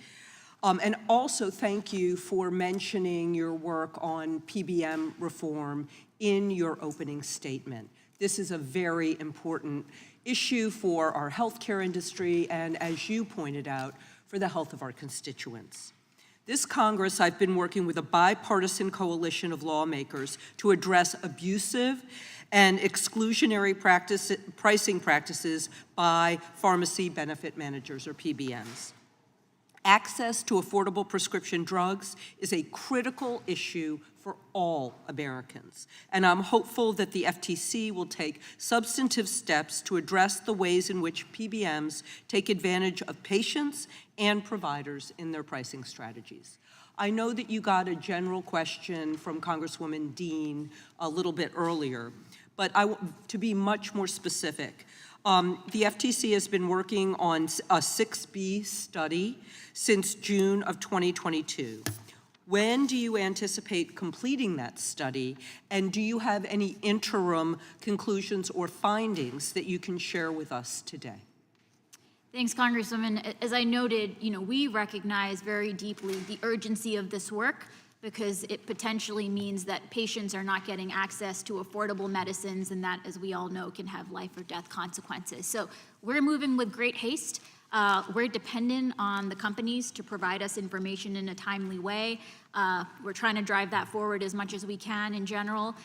And also thank you for mentioning your work on PBM reform in your opening statement. This is a very important issue for our healthcare industry and, as you pointed out, for the health of our constituents. This Congress, I've been working with a bipartisan coalition of lawmakers to address abusive and exclusionary pricing practices by pharmacy benefit managers, or PBMs. Access to affordable prescription drugs is a critical issue for all Americans, and I'm hopeful that the FTC will take substantive steps to address the ways in which PBMs take advantage of patients and providers in their pricing strategies. I know that you got a general question from Congresswoman Dean a little bit earlier, but to be much more specific, the FTC has been working on a 6B study since June of 2022. When do you anticipate completing that study, and do you have any interim conclusions or findings that you can share with us today? Thanks, Congresswoman. As I noted, we recognize very deeply the urgency of this work because it potentially means that patients are not getting access to affordable medicines, and that, as we all know, can have life or death consequences. So we're moving with great haste. We're dependent on the companies to provide us information in a timely way. We're trying to drive that forward as much as we can in general.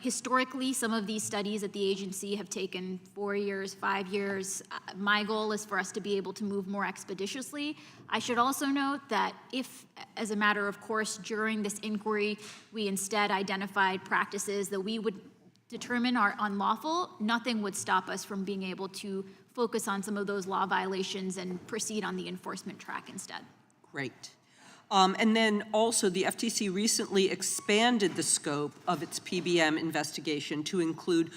Historically, some of these studies at the agency have taken 4 years, 5 years. My goal is for us to be able to move more expeditiously. I should also note that if, as a matter of course, during this inquiry, we instead identified practices that we would determine are unlawful, nothing would stop us from being able to focus on some of those law violations and proceed on the enforcement track instead. Great. And then also, the FTC recently expanded the scope of its PBM investigation to include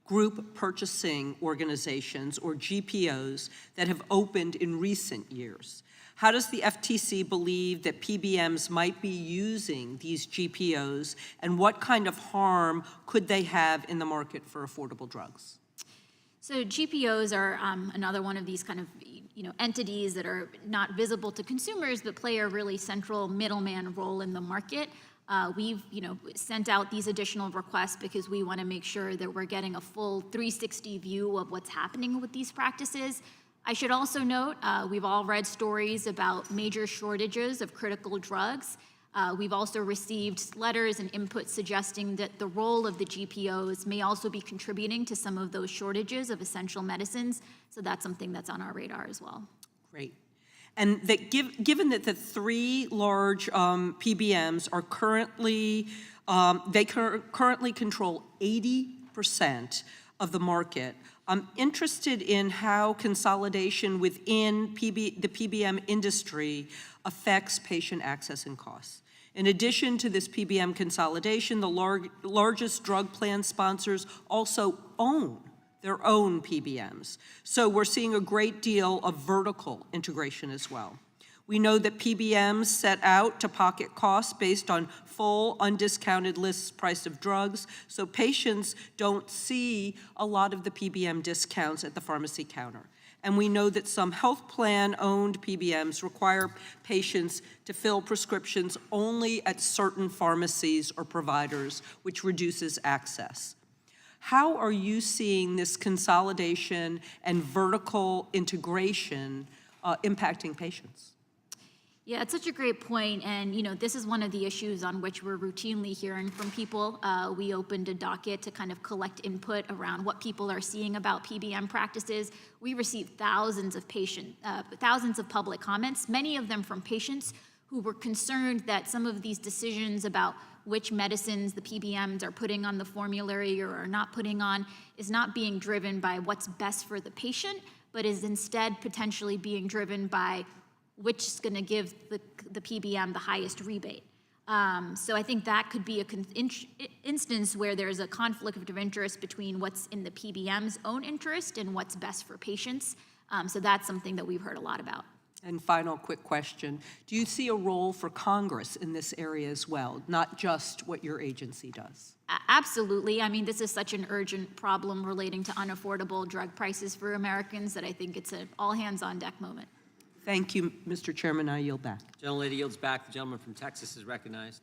group purchasing organizations, or GPOs, that have opened in recent years. How does the FTC believe that PBMs might be using these GPOs, and what kind of harm could they have in the market for affordable drugs? So GPOs are another one of these kind of entities that are not visible to consumers but play a really central middleman role in the market. We've sent out these additional requests because we want to make sure that we're getting a full 360 view of what's happening with these practices. I should also note, we've all read stories about major shortages of critical drugs. We've also received letters and input suggesting that the role of the GPOs may also be contributing to some of those shortages of essential medicines. So that's something that's on our radar as well. Great. And that given that the three large PBMs are currently, currently control 80% of the market, I'm interested in how consolidation within the PBM industry affects patient access and costs. In addition to this PBM consolidation, the largest drug plan sponsors also own their own PBMs. So we're seeing a great deal of vertical integration as well. We know that PBMs set out to pocket costs based on full, undiscounted lists price of drugs, so patients don't see a lot of the PBM discounts at the pharmacy counter. And we know that some health plan-owned PBMs require patients to fill prescriptions only at certain pharmacies or providers, which reduces access. How are you seeing this consolidation and vertical integration impacting patients? Yeah, it's such a great point, and this is one of the issues on which we're routinely hearing from people. We opened a docket to kind of collect input around what people are seeing about PBM practices. We received thousands of public comments, many of them from patients who were concerned that some of these decisions about which medicines the PBMs are putting on the formulary or are not putting on is not being driven by what's best for the patient, but is instead potentially being driven by which is going to give the PBM the highest rebate. So I think that could be an instance where there's a conflict of interest between what's in the PBM's own interest and what's best for patients. So that's something that we've heard a lot about. And final quick question. Do you see a role for Congress in this area as well, not just what your agency does? Absolutely. I mean, this is such an urgent problem relating to unaffordable drug prices for Americans that I think it's an all-hands-on-deck moment. Thank you, Mr. Chairman. I yield back. Gentlelady yields back. The gentleman from Texas is recognized.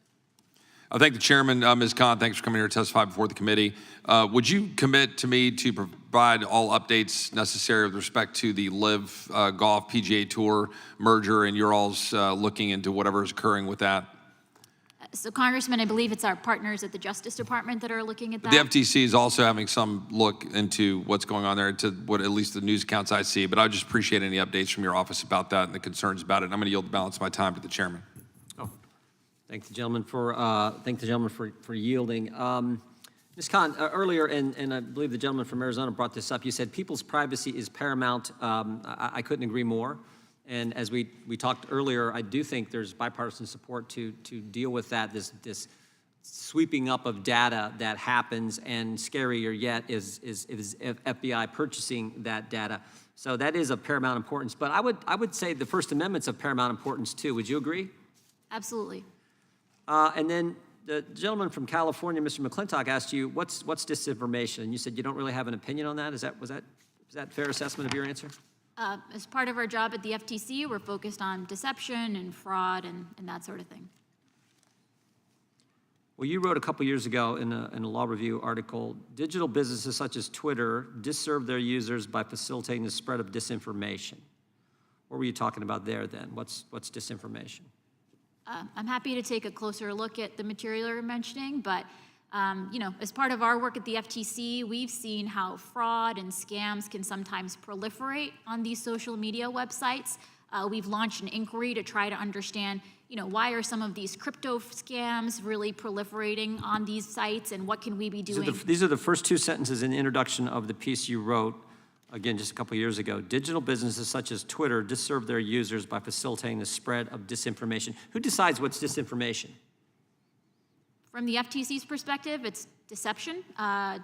I thank the chairman, Ms. Khan. Thanks for coming here to testify before the committee. Would you commit to me to provide all updates necessary with respect to the Live Golf PGA Tour merger and your all's looking into whatever is occurring with that? So Congressman, I believe it's our partners at the Justice Department that are looking at that. The FTC is also having some look into what's going on there, to what at least the news accounts I see, but I would just appreciate any updates from your office about that and the concerns about it. I'm going to yield the balance of my time to the chairman. Thank the gentleman for yielding. Ms. Khan, earlier, and I believe the gentleman from Arizona brought this up, you said people's privacy is paramount. I couldn't agree more. And as we talked earlier, I do think there's bipartisan support to deal with that, this sweeping up of data that happens, and scarier yet is FBI purchasing that data. So that is of paramount importance. But I would say the First Amendment's of paramount importance too. Would you agree? Absolutely. And then the gentleman from California, Mr. McClintock, asked you, what's disinformation? And you said you don't really have an opinion on that. Was that a fair assessment of your answer? As part of our job at the FTC, we're focused on deception and fraud and that sort of thing. Well, you wrote a couple years ago in a law review article, digital businesses such as Twitter disserve their users by facilitating the spread of disinformation. What were you talking about there then? What's disinformation? I'm happy to take a closer look at the material you're mentioning, but as part of our work at the FTC, we've seen how fraud and scams can sometimes proliferate on these social media websites. We've launched an inquiry to try to understand, why are some of these crypto scams really proliferating on these sites, and what can we be doing? These are the first two sentences in the introduction of the piece you wrote, again, just a couple years ago. Digital businesses such as Twitter disserve their users by facilitating the spread of disinformation. Who decides what's disinformation? From the FTC's perspective, it's deception,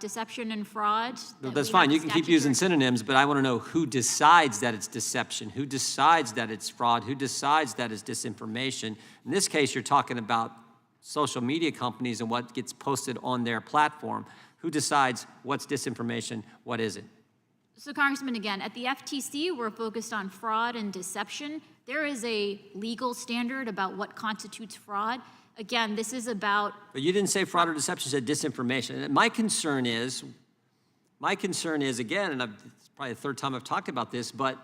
deception and fraud. No, that's fine. You can keep using synonyms, but I want to know who decides that it's deception, who decides that it's fraud, who decides that it's disinformation. In this case, you're talking about social media companies and what gets posted on their platform. Who decides what's disinformation, what isn't? So, Congressman, again, at the FTC, we're focused on fraud and deception. There is a legal standard about what constitutes fraud. Again, this is about... But you didn't say fraud or deception, you said disinformation. And my concern is, again, and it's probably the third time I've talked about this, but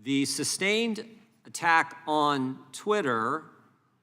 the sustained attack on Twitter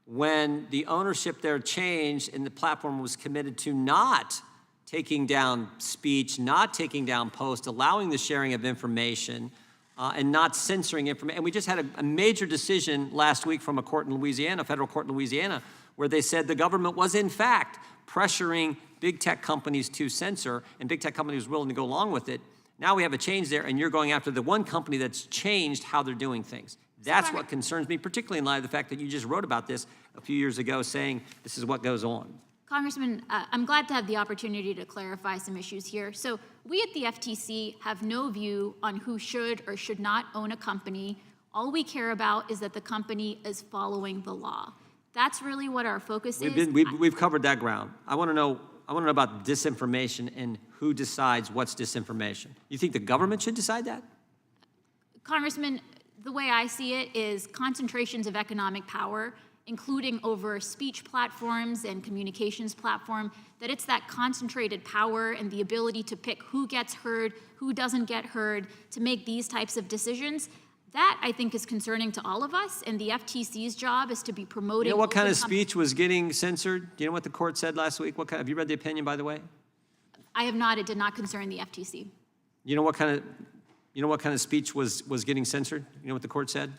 when the ownership there changed and the platform was committed to not taking down speech, not taking down posts, allowing the sharing of information, and not censoring information. And we just had a major decision last week from a court in Louisiana, a federal court in Louisiana, where they said the government was, in fact, pressuring big tech companies to censor, and big tech companies were willing to go along with it. Now we have a change there, and you're going after the one company that's changed how they're doing things. That's what concerns me, particularly in light of the fact that you just wrote about this a few years ago, saying this is what goes on. Congressman, I'm glad to have the opportunity to clarify some issues here. So we at the FTC have no view on who should or should not own a company. All we care about is that the company is following the law. That's really what our focus is. We've covered that ground. I want to know about disinformation and who decides what's disinformation. You think the government should decide that? Congressman, the way I see it is concentrations of economic power, including over speech platforms and communications platform, that it's that concentrated power and the ability to pick who gets heard, who doesn't get heard, to make these types of decisions. That, I think, is concerning to all of us, and the FTC's job is to be promoting... You know what kind of speech was getting censored? Do you know what the court said last week? Have you read the opinion, by the way? I have not. It did not concern the FTC. You know what kind of speech was getting censored? You know what the court said?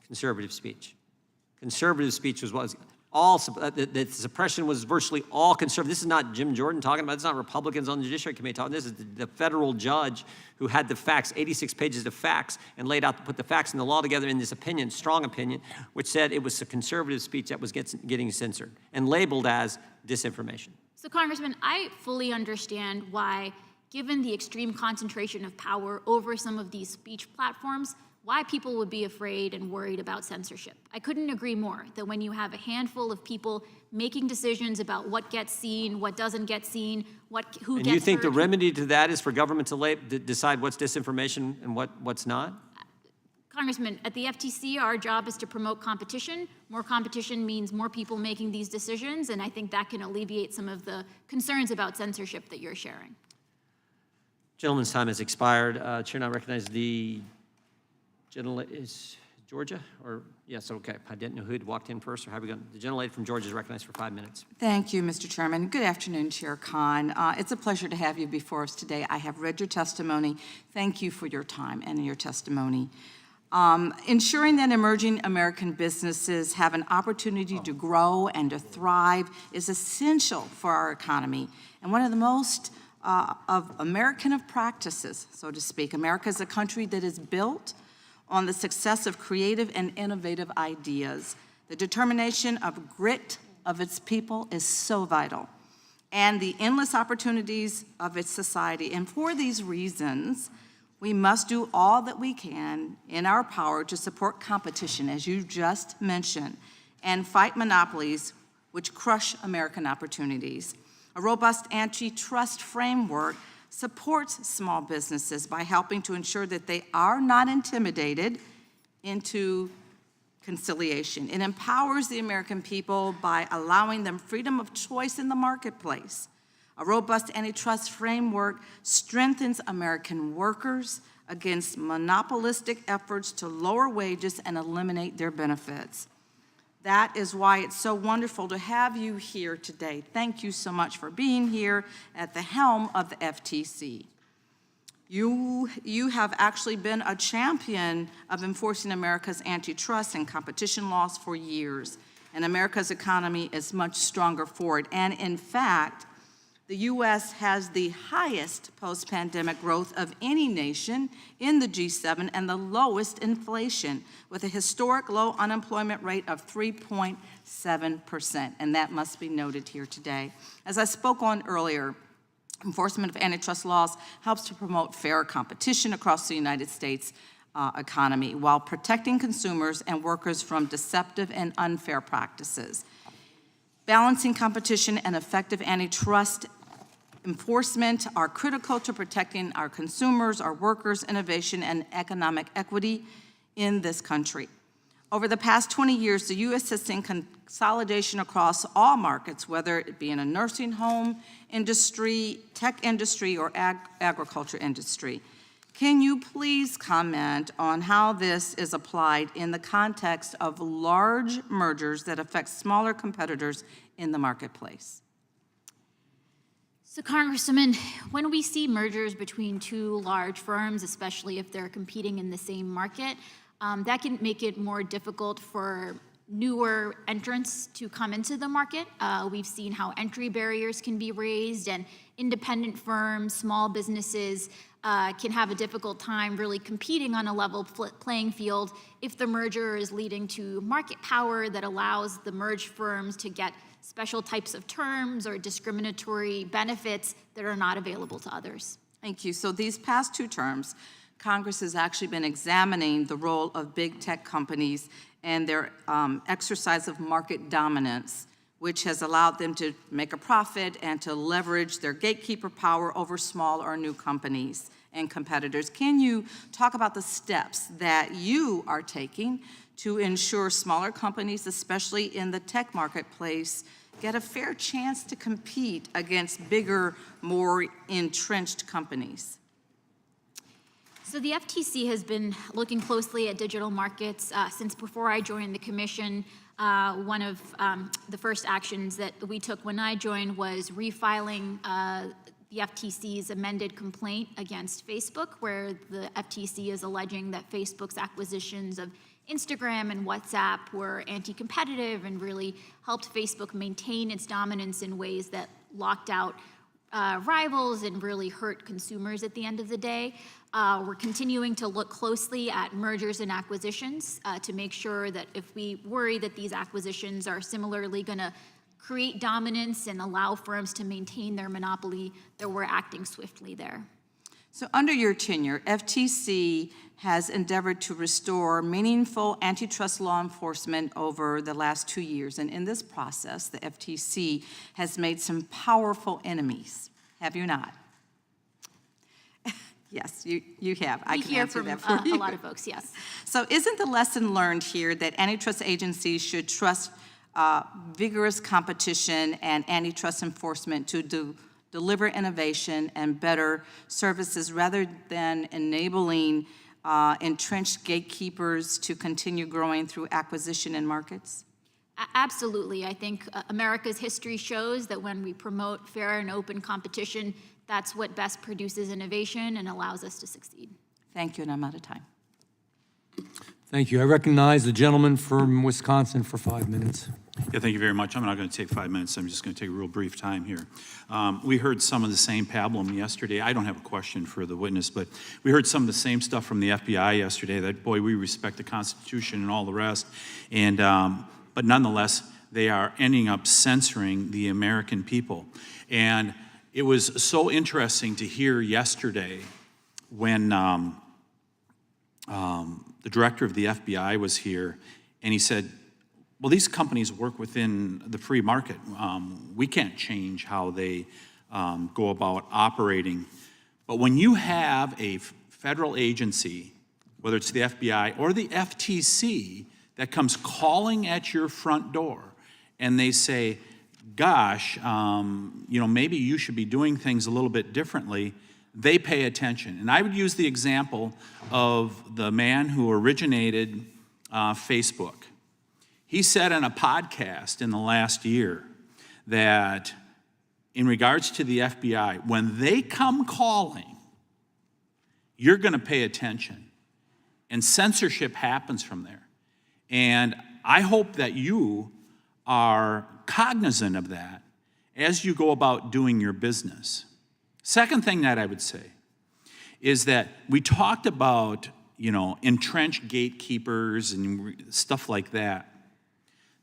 Conservative speech. Conservative speech was all, the suppression was virtually all conservative. This is not Jim Jordan talking about, this is not Republicans on the Judiciary Committee talking, this is the federal judge who had the facts, 86 pages of facts, and put the facts and the law together in this opinion, strong opinion, which said it was a conservative speech that was getting censored and labeled as disinformation. So, Congressman, I fully understand why, given the extreme concentration of power over some of these speech platforms, why people would be afraid and worried about censorship. I couldn't agree more that when you have a handful of people making decisions about what gets seen, what doesn't get seen, who gets heard. And you think the remedy to that is for government to decide what's disinformation and what's not? Congressman, at the FTC, our job is to promote competition. More competition means more people making these decisions, and I think that can alleviate some of the concerns about censorship that you're sharing. Gentleman's time has expired. Chair now recognizes the gentlelady, is Georgia? Or, yes, okay. I didn't know who had walked in first, or how we going? The gentlelady from Georgia is recognized for 5 minutes. Thank you, Mr. Chairman. Good afternoon, Chair Khan. It's a pleasure to have you before us today. I have read your testimony. Thank you for your time and your testimony. Ensuring that emerging American businesses have an opportunity to grow and to thrive is essential for our economy. And one of the most of American of practices, so to speak. America is a country that is built on the success of creative and innovative ideas. The determination of grit of its people is so vital, and the endless opportunities of its society. And for these reasons, we must do all that we can in our power to support competition, as you just mentioned, and fight monopolies which crush American opportunities. A robust antitrust framework supports small businesses by helping to ensure that they are not intimidated into conciliation. It empowers the American people by allowing them freedom of choice in the marketplace. A robust antitrust framework strengthens American workers against monopolistic efforts to lower wages and eliminate their benefits. That is why it's so wonderful to have you here today. Thank you so much for being here at the helm of the FTC. You have actually been a champion of enforcing America's antitrust and competition laws for years, and America's economy is much stronger for it. And in fact, the U.S. has the highest post-pandemic growth of any nation in the G7 and the lowest inflation, with a historic low unemployment rate of 3.7%, and that must be noted here today. As I spoke on earlier, enforcement of antitrust laws helps to promote fair competition across the United States economy while protecting consumers and workers from deceptive and unfair practices. Balancing competition and effective antitrust enforcement are critical to protecting our consumers, our workers, innovation, and economic equity in this country. Over the past 20 years, the U.S. has seen consolidation across all markets, whether it be in a nursing home industry, tech industry, or agriculture industry. Can you please comment on how this is applied in the context of large mergers that affect smaller competitors in the marketplace? So, Congresswoman, when we see mergers between two large firms, especially if they're competing in the same market, that can make it more difficult for newer entrants to come into the market. We've seen how entry barriers can be raised, and independent firms, small businesses can have a difficult time really competing on a level playing field if the merger is leading to market power that allows the merged firms to get special types of terms or discriminatory benefits that are not available to others. Thank you. So these past two terms, Congress has actually been examining the role of big tech companies and their exercise of market dominance, which has allowed them to make a profit and to leverage their gatekeeper power over small or new companies and competitors. Can you talk about the steps that you are taking to ensure smaller companies, especially in the tech marketplace, get a fair chance to compete against bigger, more entrenched companies? So the FTC has been looking closely at digital markets since before I joined the commission. One of the first actions that we took when I joined was refiling the FTC's amended complaint against Facebook, where the FTC is alleging that Facebook's acquisitions of Instagram and WhatsApp were anti-competitive and really helped Facebook maintain its dominance in ways that locked out rivals and really hurt consumers at the end of the day. We're continuing to look closely at mergers and acquisitions to make sure that if we worry that these acquisitions are similarly going to create dominance and allow firms to maintain their monopoly, that we're acting swiftly there. So under your tenure, FTC has endeavored to restore meaningful antitrust law enforcement over the last 2 years. And in this process, the FTC has made some powerful enemies, have you not? Yes, you have. I We can hear answer from that for you. a lot of folks, yes. So isn't the lesson learned here that antitrust agencies should trust vigorous competition and antitrust enforcement to deliver innovation and better services rather than enabling entrenched gatekeepers to continue growing through acquisition in markets? Absolutely. I think America's history shows that when we promote fair and open competition, that's what best produces innovation and allows us to succeed. Thank you, and I'm out of time. Thank you. I recognize the gentleman from Wisconsin for 5 minutes. Yeah, thank you very much. I'm not going to take 5 minutes. I'm just going to take a real brief time here. We heard some of the same pablum yesterday. I don't have a question for the witness, but we heard some of the same stuff from the FBI yesterday, that, boy, we respect the Constitution and all the rest. And, but nonetheless, they are ending up censoring the American people. And it was so interesting to hear yesterday when the director of the FBI was here, and he said, well, these companies work within the free market. We can't change how they go about operating. But when you have a federal agency, whether it's the FBI or the FTC, that comes calling at your front door, and they say, gosh, maybe you should be doing things a little bit differently, they pay attention. And I would use the example of the man who originated Facebook. He said in a podcast in the last year that in regards to the FBI, when they come calling, you're going to pay attention. And censorship happens from there. And I hope that you are cognizant of that as you go about doing your business. Second thing that I would say is that we talked about, entrenched gatekeepers and stuff like that.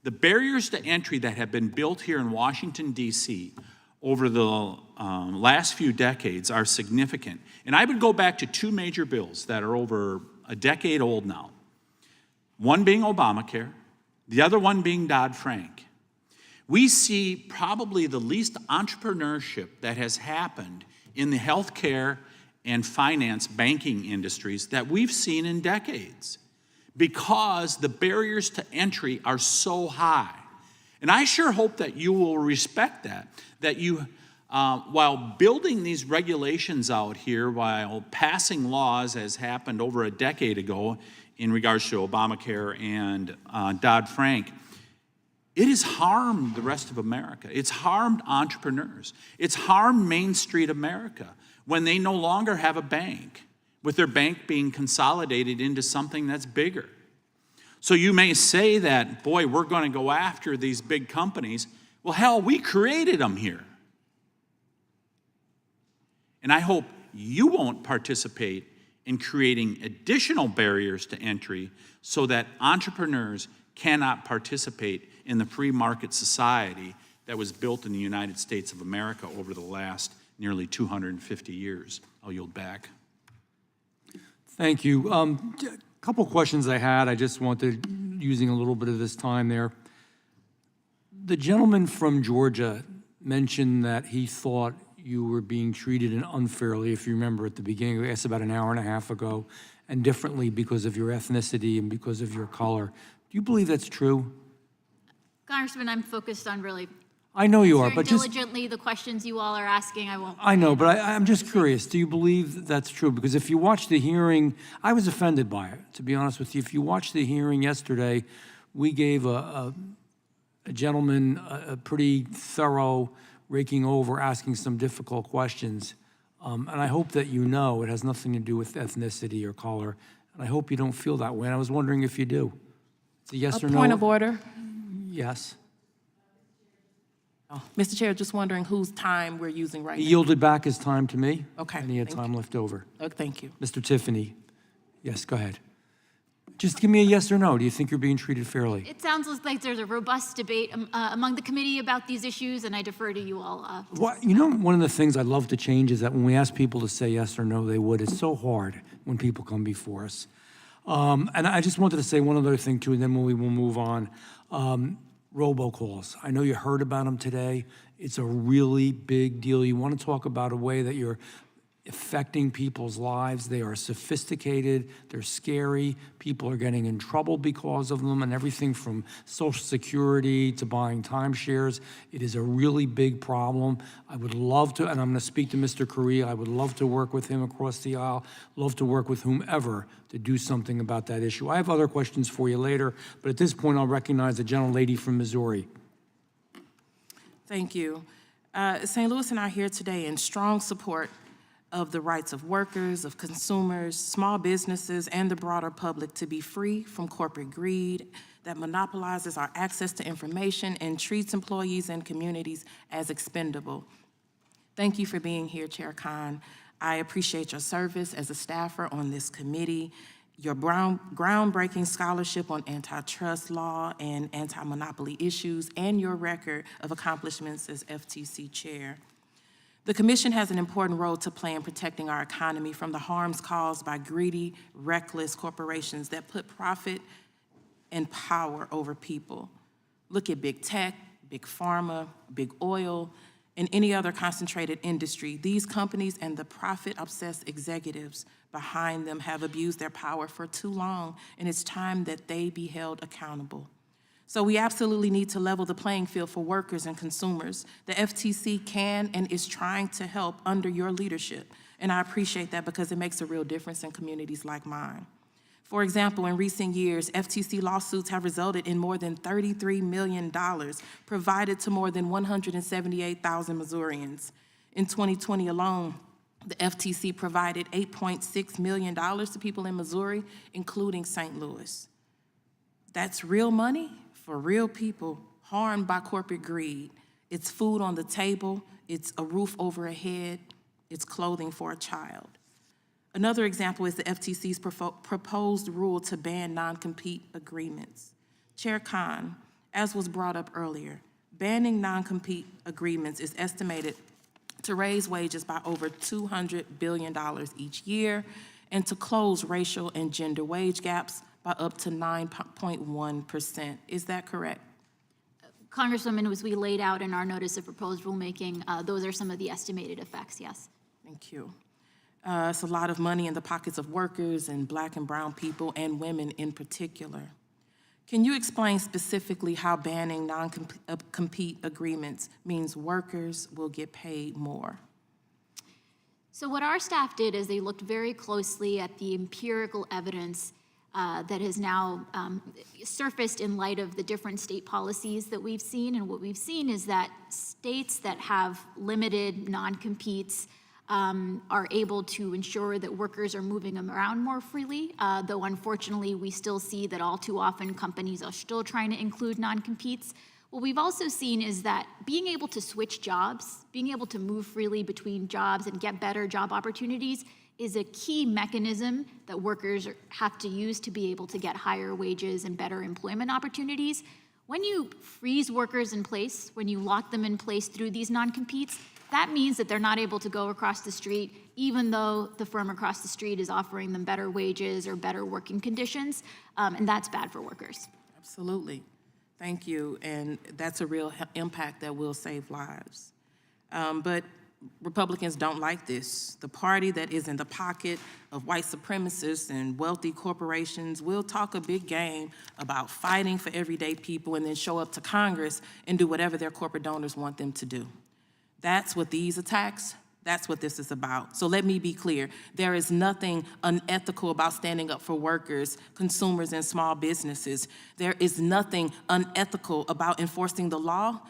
The barriers to entry that have been built here in Washington, D.C. over the last few decades are significant. And I would go back to two major bills that are over a decade old now. One being Obamacare, the other one being Dodd-Frank. We see probably the least entrepreneurship that has happened in the healthcare and finance banking industries that we've seen in decades, because the barriers to entry are so high. And I sure hope that you will respect that you, while building these regulations out here, while passing laws as happened over a decade ago in regards to Obamacare and Dodd-Frank, it has harmed the rest of America. It's harmed entrepreneurs. It's harmed Main Street America when they no longer have a bank, with their bank being consolidated into something that's bigger. So you may say that, boy, we're going to go after these big companies. Well, hell, we created them here. And I hope you won't participate in creating additional barriers to entry so that entrepreneurs cannot participate in the free market society that was built in the United States of America over the last nearly 250 years. I'll yield back. Thank you. A couple questions I had. I just wanted, using a little bit of this time there. The gentleman from Georgia mentioned that he thought you were being treated unfairly, if you remember at the beginning, I asked about an hour and a half ago, and differently because of your ethnicity and because of your color. Do you believe that's true? Congressman, I'm focused on really I know you are, answering but just... diligently the questions you all are asking. I know, but I'm just curious. Do you believe that's true? Because if you watch the hearing, I was offended by it, to be honest with you. If you watch the hearing yesterday, we gave a gentleman a pretty thorough raking over, asking some difficult questions. And I hope that you know it has nothing to do with ethnicity or color. And I hope you don't feel that way. And I was wondering if you do. It's a yes or no. Point of order. Yes. Oh, Mr. Chair, just wondering whose time we're using right He now. yielded back his time to me. Okay, And he had thank time you. left over. Thank you. Mr. Tiffany. Yes, go ahead. Just give me a yes or no. Do you think you're being treated fairly? It sounds like there's a robust debate among the committee about these issues, and I defer to you all. Well, you know, one of the things I'd love to change is that when we ask people to say yes or no, they would. It's so hard when people come before us. And I just wanted to say one other thing, too, and then we will move on. Robocalls. I know you heard about them today. It's a really big deal. You want to talk about a way that you're affecting people's lives. They are sophisticated, they're scary, people are getting in trouble because of them, and everything from Social Security to buying timeshares. It is a really big problem. I would love to, and I'm gonna speak to Mr. Correa, I would love to work with him across the aisle, love to work with whomever to do something about that issue. I have other questions for you later, but at this point, I'll recognize the gentlelady from Missouri. Thank you. St. Louis and I are here today in strong support of the rights of workers, of consumers, small businesses, and the broader public to be free from corporate greed that monopolizes our access to information and treats employees and communities as expendable. Thank you for being here, Chair Khan. I appreciate your service as a staffer on this committee, your groundbreaking scholarship on antitrust law and anti-monopoly issues, and your record of accomplishments as FTC chair. The Commission has an important role to play in protecting our economy from the harms caused by greedy, reckless corporations that put profit and power over people. Look at big tech, big pharma, big oil, and any other concentrated industry. These companies and the profit-obsessed executives behind them have abused their power for too long, and it's time that they be held accountable. So we absolutely need to level the playing field for workers and consumers. The FTC can and is trying to help under your leadership, and I appreciate that because it makes a real difference in communities like mine. For example, in recent years, FTC lawsuits have resulted in more than $33 million provided to more than 178,000 Missourians. In 2020 alone, the FTC provided $8.6 million to people in Missouri, including St. Louis. That's real money for real people harmed by corporate greed. It's food on the table, it's a roof over a head, it's clothing for a child. Another example is the FTC's proposed rule to ban non-compete agreements. Chair Khan, as was brought up earlier, banning non-compete agreements is estimated to raise wages by over $200 billion each year and to close racial and gender wage gaps by up to 9.1%. Is that correct? Congresswoman, as we laid out in our notice of proposed rulemaking, those are some of the estimated effects, yes. Thank you. It's a lot of money in the pockets of workers and Black and brown people and women in particular. Can you explain specifically how banning non-compete agreements means workers will get paid more? So what our staff did is they looked very closely at the empirical evidence that has now surfaced in light of the different state policies that we've seen. And what we've seen is that states that have limited non-competes are able to ensure that workers are moving them around more freely, though unfortunately we still see that all too often companies are still trying to include non-competes. What we've also seen is that being able to switch jobs, being able to move freely between jobs and get better job opportunities is a key mechanism that workers have to use to be able to get higher wages and better employment opportunities. When you freeze workers in place, when you lock them in place through these non-competes, that means that they're not able to go across the street, even though the firm across the street is offering them better wages or better working conditions, and that's bad for workers. Absolutely. Thank you, and that's a real impact that will save lives. But Republicans don't like this. The party that is in the pocket of white supremacists and wealthy corporations will talk a big game about fighting for everyday people and then show up to Congress and do whatever their corporate donors want them to do. That's what these attacks, that's what this is about. So let me be clear. There is nothing unethical about standing up for workers, consumers, and small businesses. There is nothing unethical about enforcing the law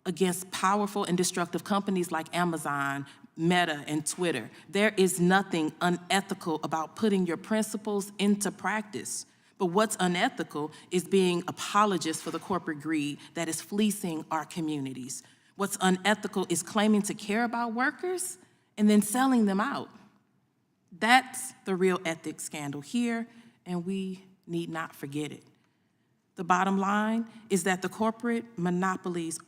against powerful and destructive companies like Amazon, Meta, and Twitter. There is nothing unethical about putting your principles into practice. But what's unethical is being apologists for the corporate greed that is fleecing our communities. What's unethical is claiming to care about workers and then selling them out. That's the real ethics scandal here, and we need not forget it. The bottom line is that the corporate monopolies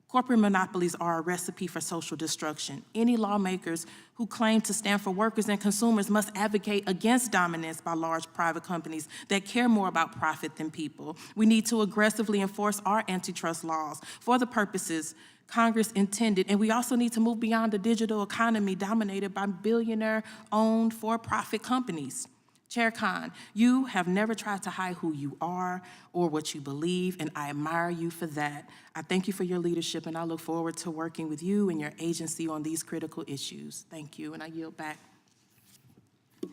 Corporate monopolies are a recipe for social destruction. Any lawmakers who claim to stand for workers and consumers must advocate against dominance by large private companies that care more about profit than people. We need to aggressively enforce our antitrust laws for the purposes Congress intended, and we also need to move beyond the digital economy dominated by billionaire-owned for-profit companies. Chair Khan, you have never tried to hide who you are or what you believe, and I admire you for that. I thank you for your leadership, and I look forward to working with you and your agency on these critical issues. Thank you, and I yield back.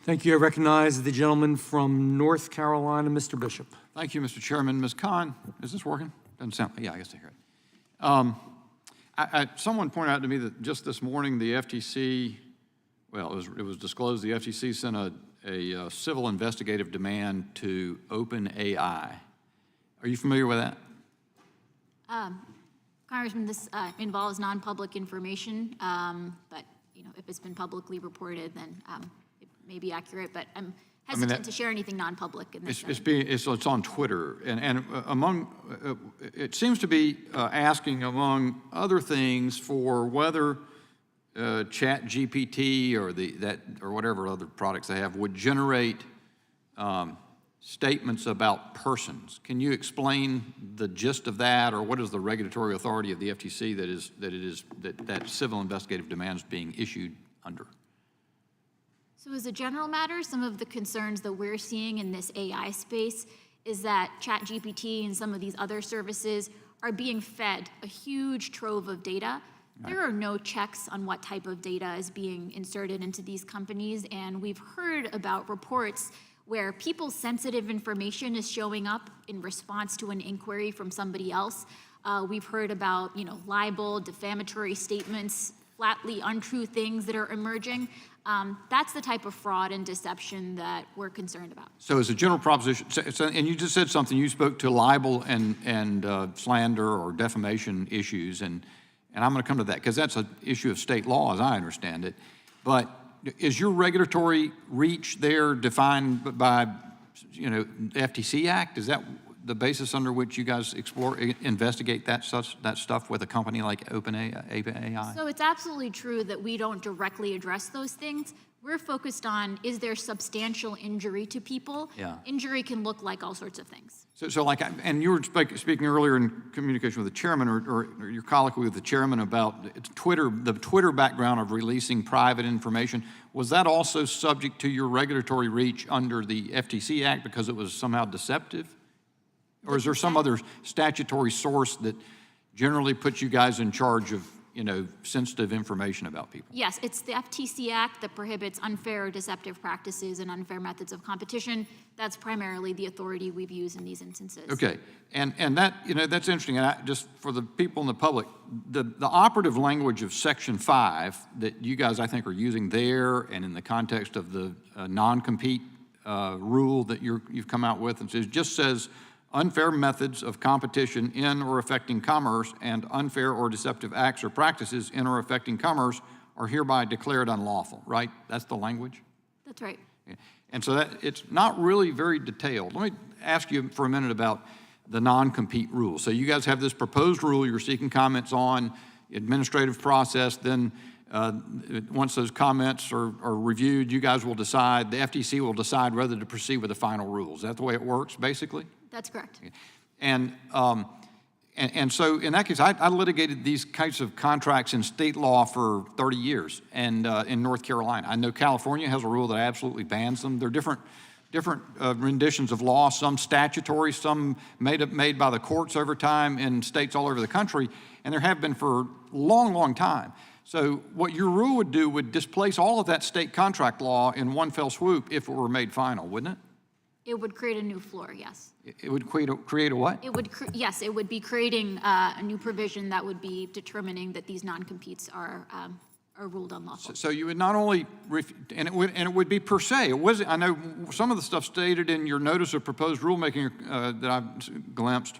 Thank you. I recognize the gentleman from North Carolina, Mr. Bishop. Thank you, Mr. Chairman. Ms. Khan, is this working? Doesn't sound, yeah, I guess I hear it. Someone pointed out to me that just this morning, the FTC, well, it was disclosed the FTC sent a civil investigative demand to OpenAI. Are you familiar with that? Congressman, this involves non-public information, but if it's been publicly reported, then it may be accurate. But I'm hesitant to share anything non-public in this. It's on Twitter, and among it seems to be asking, among other things, for whether ChatGPT or whatever other products they have would generate statements about persons. Can you explain the gist of that, or what is the regulatory authority of the FTC that civil investigative demand is being issued under? So as a general matter, some of the concerns that we're seeing in this AI space is that ChatGPT and some of these other services are being fed a huge trove of data. There are no checks on what type of data is being inserted into these companies, and we've heard about reports where people's sensitive information is showing up in response to an inquiry from somebody else. We've heard about, libel, defamatory statements, flatly untrue things that are emerging. That's the type of fraud and deception that we're concerned about. So as a general proposition, and you just said something, you spoke to libel and slander or defamation issues, and I'm going to come to that because that's an issue of state law as I understand it. But is your regulatory reach there defined by, the FTC Act? Is that the basis under which you guys investigate that stuff with a company like OpenAI? So it's absolutely true that we don't directly address those things. We're focused on, is there substantial injury to people? Yeah. Injury can look like all sorts of things. So and you were speaking earlier in communication with the chairman or your colloquy with the chairman about the Twitter background of releasing private information. Was that also subject to your regulatory reach under the FTC Act because it was somehow deceptive? Or is there some other statutory source that generally puts you guys in charge of, sensitive information about people? Yes, it's the FTC Act that prohibits unfair or deceptive practices and unfair methods of competition. That's primarily the authority we've used in these instances. Okay, and that, that's interesting. And just for the people in the public, the operative language of Section 5 that you guys, I think, are using there and in the context of the non-compete rule that you've come out with, it just says, unfair methods of competition in or affecting commerce and unfair or deceptive acts or practices in or affecting commerce are hereby declared unlawful, right? That's the language? That's right. Yeah. And so it's not really very detailed. Let me ask you for a minute about the non-compete rule. So you guys have this proposed rule you're seeking comments on, administrative process, then once those comments are reviewed, you guys will decide, the FTC will decide whether to proceed with the final rule. Is that the way it works, basically? That's correct. And so in that case, I litigated these kinds of contracts in state law for 30 years and in North Carolina. I know California has a rule that absolutely bans them. They're different renditions of law, some statutory, some made by the courts over time in states all over the country, and there have been for a long, long time. So what your rule would do would displace all of that state contract law in one fell swoop if it were made final, wouldn't it? It would create a new floor, yes. It would create a what? It would, yes, it would be creating a new provision that would be determining that these non-competes are ruled unlawful. So you would not only, and it would be per se. It was, I know some of the stuff stated in your notice of proposed rulemaking that I've glimpsed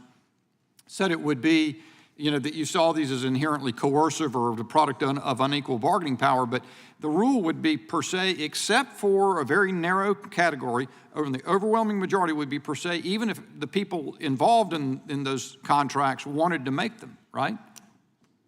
said it would be, that you saw these as inherently coercive or the product of unequal bargaining power, but the rule would be per se, except for a very narrow category, and the overwhelming majority would be per se, even if the people involved in those contracts wanted to make them, right?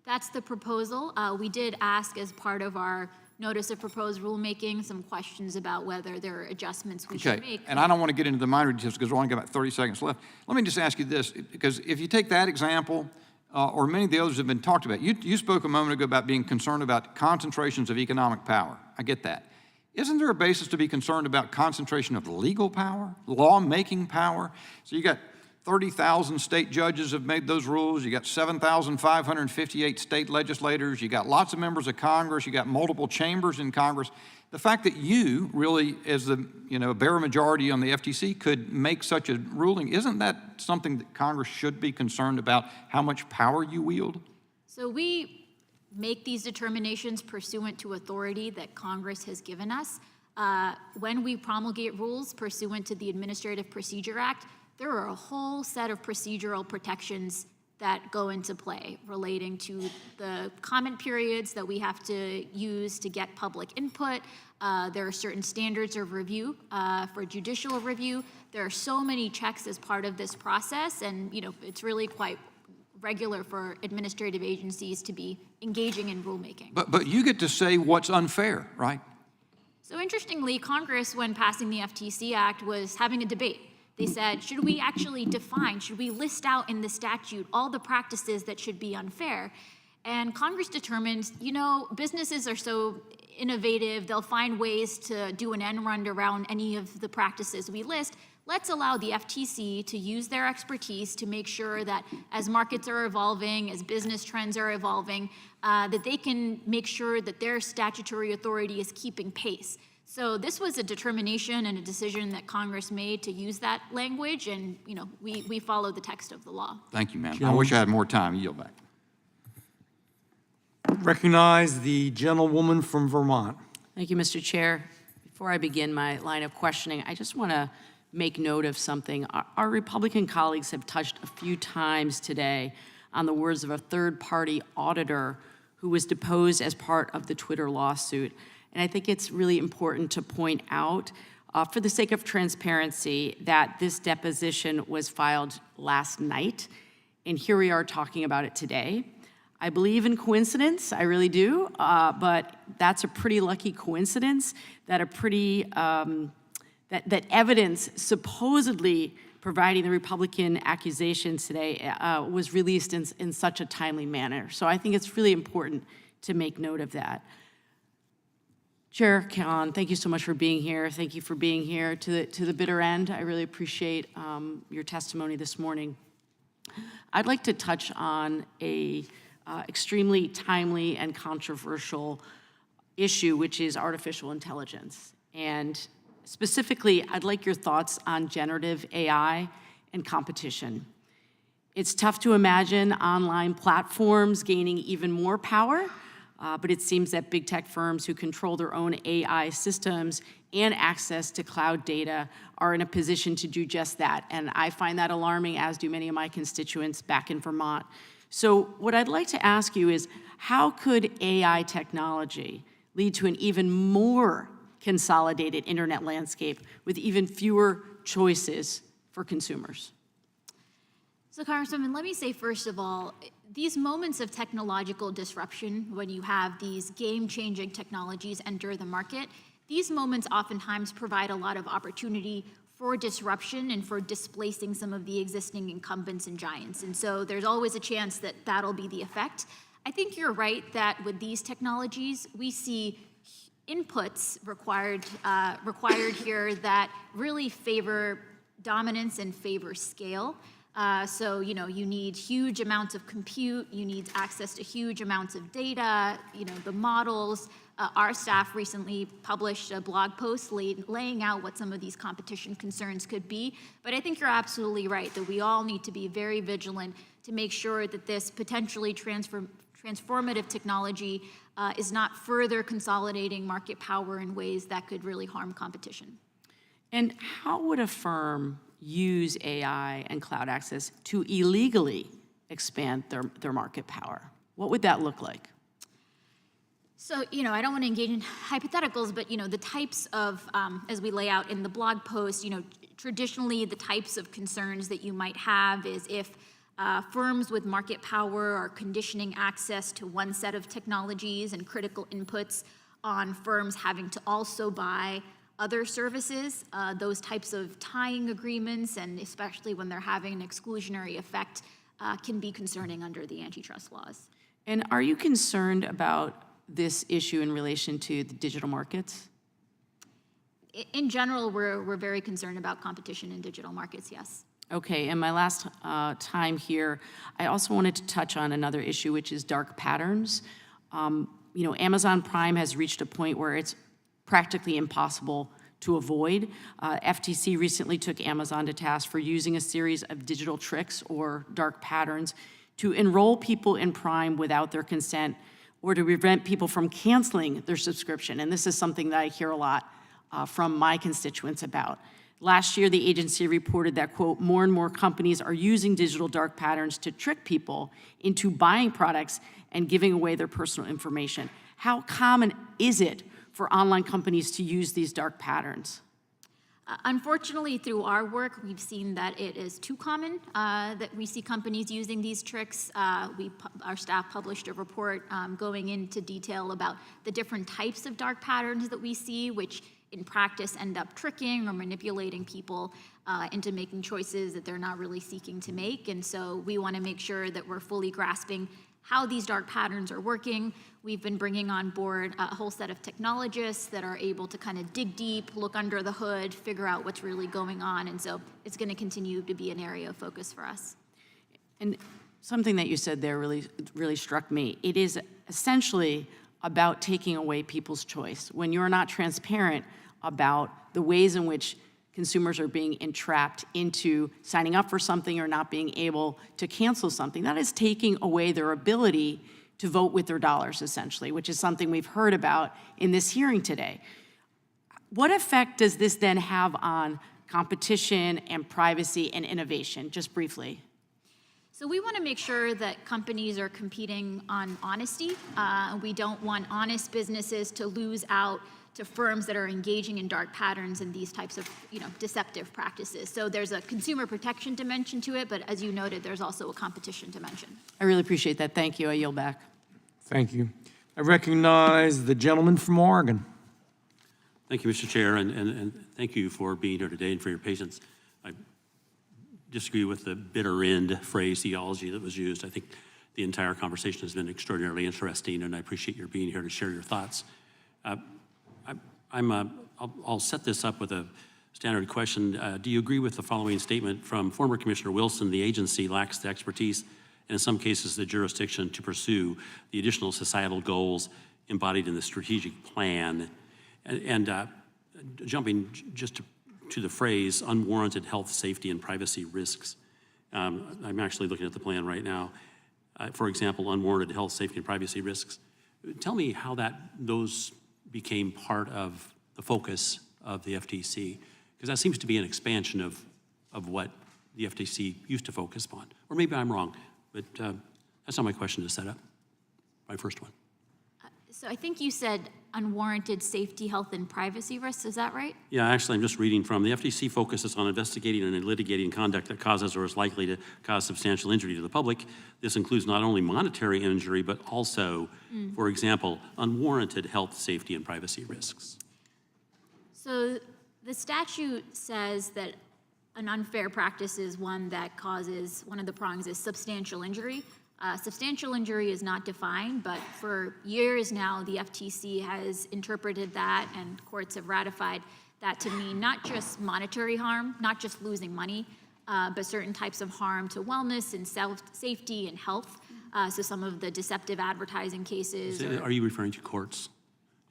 That's the proposal. We did ask as part of our notice of proposed rulemaking some questions about whether there are adjustments we should make. And I don't want to get into the minor details because we've only got about 30 seconds left. Let me just ask you this, because if you take that example, or many of the others have been talked about, you spoke a moment ago about being concerned about concentrations of economic power. I get that. Isn't there a basis to be concerned about concentration of legal power, lawmaking power? So you got 30,000 state judges have made those rules. You got 7,558 state legislators. You got lots of members of Congress. You got multiple chambers in Congress. The fact that you really, as the bare majority on the FTC, could make such a ruling, isn't that something that Congress should be concerned about, how much power you wield? So we make these determinations pursuant to authority that Congress has given us. When we promulgate rules pursuant to the Administrative Procedure Act, there are a whole set of procedural protections that go into play relating to the comment periods that we have to use to get public input. There are certain standards of review for judicial review. There are so many checks as part of this process, and it's really quite regular for administrative agencies to be engaging in rulemaking. But you get to say what's unfair, right? So interestingly, Congress, when passing the FTC Act, was having a debate. They said, should we actually define, should we list out in the statute all the practices that should be unfair? And Congress determined, businesses are so innovative, they'll find ways to do an end run around any of the practices we list. Let's allow the FTC to use their expertise to make sure that as markets are evolving, as business trends are evolving, that they can make sure that their statutory authority is keeping pace. So this was a determination and a decision that Congress made to use that language, and we follow the text of the law. Thank you, ma'am. I wish I had more time. Yield back. Recognize the gentlewoman from Vermont. Thank you, Mr. Chair. Before I begin my line of questioning, I just want to make note of something. Our Republican colleagues have touched a few times today on the words of a third-party auditor who was deposed as part of the Twitter lawsuit. And I think it's really important to point out, for the sake of transparency, that this deposition was filed last night, and here we are talking about it today. I believe in coincidence, I really do, but that's a pretty lucky coincidence that that evidence supposedly providing the Republican accusations today was released in such a timely manner. So I think it's really important to make note of that. Chair Khan, thank you so much for being here. Thank you for being here to the bitter end. I really appreciate your testimony this morning. I'd like to touch on a extremely timely and controversial issue, which is artificial intelligence. And specifically, I'd like your thoughts on generative AI and competition. It's tough to imagine online platforms gaining even more power, but it seems that big tech firms who control their own AI systems and access to cloud data are in a position to do just that. And I find that alarming, as do many of my constituents back in Vermont. So what I'd like to ask you is, how could AI technology lead to an even more consolidated internet landscape with even fewer choices for consumers? So Congresswoman, let me say first of all, these moments of technological disruption, when you have these game-changing technologies enter the market, these moments oftentimes provide a lot of opportunity for disruption and for displacing some of the existing incumbents and giants. And so there's always a chance that that'll be the effect. I think you're right that with these technologies, we see inputs required here that really favor dominance and favor scale. So, you need huge amounts of compute, you need access to huge amounts of data, the models. Our staff recently published a blog post laying out what some of these competition concerns could be. But I think you're absolutely right that we all need to be very vigilant to make sure that this potentially transformative technology is not further consolidating market power in ways that could really harm competition. And how would a firm use AI and cloud access to illegally expand their market power? What would that look like? So, I don't want to engage in hypotheticals, but, the types of, as we lay out in the blog post, traditionally the types of concerns that you might have is if Firms with market power are conditioning access to one set of technologies and critical inputs on firms having to also buy other services. Those types of tying agreements, and especially when they're having an exclusionary effect, can be concerning under the antitrust laws. And are you concerned about this issue in relation to the digital markets? In general, we're very concerned about competition in digital markets, yes. Okay, and my last time here, I also wanted to touch on another issue, which is dark patterns. Amazon Prime has reached a point where it's practically impossible to avoid. FTC recently took Amazon to task for using a series of digital tricks or dark patterns to enroll people in Prime without their consent or to prevent people from canceling their subscription. And this is something that I hear a lot from my constituents about. Last year, the agency reported that, quote, more and more companies are using digital dark patterns to trick people into buying products and giving away their personal information. How common is it for online companies to use these dark patterns? Unfortunately, through our work, we've seen that it is too common that we see companies using these tricks. Our staff published a report going into detail about the different types of dark patterns that we see, which in practice end up tricking or manipulating people into making choices that they're not really seeking to make. And so we want to make sure that we're fully grasping how these dark patterns are working. We've been bringing on board a whole set of technologists that are able to kind of dig deep, look under the hood, figure out what's really going on. And so it's going to continue to be an area of focus for us. And something that you said there really struck me. It is essentially about taking away people's choice. When you're not transparent about the ways in which consumers are being entrapped into signing up for something or not being able to cancel something, that is taking away their ability to vote with their dollars, essentially, which is something we've heard about in this hearing today. What effect does this then have on competition and privacy and innovation, just briefly? So we want to make sure that companies are competing on honesty. We don't want honest businesses to lose out to firms that are engaging in dark patterns and these types of deceptive practices. So there's a consumer protection dimension to it, but as you noted, there's also a competition dimension. I really appreciate that. Thank you. I yield back. Thank you. I recognize the gentleman from Oregon. Thank you, Mr. Chair, and thank you for being here today and for your patience. I disagree with the bitter end phraseology that was used. I think the entire conversation has been extraordinarily interesting, and I appreciate your being here to share your thoughts. I'll set this up with a standard question. Do you agree with the following statement from former Commissioner Wilson? The agency lacks the expertise and in some cases the jurisdiction to pursue the additional societal goals embodied in the strategic plan. And jumping just to the phrase unwarranted health, safety, and privacy risks. I'm actually looking at the plan right now. For example, unwarranted health, safety, and privacy risks. Tell me how those became part of the focus of the FTC, because that seems to be an expansion of what the FTC used to focus on. Or maybe I'm wrong, but that's not my question to set up, my first one. So I think you said unwarranted safety, health, and privacy risks. Is that right? Yeah, actually, I'm just reading from the FTC focuses on investigating and litigating conduct that causes or is likely to cause substantial injury to the public. This includes not only monetary injury, but also, for example, unwarranted health, safety, and privacy risks. So the statute says that an unfair practice is one that causes, one of the prongs is substantial injury. Substantial injury is not defined, but for years now, the FTC has interpreted that, and courts have ratified that to mean not just monetary harm, not just losing money, but certain types of harm to wellness and safety and health. So some of the deceptive advertising cases. Are you referring to courts?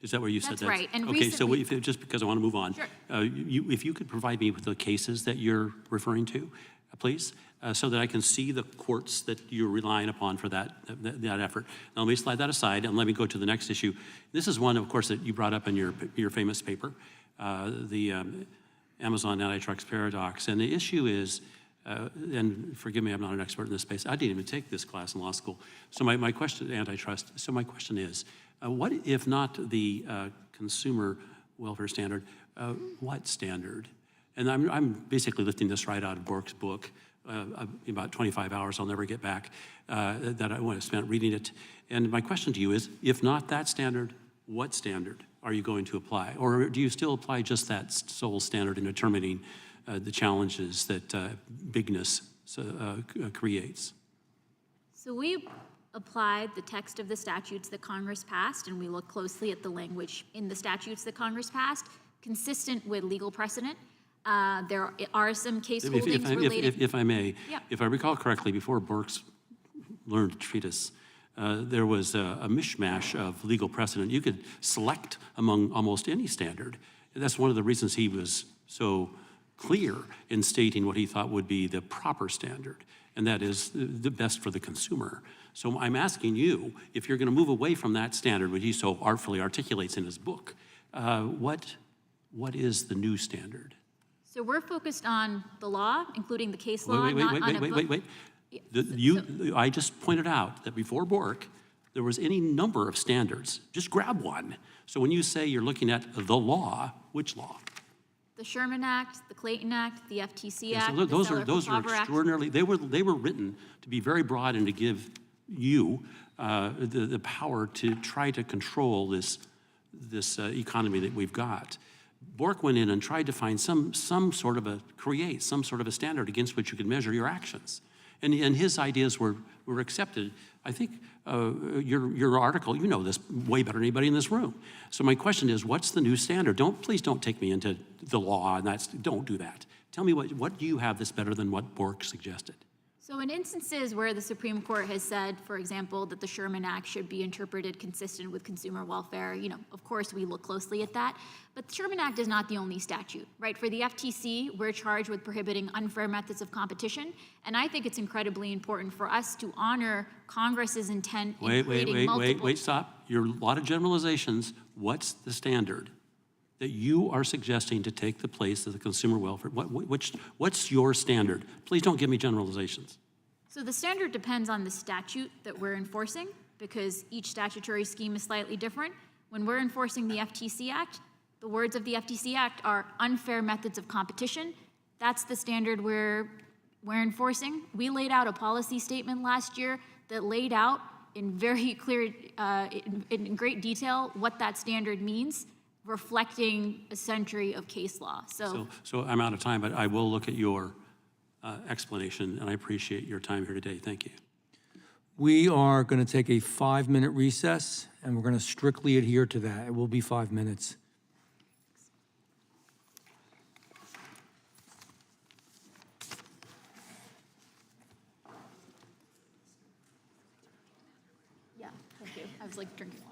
Is that where you said that? That's right. And okay, so recently, just because I want to move on, sure. If you could provide me with the cases that you're referring to, please, so that I can see the courts that you're relying upon for that effort. Now, let me slide that aside and let me go to the next issue. This is one, of course, that you brought up in your famous paper, the Amazon antitrust paradox. And the issue is, and forgive me, I'm not an expert in this space. I didn't even take this class in law school. So my question, antitrust, so my question is, what if not the consumer welfare standard, what standard? And I'm basically lifting this right out of Bork's book. about 25 hours I'll never get back, that I want to spend reading it. And my question to you is, if not that standard, what standard are you going to apply? Or do you still apply just that sole standard in determining the challenges that bigness creates? So we applied the text of the statutes that Congress passed, and we look closely at the language in the statutes that Congress passed, consistent with legal precedent. There are some case holdings related. If I may, Yeah. if I recall correctly, before Burke's learned treatise, there was a mishmash of legal precedent. You could select among almost any standard. That's one of the reasons he was so clear in stating what he thought would be the proper standard, and that is the best for the consumer. So I'm asking you, if you're going to move away from that standard, which he so artfully articulates in his book, what is the new standard? So we're focused on the law, including the case law, not on a book. Wait. I just pointed out that before Bork, there was any number of standards. Just grab one. So when you say you're looking at the law, which law? The Sherman Act, the Clayton Act, the FTC Act, So the those Seller are for Pauper Act. extraordinarily. They were written to be very broad and to give you the power to try to control this economy that we've got. Bork went in and tried to find some sort of a standard against which you could measure your actions. And his ideas were accepted. I think your article, you know this way better than anybody in this room. So my question is, what's the new standard? Please don't take me into the law, and don't do that. Tell me what do you have that's better than what Bork suggested? So in instances where the Supreme Court has said, for example, that the Sherman Act should be interpreted consistent with consumer welfare, of course we look closely at that. But the Sherman Act is not the only statute, right? For the FTC, we're charged with prohibiting unfair methods of competition. And I think it's incredibly important for us to honor Congress's intent in creating multiple... Wait, stop. You're a lot of generalizations. What's the standard that you are suggesting to take the place of the consumer welfare? What's your standard? Please don't give me generalizations. So the standard depends on the statute that we're enforcing, because each statutory scheme is slightly different. When we're enforcing the FTC Act, the words of the FTC Act are unfair methods of competition. That's the standard we're enforcing. We laid out a policy statement last year that laid out in very clear, in great detail, what that standard means, reflecting a century of case law. So I'm out of time, but I will look at your explanation, and I appreciate your time here today. Thank you. We are going to take a 5-minute recess, and we're going to strictly adhere to that. It will be 5 minutes. Yeah, thank you. I was like drinking water.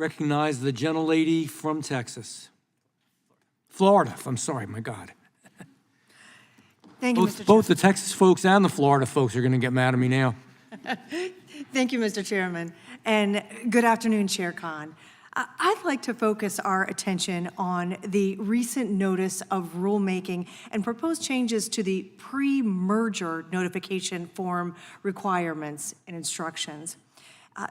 recognize the gentlelady from Texas. Florida, I'm sorry, my God. Thank you, Both, Mr. both the Texas folks and the Florida folks are going to get mad at me now. Thank you, Mr. Chairman, and good afternoon, Chair Khan. I'd like to focus our attention on the recent notice of rulemaking and proposed changes to the pre-merger notification form requirements and instructions.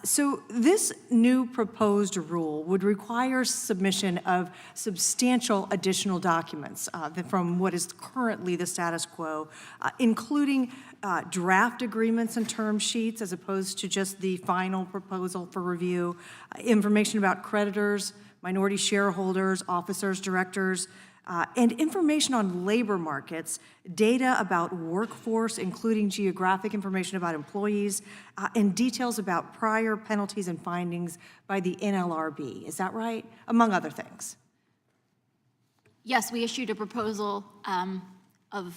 So this new proposed rule would require submission of substantial additional documents from what is currently the status quo, including draft agreements and term sheets as opposed to just the final proposal for review, information about creditors, minority shareholders, officers, directors, and information on labor markets, data about workforce, including geographic information about employees, and details about prior penalties and findings by the NLRB. Is that right? Among other things. Yes, we issued a proposal of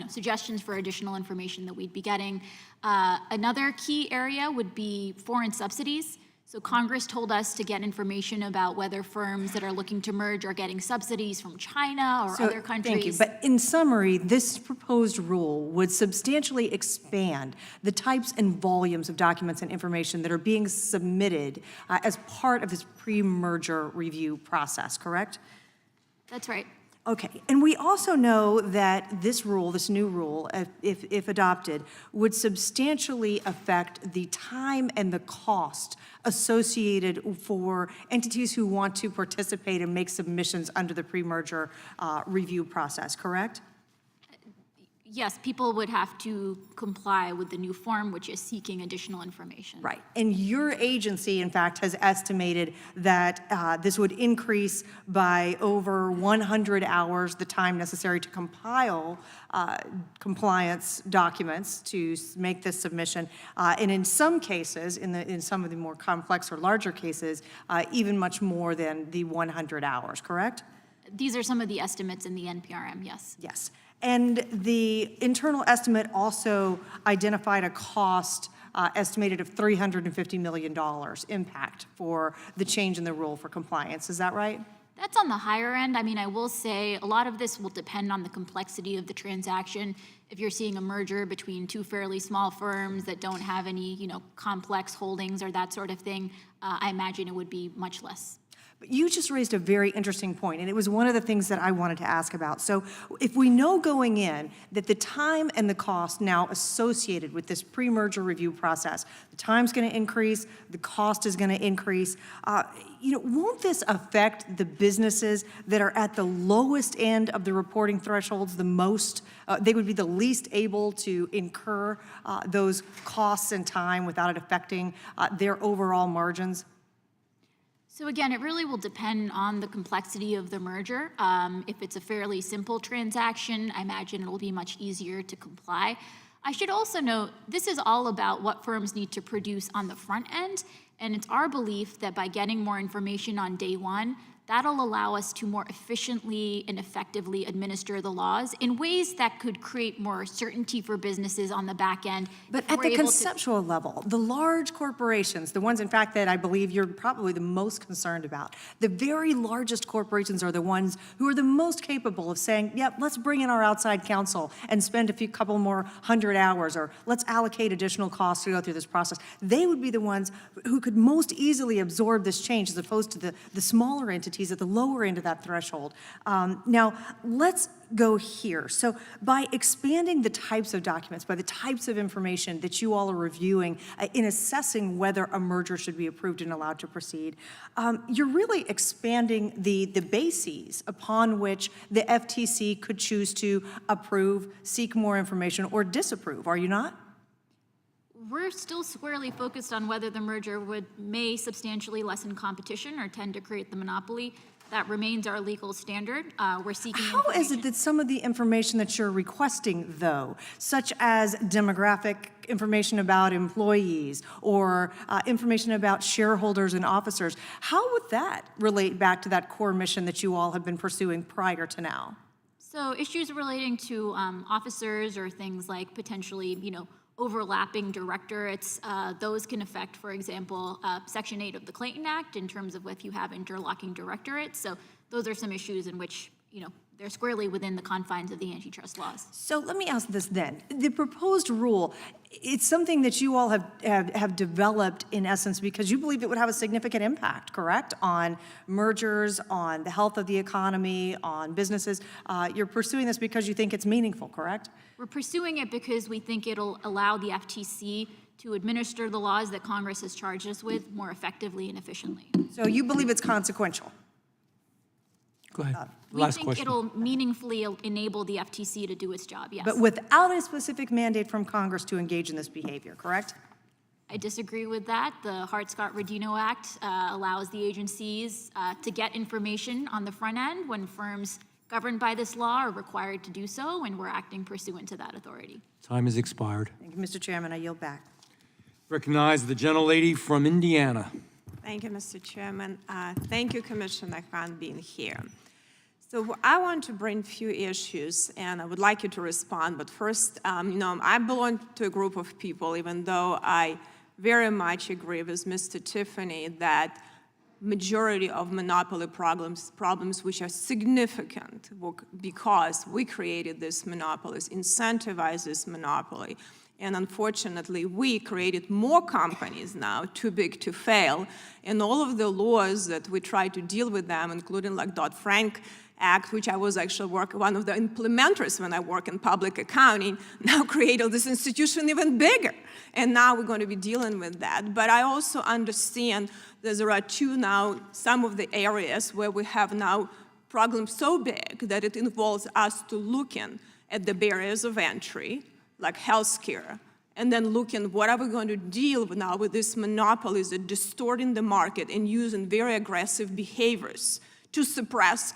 suggestions for additional information that we'd be getting. Another key area would be foreign subsidies. So Congress told us to get information about whether firms that are looking to merge are getting subsidies from China or other countries. Thank you. But in summary, this proposed rule would substantially expand the types and volumes of documents and information that are being submitted as part of this pre-merger review process, correct? That's right. Okay, and we also know that this rule, this new rule, if adopted, would substantially affect the time and the cost associated for entities who want to participate and make submissions under the pre-merger review process, correct? Yes, people would have to comply with the new form, which is seeking additional information. Right, and your agency, in fact, has estimated that this would increase by over 100 hours the time necessary to compile compliance documents to make this submission, and in some cases, in some of the more complex or larger cases, even much more than the 100 hours, correct? These are some of the estimates in the NPRM, yes. Yes. And the internal estimate also identified a cost estimated of $350 million impact for the change in the rule for compliance. Is that right? That's on the higher end. I mean, I will say a lot of this will depend on the complexity of the transaction. If you're seeing a merger between two fairly small firms that don't have any, complex holdings or that sort of thing, I imagine it would be much less. But you just raised a very interesting point, and it was one of the things that I wanted to ask about. So if we know going in that the time and the cost now associated with this pre-merger review process, the time's going to increase, the cost is going to increase, won't this affect the businesses that are at the lowest end of the reporting thresholds the most? They would be the least able to incur those costs and time without it affecting their overall margins? So again, it really will depend on the complexity of the merger. If it's a fairly simple transaction, I imagine it'll be much easier to comply. I should also note, this is all about what firms need to produce on the front end, and it's our belief that by getting more information on day one, that'll allow us to more efficiently and effectively administer the laws in ways that could create more certainty for businesses on the back end. But at the conceptual level, the large corporations, the ones, in fact, that I believe you're probably the most concerned about, the very largest corporations are the ones who are the most capable of saying, yep, let's bring in our outside counsel and spend a couple more 100 hours, or let's allocate additional costs to go through this process. They would be the ones who could most easily absorb this change as opposed to the smaller entities at the lower end of that threshold. Now, let's go here. So by expanding the types of documents, by the types of information that you all are reviewing in assessing whether a merger should be approved and allowed to proceed, you're really expanding the bases upon which the FTC could choose to approve, seek more information, or disapprove, are you not? We're still squarely focused on whether the merger may substantially lessen competition or tend to create the monopoly. That remains our legal standard. We're seeking How is it that some of the information that you're requesting, though, such as demographic information about employees or information about shareholders and officers, how would that relate back to that core mission that you all have been pursuing prior to now? So issues relating to officers or things like potentially, overlapping directorates. Those can affect, for example, Section 8 of the Clayton Act in terms of if you have interlocking directorates. So those are some issues in which, they're squarely within the confines of the antitrust laws. So let me ask this then. The proposed rule, it's something that you all have developed in essence because you believe it would have a significant impact, correct? On mergers, on the health of the economy, on businesses. You're pursuing this because you think it's meaningful, correct? We're pursuing it because we think it'll allow the FTC to administer the laws that Congress has charged us with more effectively and efficiently. So you believe it's consequential? Go ahead. We Last think question. it'll meaningfully enable the FTC to do its job, yes. But without a specific mandate from Congress to engage in this behavior, correct? I disagree with that. The Hart-Scott-Rodino Act allows the agencies to get information on the front end when firms governed by this law are required to do so, and we're acting pursuant to that authority. Time has expired. Thank you, Mr. Chairman. I yield back. Recognize the gentlelady from Indiana. Thank you, Mr. Chairman. Thank you, Commissioner Khan, being here. So I want to bring a few issues, and I would like you to respond. But first, I belong to a group of people, even though I very much agree with Mr. Tiffany that majority of monopoly problems which are significant because we created this monopolies, incentivize this monopoly. And unfortunately, we created more companies now, too big to fail. And all of the laws that we try to deal with them, including like Dodd-Frank Act, which I was actually one of the implementers when I work in public accounting, now created this institution even bigger. And now we're going to be dealing with that. But I also understand that there are some of the areas where we have now problems so big that it involves us to looking at the barriers of entry, like healthcare, and then looking what are we going to deal with now with these monopolies that distorting the market and using very aggressive behaviors to suppress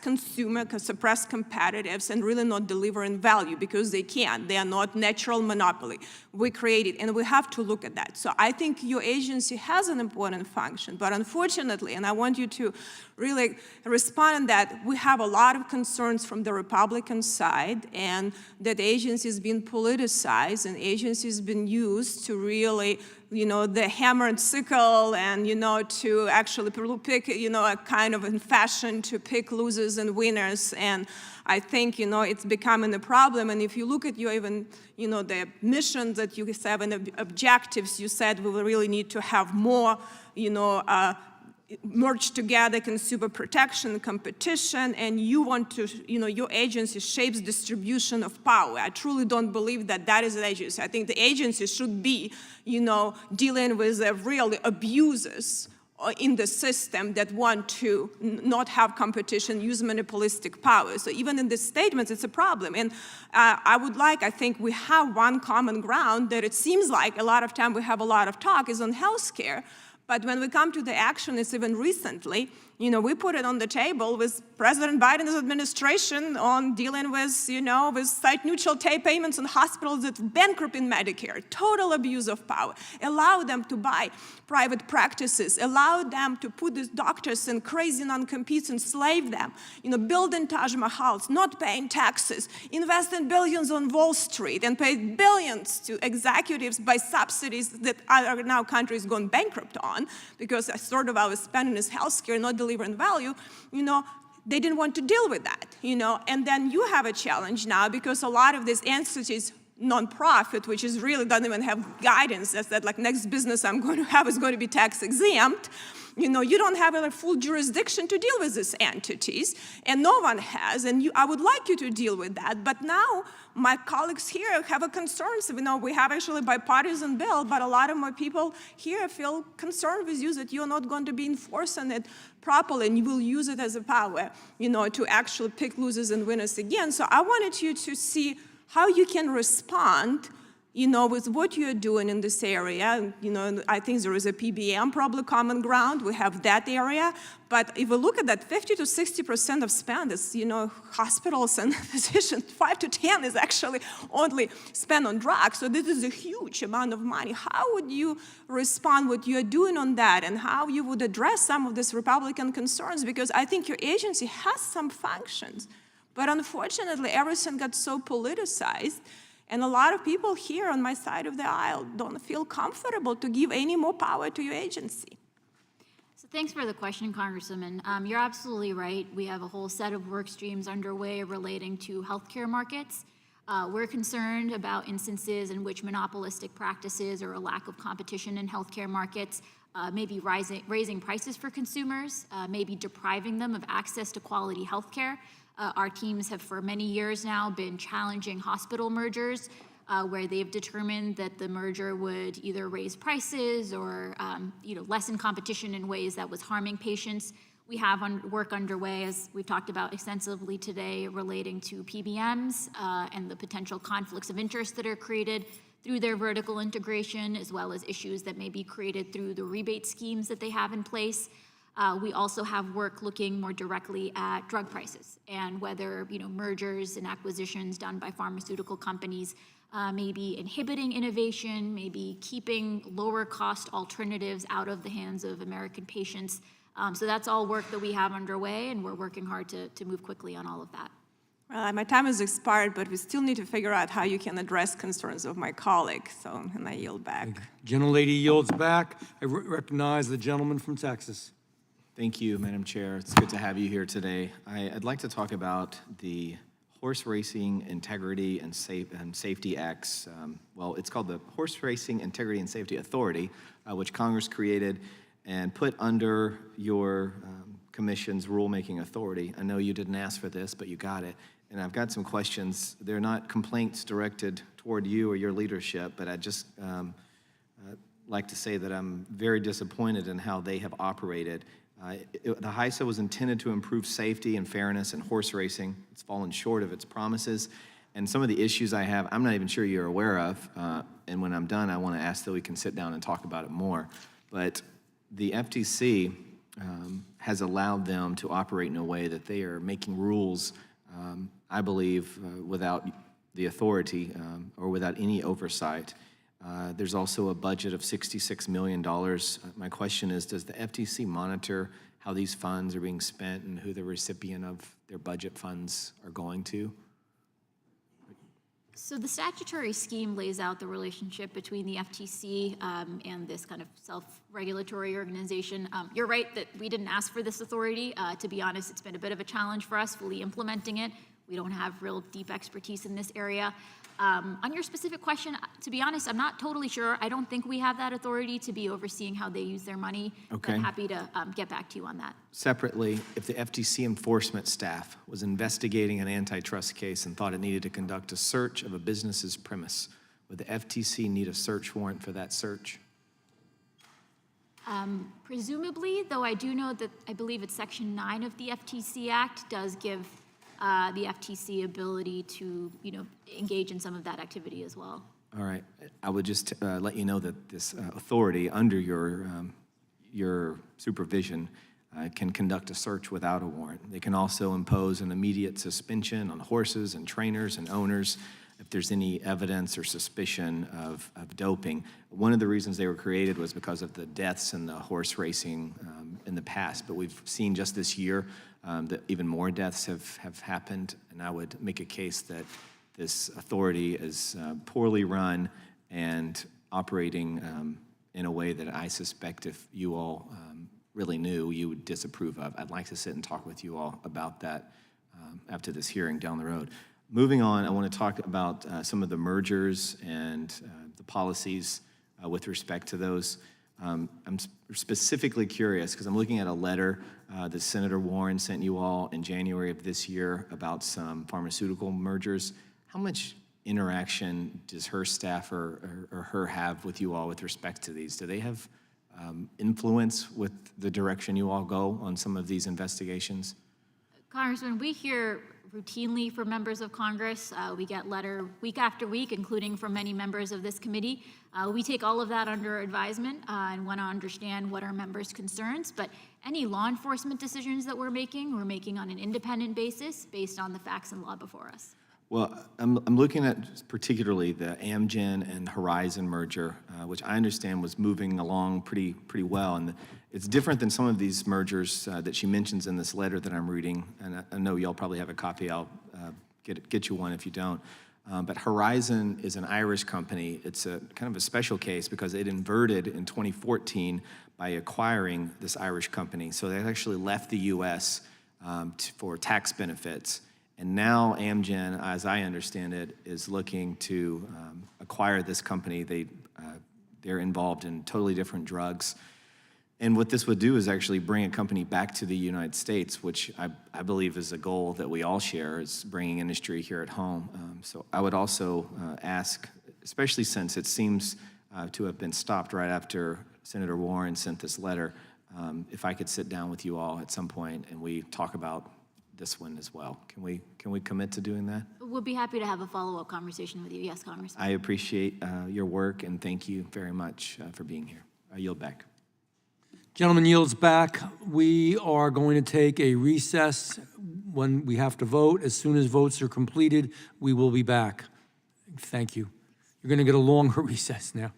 suppress competitives, and really not delivering value because they can't. They are not natural monopoly. We created, and we have to look at that. So I think your agency has an important function, but unfortunately, and I want you to really respond on that, we have a lot of concerns from the Republican side, and that agency has been politicized, and agency has been used to really the hammer and sickle, and, to actually pick, a kind of in fashion to pick losers and winners. And I think, it's becoming a problem. And if you look at your even, the missions that you have and the objectives, you said we will really need to have more, merge together consumer protection, competition, and you want to, your agency shapes distribution of power. I truly don't believe that that is an agency. I think the agency should be, dealing with the real abusers in the system that want to not have competition, use monopolistic power. So even in the statements, it's a problem. And I think we have one common ground that it seems like a lot of time we have a lot of talk is on healthcare. But when we come to the action, it's even recently, we put it on the table with President Biden's administration on dealing with, with site-neutral payments in hospitals that bankrupt in Medicare, total abuse of power, allow them to buy private practices, allow them to put these doctors in crazy non-competes, enslave them, building Taj Mahals, not paying taxes, invest in billions on Wall Street, and pay billions to executives by subsidies that are now countries gone bankrupt on, because sort of our spending is healthcare, not delivering value, they didn't want to deal with that, and then you have a challenge now because a lot of these entities, nonprofit, which is really doesn't even have guidance, that's that like next business I'm going to have is going to be tax exempt, you don't have a full jurisdiction to deal with these entities, and no one has, and I would like you to deal with that, but now my colleagues here have a concerns. We have actually a bipartisan bill, but a lot of my people here feel concerned with you that you're not going to be enforcing it properly, and you will use it as a power, to actually pick losers and winners again. So I wanted you to see how you can respond, with what you're doing in this area. I think there is a PBM, probably common ground. We have that area. But if we look at that, 50 to 60% of spend is, hospitals and physicians. 5 to 10 is actually only spent on drugs. So this is a huge amount of money. How would you respond what you're doing on that, and how you would address some of these Republican concerns? Because I think your agency has some functions. But unfortunately, everything got so politicized. And a lot of people here on my side of the aisle don't feel comfortable to give any more power to your agency. So thanks for the question, Congresswoman. You're absolutely right. We have a whole set of work streams underway relating to healthcare markets. We're concerned about instances in which monopolistic practices or a lack of competition in healthcare markets may be raising prices for consumers, maybe depriving them of access to quality healthcare. Our teams have for many years now been challenging hospital mergers where they've determined that the merger would either raise prices or lessen competition in ways that was harming patients. We have work underway, as we've talked about extensively today, relating to PBMs and the potential conflicts of interest that are created through their vertical integration, as well as issues that may be created through the rebate schemes that they have in place. We also have work looking more directly at drug prices and whether mergers and acquisitions done by pharmaceutical companies may be inhibiting innovation, maybe keeping lower cost alternatives out of the hands of American patients. So that's all work that we have underway, and we're working hard to move quickly on all of that. Well, my time has expired, but we still need to figure out how you can address concerns of my colleague, and I yield back. Gentlelady yields back. I recognize the gentleman from Texas. Thank you, Madam Chair. It's good to have you here today. I'd like to talk about the Horse Racing Integrity and Safety Acts. Well, it's called the Horse Racing Integrity and Safety Authority, which Congress created and put under your commission's rulemaking authority. I know you didn't ask for this, but you got it. And I've got some questions. They're not complaints directed toward you or your leadership, but I just like to say that I'm very disappointed in how they have operated. The HISA was intended to improve safety and fairness in horse racing. It's fallen short of its promises. And some of the issues I have, I'm not even sure you're aware of. And when I'm done, I want to ask that we can sit down and talk about it more. But the FTC has allowed them to operate in a way that they are making rules, I believe, without the authority or without any oversight. There's also a budget of $66 million. My question is, does the FTC monitor how these funds are being spent and who the recipient of their budget funds are going to? So the statutory scheme lays out the relationship between the FTC and this kind of self-regulatory organization. You're right that we didn't ask for this authority. To be honest, it's been a bit of a challenge for us fully implementing it. We don't have real deep expertise in this area. On your specific question, to be honest, I'm not totally sure. I don't think we have that authority to be overseeing how they use their money. Okay. But happy to get back to you on that. Separately, if the FTC enforcement staff was investigating an antitrust case and thought it needed to conduct a search of a business's premise, would the FTC need a search warrant for that search? Presumably, though I do know that I believe it's Section 9 of the FTC Act does give the FTC ability to, engage in some of that activity as well. All right. I would just let you know that this authority under your supervision can conduct a search without a warrant. They can also impose an immediate suspension on horses and trainers and owners if there's any evidence or suspicion of doping. One of the reasons they were created was because of the deaths in the horse racing in the past, but we've seen just this year that even more deaths have happened, and I would make a case that this authority is poorly run and operating in a way that I suspect if you all really knew, you would disapprove of. I'd like to sit and talk with you all about that after this hearing down the road. Moving on, I want to talk about some of the mergers and the policies with respect to those. I'm specifically curious because I'm looking at a letter that Senator Warren sent you all in January of this year about some pharmaceutical mergers. How much interaction does her staff or her have with you all with respect to these? Do they have influence with the direction you all go on some of these investigations? Congressman, we hear routinely from members of Congress. We get letter week after week, including from many members of this committee. We take all of that under advisement and want to understand what our members' concerns, but any law enforcement decisions that we're making on an independent basis based on the facts and law before us. Well, I'm looking at particularly the Amgen and Horizon merger, which I understand was moving along pretty well. And it's different than some of these mergers that she mentions in this letter that I'm reading. And I know y'all probably have a copy. I'll get you one if you don't. But Horizon is an Irish company. It's a kind of a special case because it inverted in 2014 by acquiring this Irish company. So they actually left the U.S. For tax benefits. And now Amgen, as I understand it, is looking to acquire this company. They're involved in totally different drugs. And what this would do is actually bring a company back to the United States, which I believe is a goal that we all share, is bringing industry here at home. So I would also ask, especially since it seems to have been stopped right after Senator Warren sent this letter, if I could sit down with you all at some point and we talk about this one as well. Can we commit to doing that? We'll be happy to have a follow-up conversation with you. Yes, Congressman. I appreciate your work and thank you very much for being here. I yield back. Gentleman yields back. We are going to take a recess when we have to vote. As soon as votes are completed, we will be back. Thank you. You're going to get a longer recess now.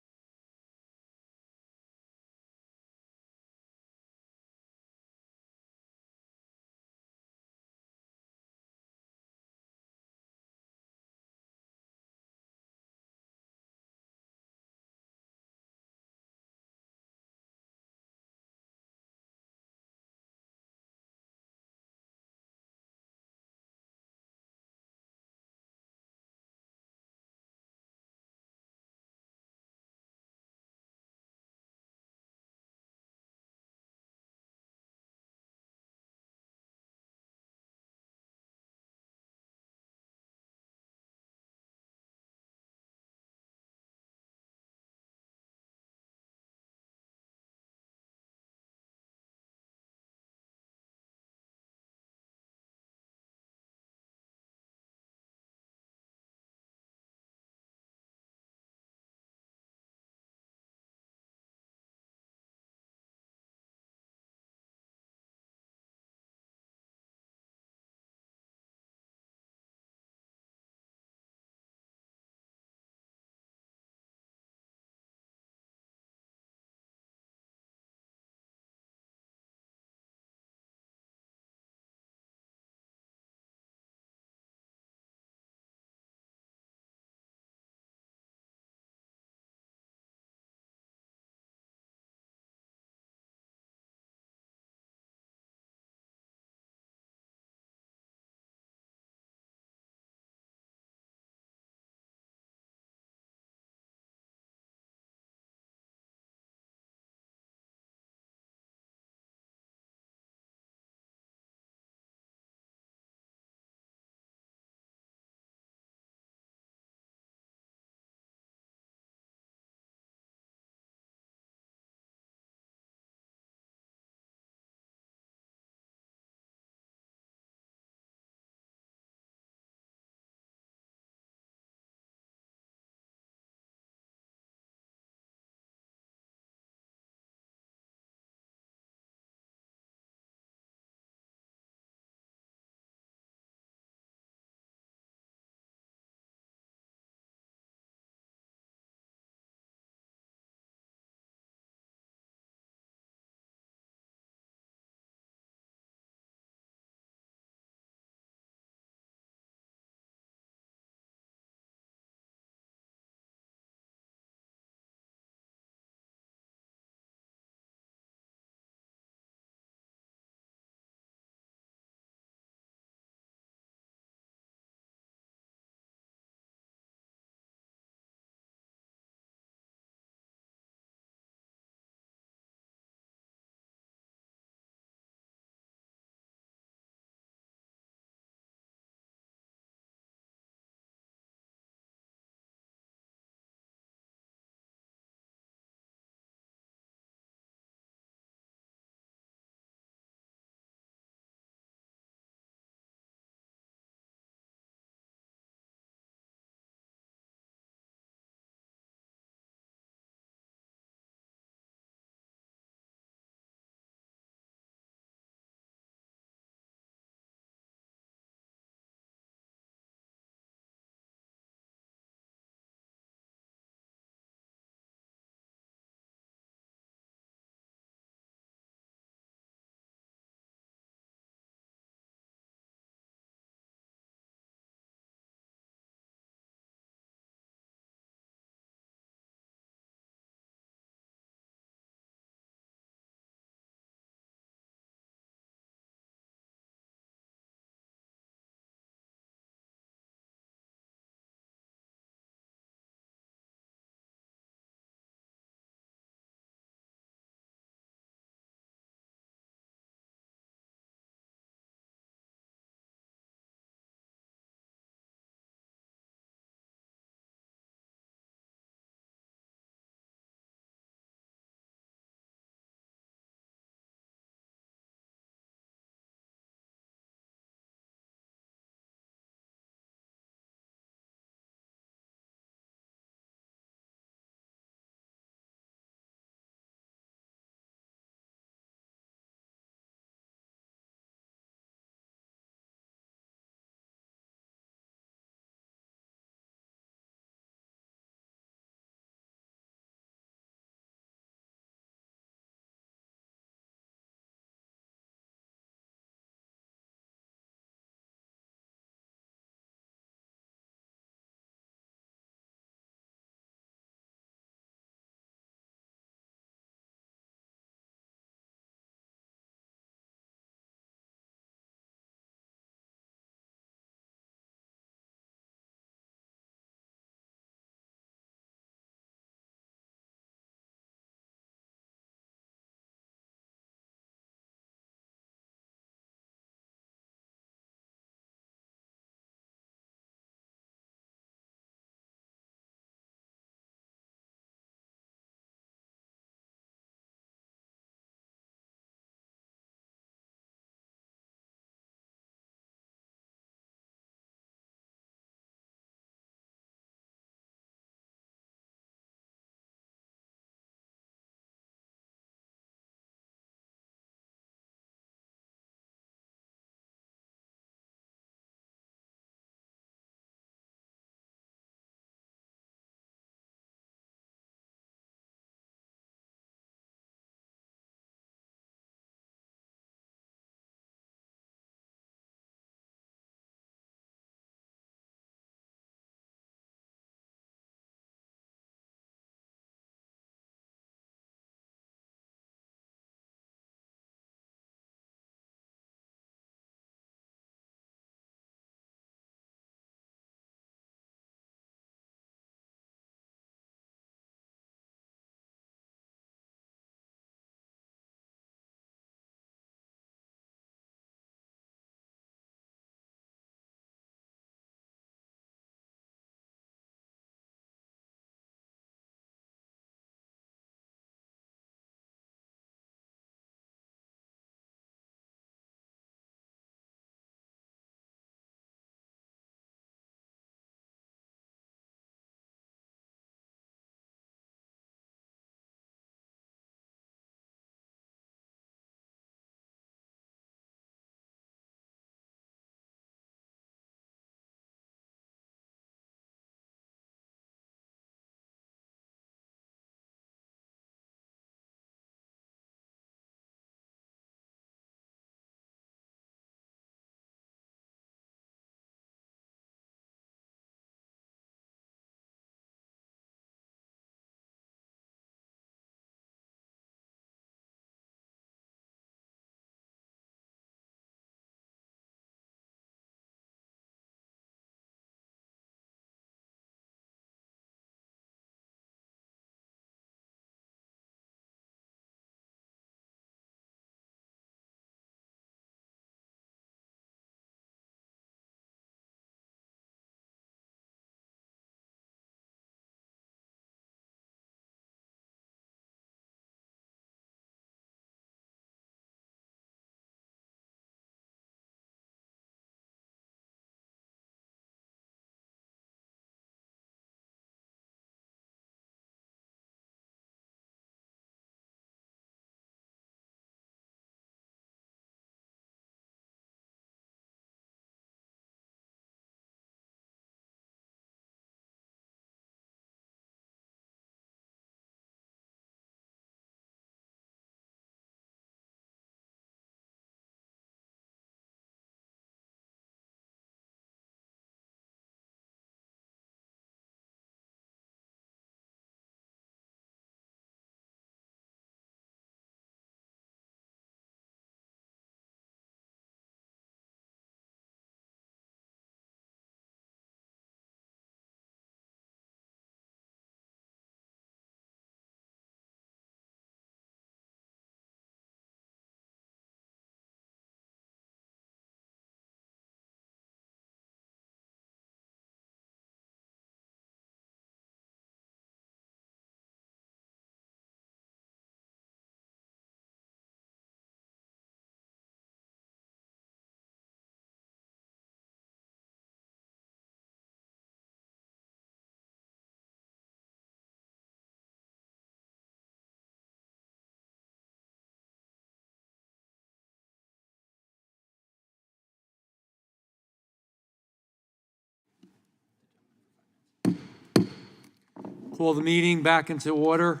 Call the meeting back into order.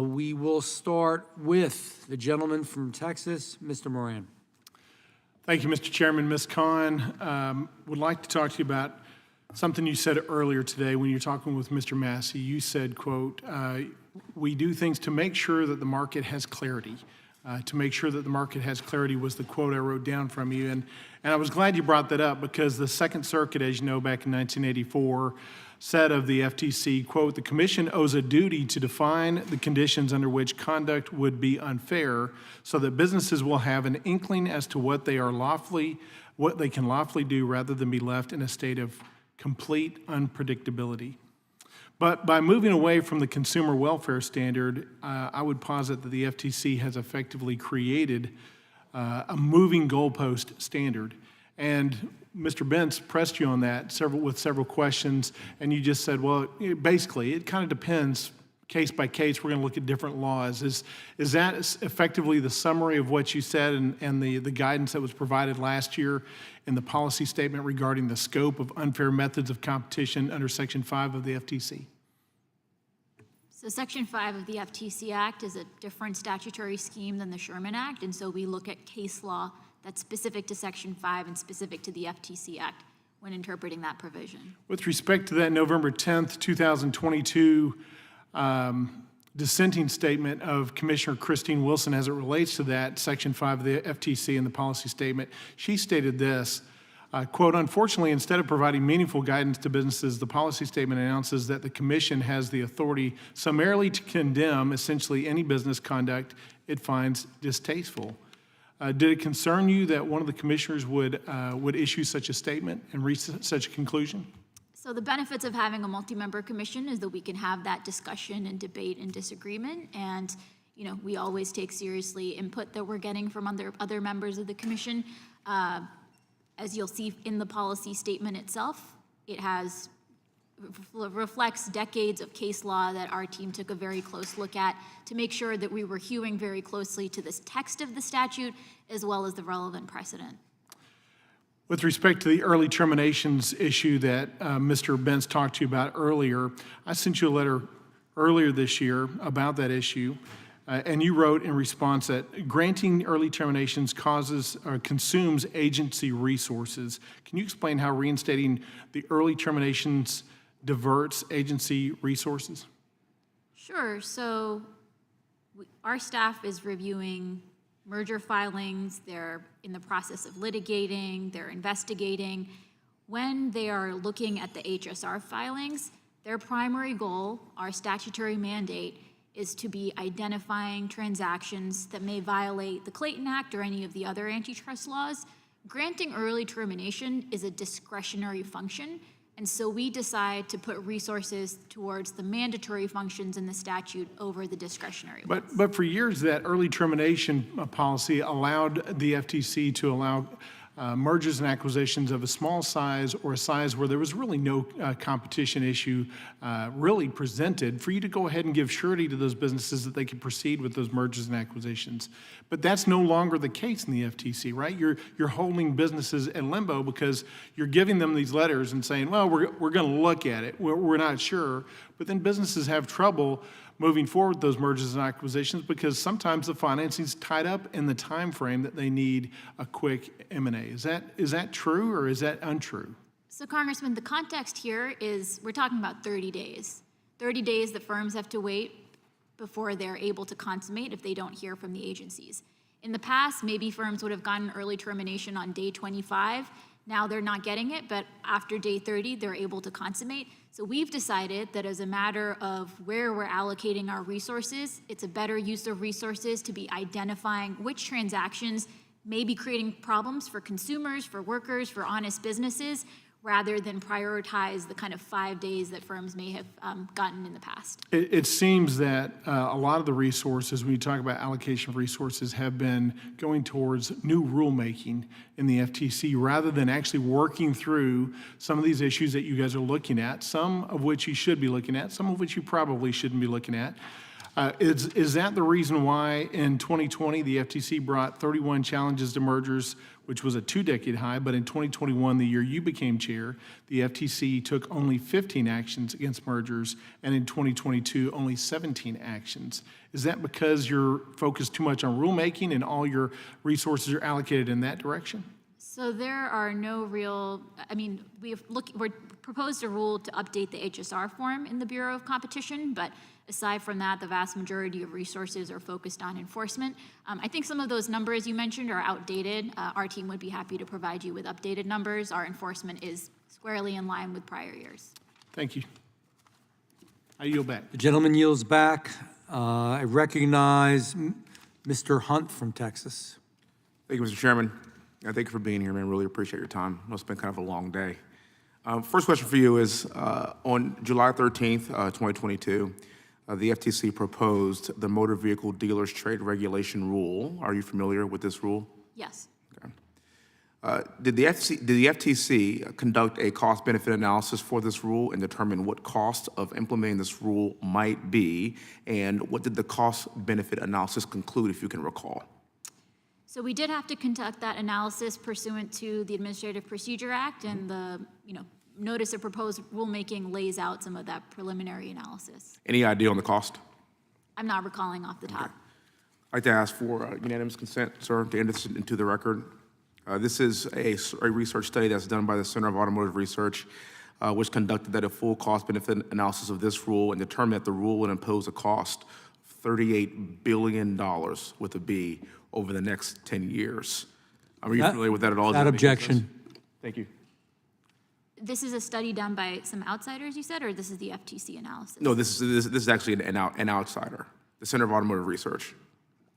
We will start with the gentleman from Texas, Mr. Moran. Thank you, Mr. Chairman. Ms. Khan, would like to talk to you about something you said earlier today when you're talking with Mr. Massey. You said, quote, we do things to make sure that the market has clarity. To make sure that the market has clarity was the quote I wrote down from you. And I was glad you brought that up because the Second Circuit, as you know, back in 1984, said of the FTC, quote, the commission owes a duty to define the conditions under which conduct would be unfair so that businesses will have an inkling as to what they can lawfully do rather than be left in a state of complete unpredictability. But by moving away from the consumer welfare standard, I would posit that the FTC has effectively created a moving goalpost standard. And Mr. Bentz pressed you on that with several questions, and you just said, well, basically, it kind of depends case by case. We're going to look at different laws. Is that effectively the summary of what you said and the guidance that was provided last year in the policy statement regarding the scope of unfair methods of competition under Section 5 of the FTC? So Section 5 of the FTC Act is a different statutory scheme than the Sherman Act, and so we look at case law that's specific to Section 5 and specific to the FTC Act when interpreting that provision. With respect to that November 10th, 2022 dissenting statement of Commissioner Christine Wilson as it relates to that Section 5 of the FTC and the policy statement, she stated this, quote, unfortunately, instead of providing meaningful guidance to businesses, the policy statement announces that the commission has the authority summarily to condemn essentially any business conduct it finds distasteful. Did it concern you that one of the commissioners would issue such a statement and reach such a conclusion? So the benefits of having a multi-member commission is that we can have that discussion and debate and disagreement, and we always take seriously input that we're getting from other members of the commission. As you'll see in the policy statement itself, it reflects decades of case law that our team took a very close look at to make sure that we were hewing very closely to this text of the statute as well as the relevant precedent. With respect to the early terminations issue that Mr. Bentz talked to you about earlier, I sent you a letter earlier this year about that issue, and you wrote in response that granting early terminations consumes agency resources. Can you explain how reinstating the early terminations diverts agency resources? Sure. So our staff is reviewing merger filings. They're in the process of litigating. They're investigating. When they are looking at the HSR filings, their primary goal, our statutory mandate, is to be identifying transactions that may violate the Clayton Act or any of the other antitrust laws. Granting early termination is a discretionary function, and so we decide to put resources towards the mandatory functions in the statute over the discretionary ones. But for years, that early termination policy allowed the FTC to allow mergers and acquisitions of a small size or a size where there was really no competition issue really presented for you to go ahead and give surety to those businesses that they could proceed with those mergers and acquisitions. But that's no longer the case in the FTC, right? You're holding businesses in limbo because you're giving them these letters and saying, well, we're going to look at it. We're not sure. But then businesses have trouble moving forward with those mergers and acquisitions because sometimes the financing's tied up in the time frame that they need a quick M&A. Is that true or is that untrue? So Congressman, the context here is we're talking about 30 days. 30 days that firms have to wait before they're able to consummate if they don't hear from the agencies. In the past, maybe firms would have gotten early termination on day 25. Now they're not getting it, but after day 30, they're able to consummate. So we've decided that as a matter of where we're allocating our resources, it's a better use of resources to be identifying which transactions may be creating problems for consumers, for workers, for honest businesses, rather than prioritize the kind of 5 days that firms may have gotten in the past. It seems that a lot of the resources, when you talk about allocation of resources, have been going towards new rulemaking in the FTC rather than actually working through some of these issues that you guys are looking at, some of which you should be looking at, some of which you probably shouldn't be looking at. Is that the reason why in 2020, the FTC brought 31 challenges to mergers, which was a 2-decade high, but in 2021, the year you became chair, the FTC took only 15 actions against mergers, and in 2022, only 17 actions? Is that because you're focused too much on rulemaking and all your resources are allocated in that direction? So there are no real, I mean, we're proposed a rule to update the HSR form in the Bureau of Competition, but aside from that, the vast majority of resources are focused on enforcement. I think some of those numbers you mentioned are outdated. Our team would be happy to provide you with updated numbers. Our enforcement is squarely in line with prior years. Thank you. I yield back. The gentleman yields back. I recognize Mr. Hunt from Texas. Thank you, Mr. Chairman. Thank you for being here, man. Really appreciate your time. I know it's been kind of a long day. First question for you is, on July 13th, 2022, the FTC proposed the Motor Vehicle Dealers Trade Regulation Rule. Are you familiar with this rule? Yes. Did the FTC conduct a cost-benefit analysis for this rule and determine what cost of implementing this rule might be? And what did the cost-benefit analysis conclude, if you can recall? So we did have to conduct that analysis pursuant to the Administrative Procedure Act, and the notice of proposed rulemaking lays out some of that preliminary analysis. Any idea on the cost? I'm not recalling off the top. I'd like to ask for unanimous consent, sir, to enter this into the record. This is a research study that's done by the Center of Automotive Research, which conducted a full cost-benefit analysis of this rule and determined that the rule would impose a cost of $38 billion with a B over the next 10 years. Are you familiar with that at all? That objection. Thank you. This is a study done by some outsiders, you said, or this is the FTC analysis? No, this is actually an outsider, the Center of Automotive Research.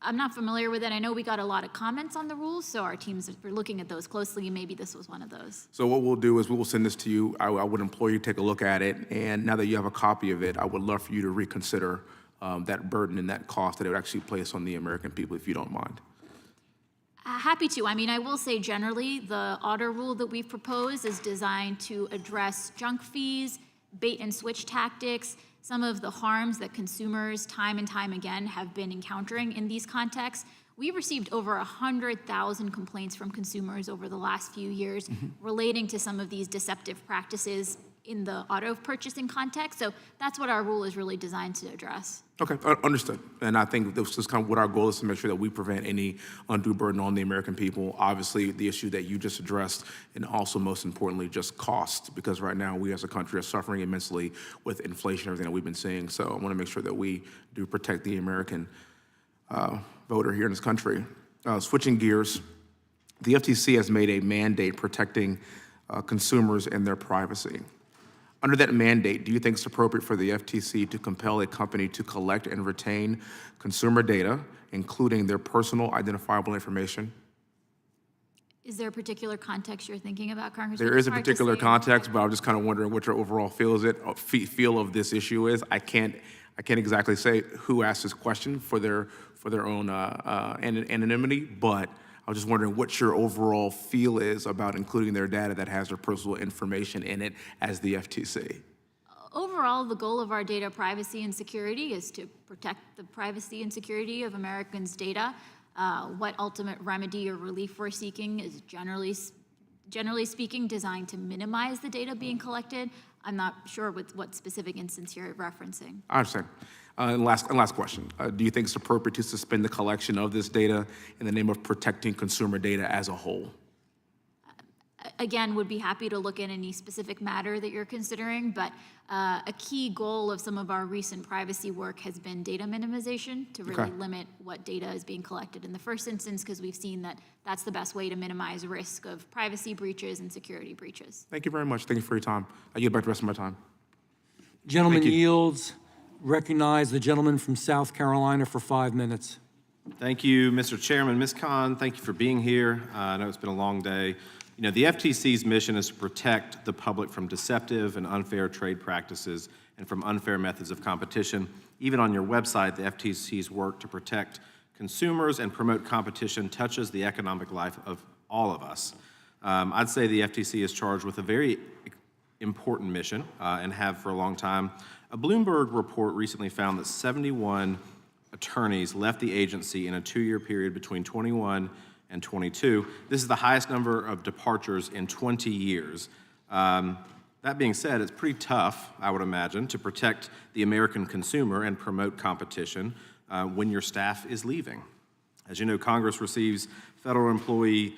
I'm not familiar with it. I know we got a lot of comments on the rules, so our teams are looking at those closely, and maybe this was one of those. So what we'll do is we will send this to you. I would implore you to take a look at it, and now that you have a copy of it, I would love for you to reconsider that burden and that cost that it would actually place on the American people, if you don't mind. Happy to. I mean, I will say generally, the auto rule that we've proposed is designed to address junk fees, bait and switch tactics, some of the harms that consumers time and time again have been encountering in these contexts. We received over 100,000 complaints from consumers over the last few years relating to some of these deceptive practices in the auto purchasing context. So that's what our rule is really designed to address. Okay, understood. And I think this is kind of what our goal is, to make sure that we prevent any undue burden on the American people. Obviously, the issue that you just addressed, and also most importantly, just cost, because right now we as a country are suffering immensely with inflation, everything that we've been seeing. So I want to make sure that we do protect the American voter here in this country. Switching gears, the FTC has made a mandate protecting consumers and their privacy. Under that mandate, do you think it's appropriate for the FTC to compel a company to collect and retain consumer data, including their personal identifiable information? Is there a particular context you're thinking about, Congressman? There is a It's hard to particular say. context, but I'm just kind of wondering what your overall feel of this issue is. I can't exactly say who asked this question for their own anonymity, but I was just wondering what your overall feel is about including their data that has their personal information in it as the FTC. Overall, the goal of our data privacy and security is to protect the privacy and security of Americans' data. What ultimate remedy or relief we're seeking is generally speaking designed to minimize the data being collected. I'm not sure with what specific instance you're referencing. I understand. And last question. Do you think it's appropriate to suspend the collection of this data in the name of protecting consumer data as a whole? Again, would be happy to look at any specific matter that you're considering, but a key goal of some of our recent privacy work has been data minimization to really limit what data is being collected in the first instance, because we've seen that that's the best way to minimize risk of privacy breaches and security breaches. Thank you very much. Thank you for your time. I yield back the rest of my time. Gentleman yields. Recognize the gentleman from South Carolina for 5 minutes. Thank you, Mr. Chairman. Ms. Khan, thank you for being here. I know it's been a long day. You know, the FTC's mission is to protect the public from deceptive and unfair trade practices and from unfair methods of competition. Even on your website, the FTC's work to protect consumers and promote competition touches the economic life of all of us. I'd say the FTC is charged with a very important mission and have for a long time. A Bloomberg report recently found that 71 attorneys left the agency in a 2-year period between 21 and 22. This is the highest number of departures in 20 years. That being said, it's pretty tough, I would imagine, to protect the American consumer and promote competition when your staff is leaving. As you know, Congress receives federal employee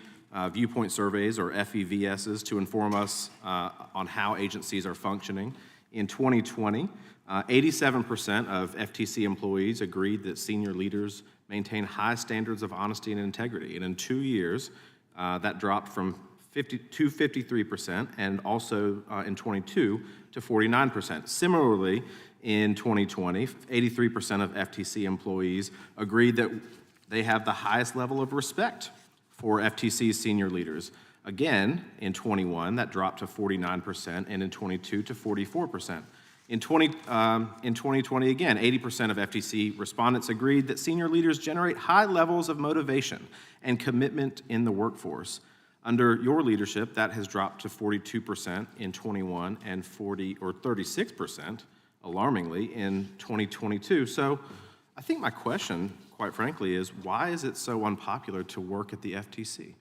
viewpoint surveys, or FEVSs, to inform us on how agencies are functioning. In 2020, 87% of FTC employees agreed that senior leaders maintain high standards of honesty and integrity. And in 2 years, that dropped from 53%, and also in 22 to 49%. Similarly, in 2020, 83% of FTC employees agreed that they have the highest level of respect for FTC's senior leaders. Again, in 21, that dropped to 49%, and in 22 to 44%. In 2020, again, 80% of FTC respondents agreed that senior leaders generate high levels of motivation and commitment in the workforce. Under your leadership, that has dropped to 42% in 21 and 36%, alarmingly, in 2022. So I think my question, quite frankly, is why is it so unpopular to work at the FTC?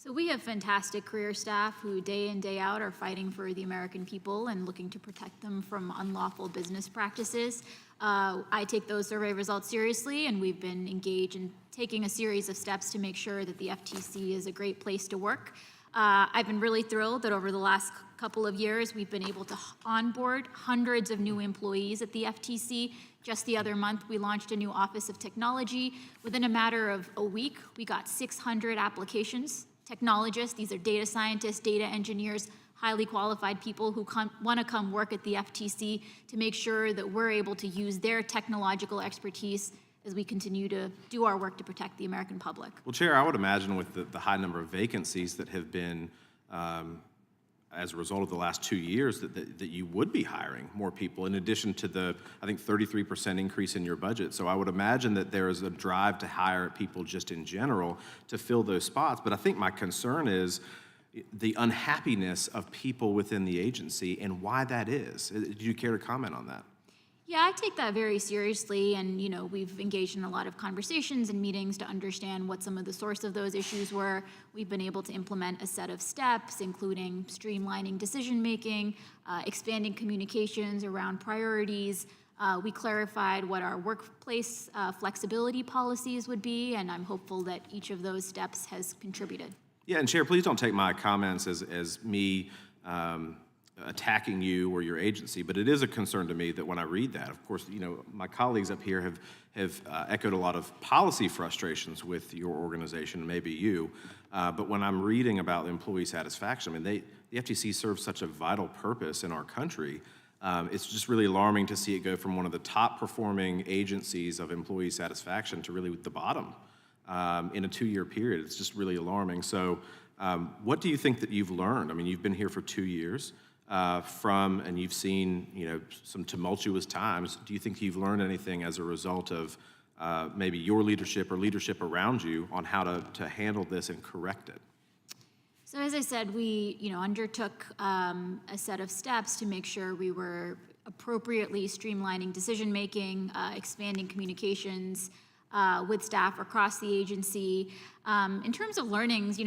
So we have fantastic career staff who day in, day out are fighting for the American people and looking to protect them from unlawful business practices. I take those survey results seriously, and we've been engaged in taking a series of steps to make sure that the FTC is a great place to work. I've been really thrilled that over the last couple of years, we've been able to onboard hundreds of new employees at the FTC. Just the other month, we launched a new Office of Technology. Within a matter of a week, we got 600 applications. Technologists, these are data scientists, data engineers, highly qualified people who want to come work at the FTC to make sure that we're able to use their technological expertise as we continue to do our work to protect the American public. Well, Chair, I would imagine with the high number of vacancies that have been as a result of the last 2 years that you would be hiring more people in addition to the, I think, 33% increase in your budget. So I would imagine that there is a drive to hire people just in general to fill those spots. But I think my concern is the unhappiness of people within the agency and why that is. Do you care to comment on that? Yeah, I take that very seriously, and we've engaged in a lot of conversations and meetings to understand what some of the source of those issues were. We've been able to implement a set of steps, including streamlining decision-making, expanding communications around priorities. We clarified what our workplace flexibility policies would be, and I'm hopeful that each of those steps has contributed. Yeah, and Chair, please don't take my comments as me attacking you or your agency, but it is a concern to me that when I read that, of course, my colleagues up here have echoed a lot of policy frustrations with your organization, maybe you, but when I'm reading about employee satisfaction, the FTC serves such a vital purpose in our country. It's just really alarming to see it go from one of the top performing agencies of employee satisfaction to really the bottom in a 2-year period. It's just really alarming. So what do you think that you've learned? You've been here for 2 years. And you've seen, some tumultuous times. Do you think you've learned anything as a result of maybe your leadership or leadership around you on how to handle this and correct it? So as I said, we undertook a set of steps to make sure we were appropriately streamlining decision-making, expanding communications with staff across the agency. In terms of learnings,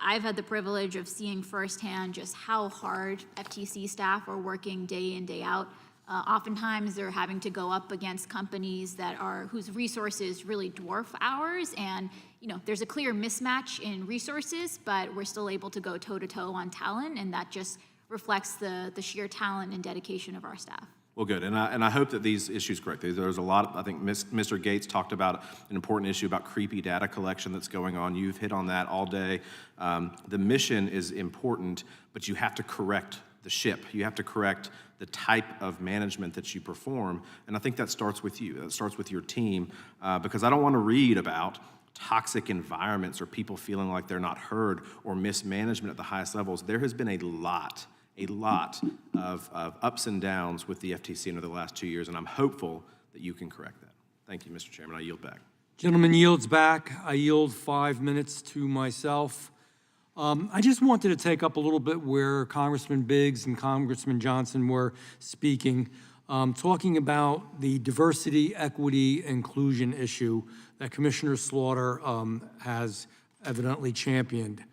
I've had the privilege of seeing firsthand just how hard FTC staff are working day in, day out. Oftentimes they're having to go up against companies whose resources really dwarf ours, and there's a clear mismatch in resources, but we're still able to go toe-to-toe on talent, and that just reflects the sheer talent and dedication of our staff. Well, good, and I hope that these issues correct. There's a lot, I think Mr. Gates talked about an important issue about creepy data collection that's going on. You've hit on that all day. The mission is important, but you have to correct the ship. You have to correct the type of management that you perform, and I think that starts with you. That starts with your team, because I don't want to read about toxic environments or people feeling like they're not heard or mismanagement at the highest levels. There has been a lot of ups and downs with the FTC over the last 2 years, and I'm hopeful that you can correct that. Thank you, Mr. Chairman. I yield back. Gentleman yields back. I yield 5 minutes to myself. I just wanted to take up a little bit where Congressman Biggs and Congressman Johnson were speaking. talking about the diversity, equity, inclusion issue that Commissioner Slaughter has evidently championed.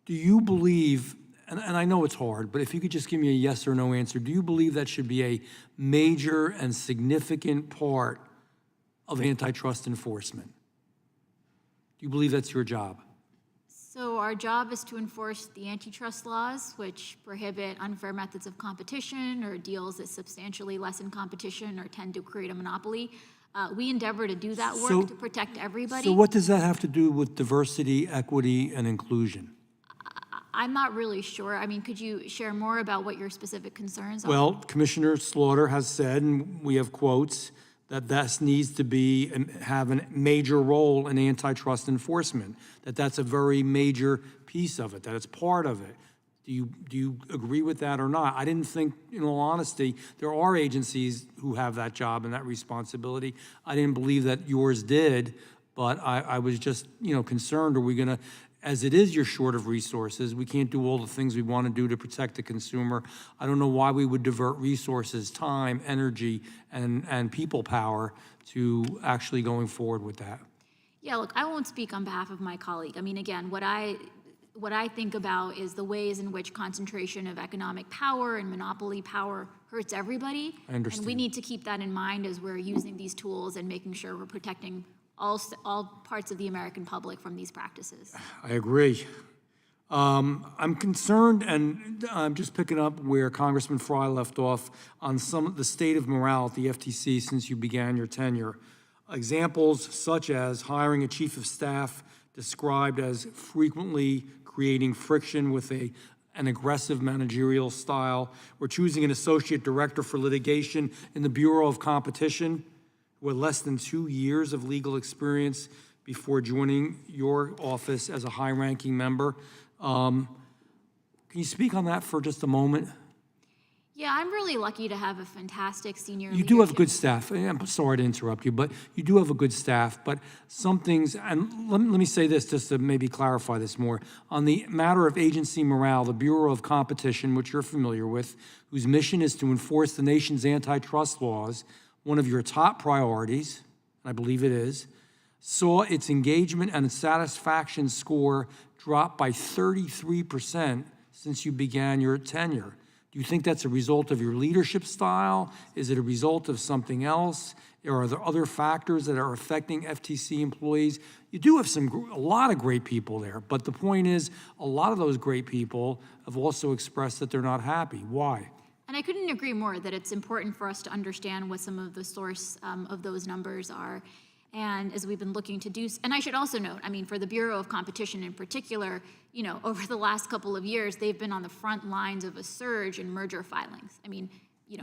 Do you believe, and I know it's hard, but if you could just give me a yes or no answer, do you believe that should be a major and significant part of antitrust enforcement? Do you believe that's your job? So our job is to enforce the antitrust laws, which prohibit unfair methods of competition or deals that substantially lessen competition or tend to create a monopoly. We endeavor to do that work to protect everybody. So what does that have to do with diversity, equity, and inclusion? I'm not really sure. I mean, could you share more about what your specific concerns are? Well, Commissioner Slaughter has said, and we have quotes, that this needs to be and have a major role in antitrust enforcement, that that's a very major piece of it, that it's part of it. Do you agree with that or not? I didn't think, in all honesty, there are agencies who have that job and that responsibility. I didn't believe that yours did, but I was just, concerned, are we gonna, as it is, you're short of resources. We can't do all the things we want to do to protect the consumer. I don't know why we would divert resources, time, energy, and people power to actually going forward with that. Yeah, look, I won't speak on behalf of my colleague. I mean, again, what I think about is the ways in which concentration of economic power and monopoly power hurts everybody. I understand. And we need to keep that in mind as we're using these tools and making sure we're protecting all parts of the American public from these practices. I agree. I'm concerned, and I'm just picking up where Congressman Fry left off on some of the state of morale at the FTC since you began your tenure. Examples such as hiring a chief of staff described as frequently creating friction with an aggressive managerial style, or choosing an associate director for litigation in the Bureau of Competition with less than 2 years of legal experience before joining your office as a high-ranking member. Can you speak on that for just a moment? Yeah, I'm really lucky to have a fantastic senior You do have leadership. good staff. I'm sorry to interrupt you, but you do have a good staff. But some things, and let me say this just to maybe clarify this more. On the matter of agency morale, the Bureau of Competition, which you're familiar with, whose mission is to enforce the nation's antitrust laws, one of your top priorities, I believe it is, saw its engagement and its satisfaction score drop by 33% since you began your tenure. Do you think that's a result of your leadership style? Is it a result of something else? Or are there other factors that are affecting FTC employees? You do have a lot of great people there, but the point is, a lot of those great people have also expressed that they're not happy. Why? And I couldn't agree more that it's important for us to understand what some of the source of those numbers are. And as we've been looking to do, and I should also note, I mean, for the Bureau of Competition in particular, over the last couple of years, they've been on the front lines of a surge in merger filings. I mean,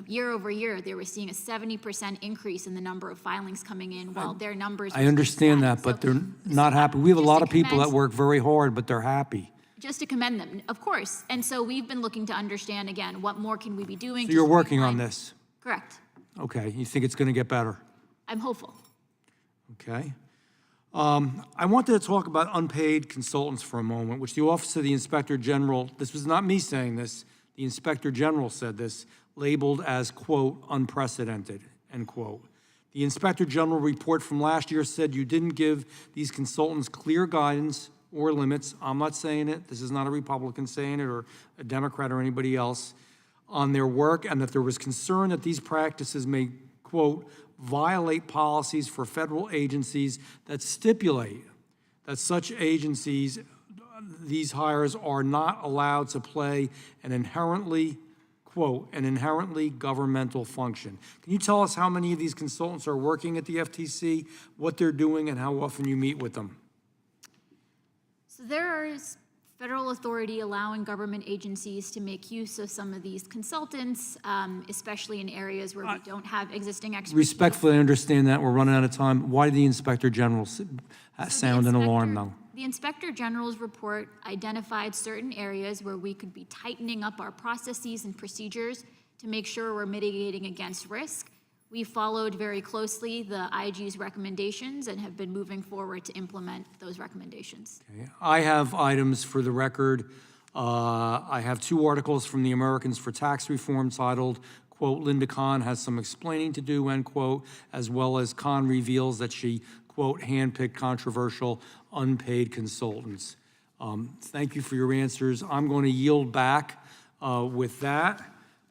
year over year, they were seeing a 70% increase in the number of filings coming in, while their numbers were I understand that, but they're not happy. We have a lot of people that commend- work very hard, but they're happy. Just to commend them, of course. And so we've been looking to understand, again, what more can we be doing? So to you're working on streamline- this? Correct. Okay, you think it's going to get better? I'm hopeful. Okay. I wanted to talk about unpaid consultants for a moment, which the Office of the Inspector General, this was not me saying this, the Inspector General said this, labeled as, quote, unprecedented, end quote. The Inspector General report from last year said you didn't give these consultants clear guidance or limits. I'm not saying it. This is not a Republican saying it or a Democrat or anybody else on their work, and that there was concern that these practices may, quote, violate policies for federal agencies that stipulate that such agencies, these hires are not allowed to play an inherently, quote, an inherently governmental function. Can you tell us how many of these consultants are working at the FTC, what they're doing, and how often you meet with them? So there is federal authority allowing government agencies to make use of some of these consultants, especially in areas where we don't have existing expertise. Respectfully, I understand that. We're running out of time. Why did the Inspector General sound an alarm, though? The Inspector General's report identified certain areas where we could be tightening up our processes and procedures to make sure we're mitigating against risk. We followed very closely the IG's recommendations and have been moving forward to implement those recommendations. Okay. I have items for the record. I have 2 articles from the Americans for Tax Reform titled, quote, Linda Kahn has some explaining to do, end quote, as well as Kahn reveals that she, quote, handpicked controversial unpaid consultants. Thank you for your answers. I'm going to yield back with that.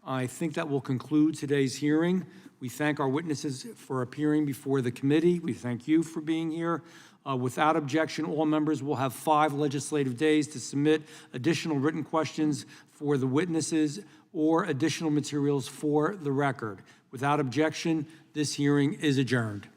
I think that will conclude today's hearing. We thank our witnesses for appearing before the committee. We thank you for being here. Without objection, all members will have 5 legislative days to submit additional written questions for the witnesses or additional materials for the record. Without objection, this hearing is adjourned.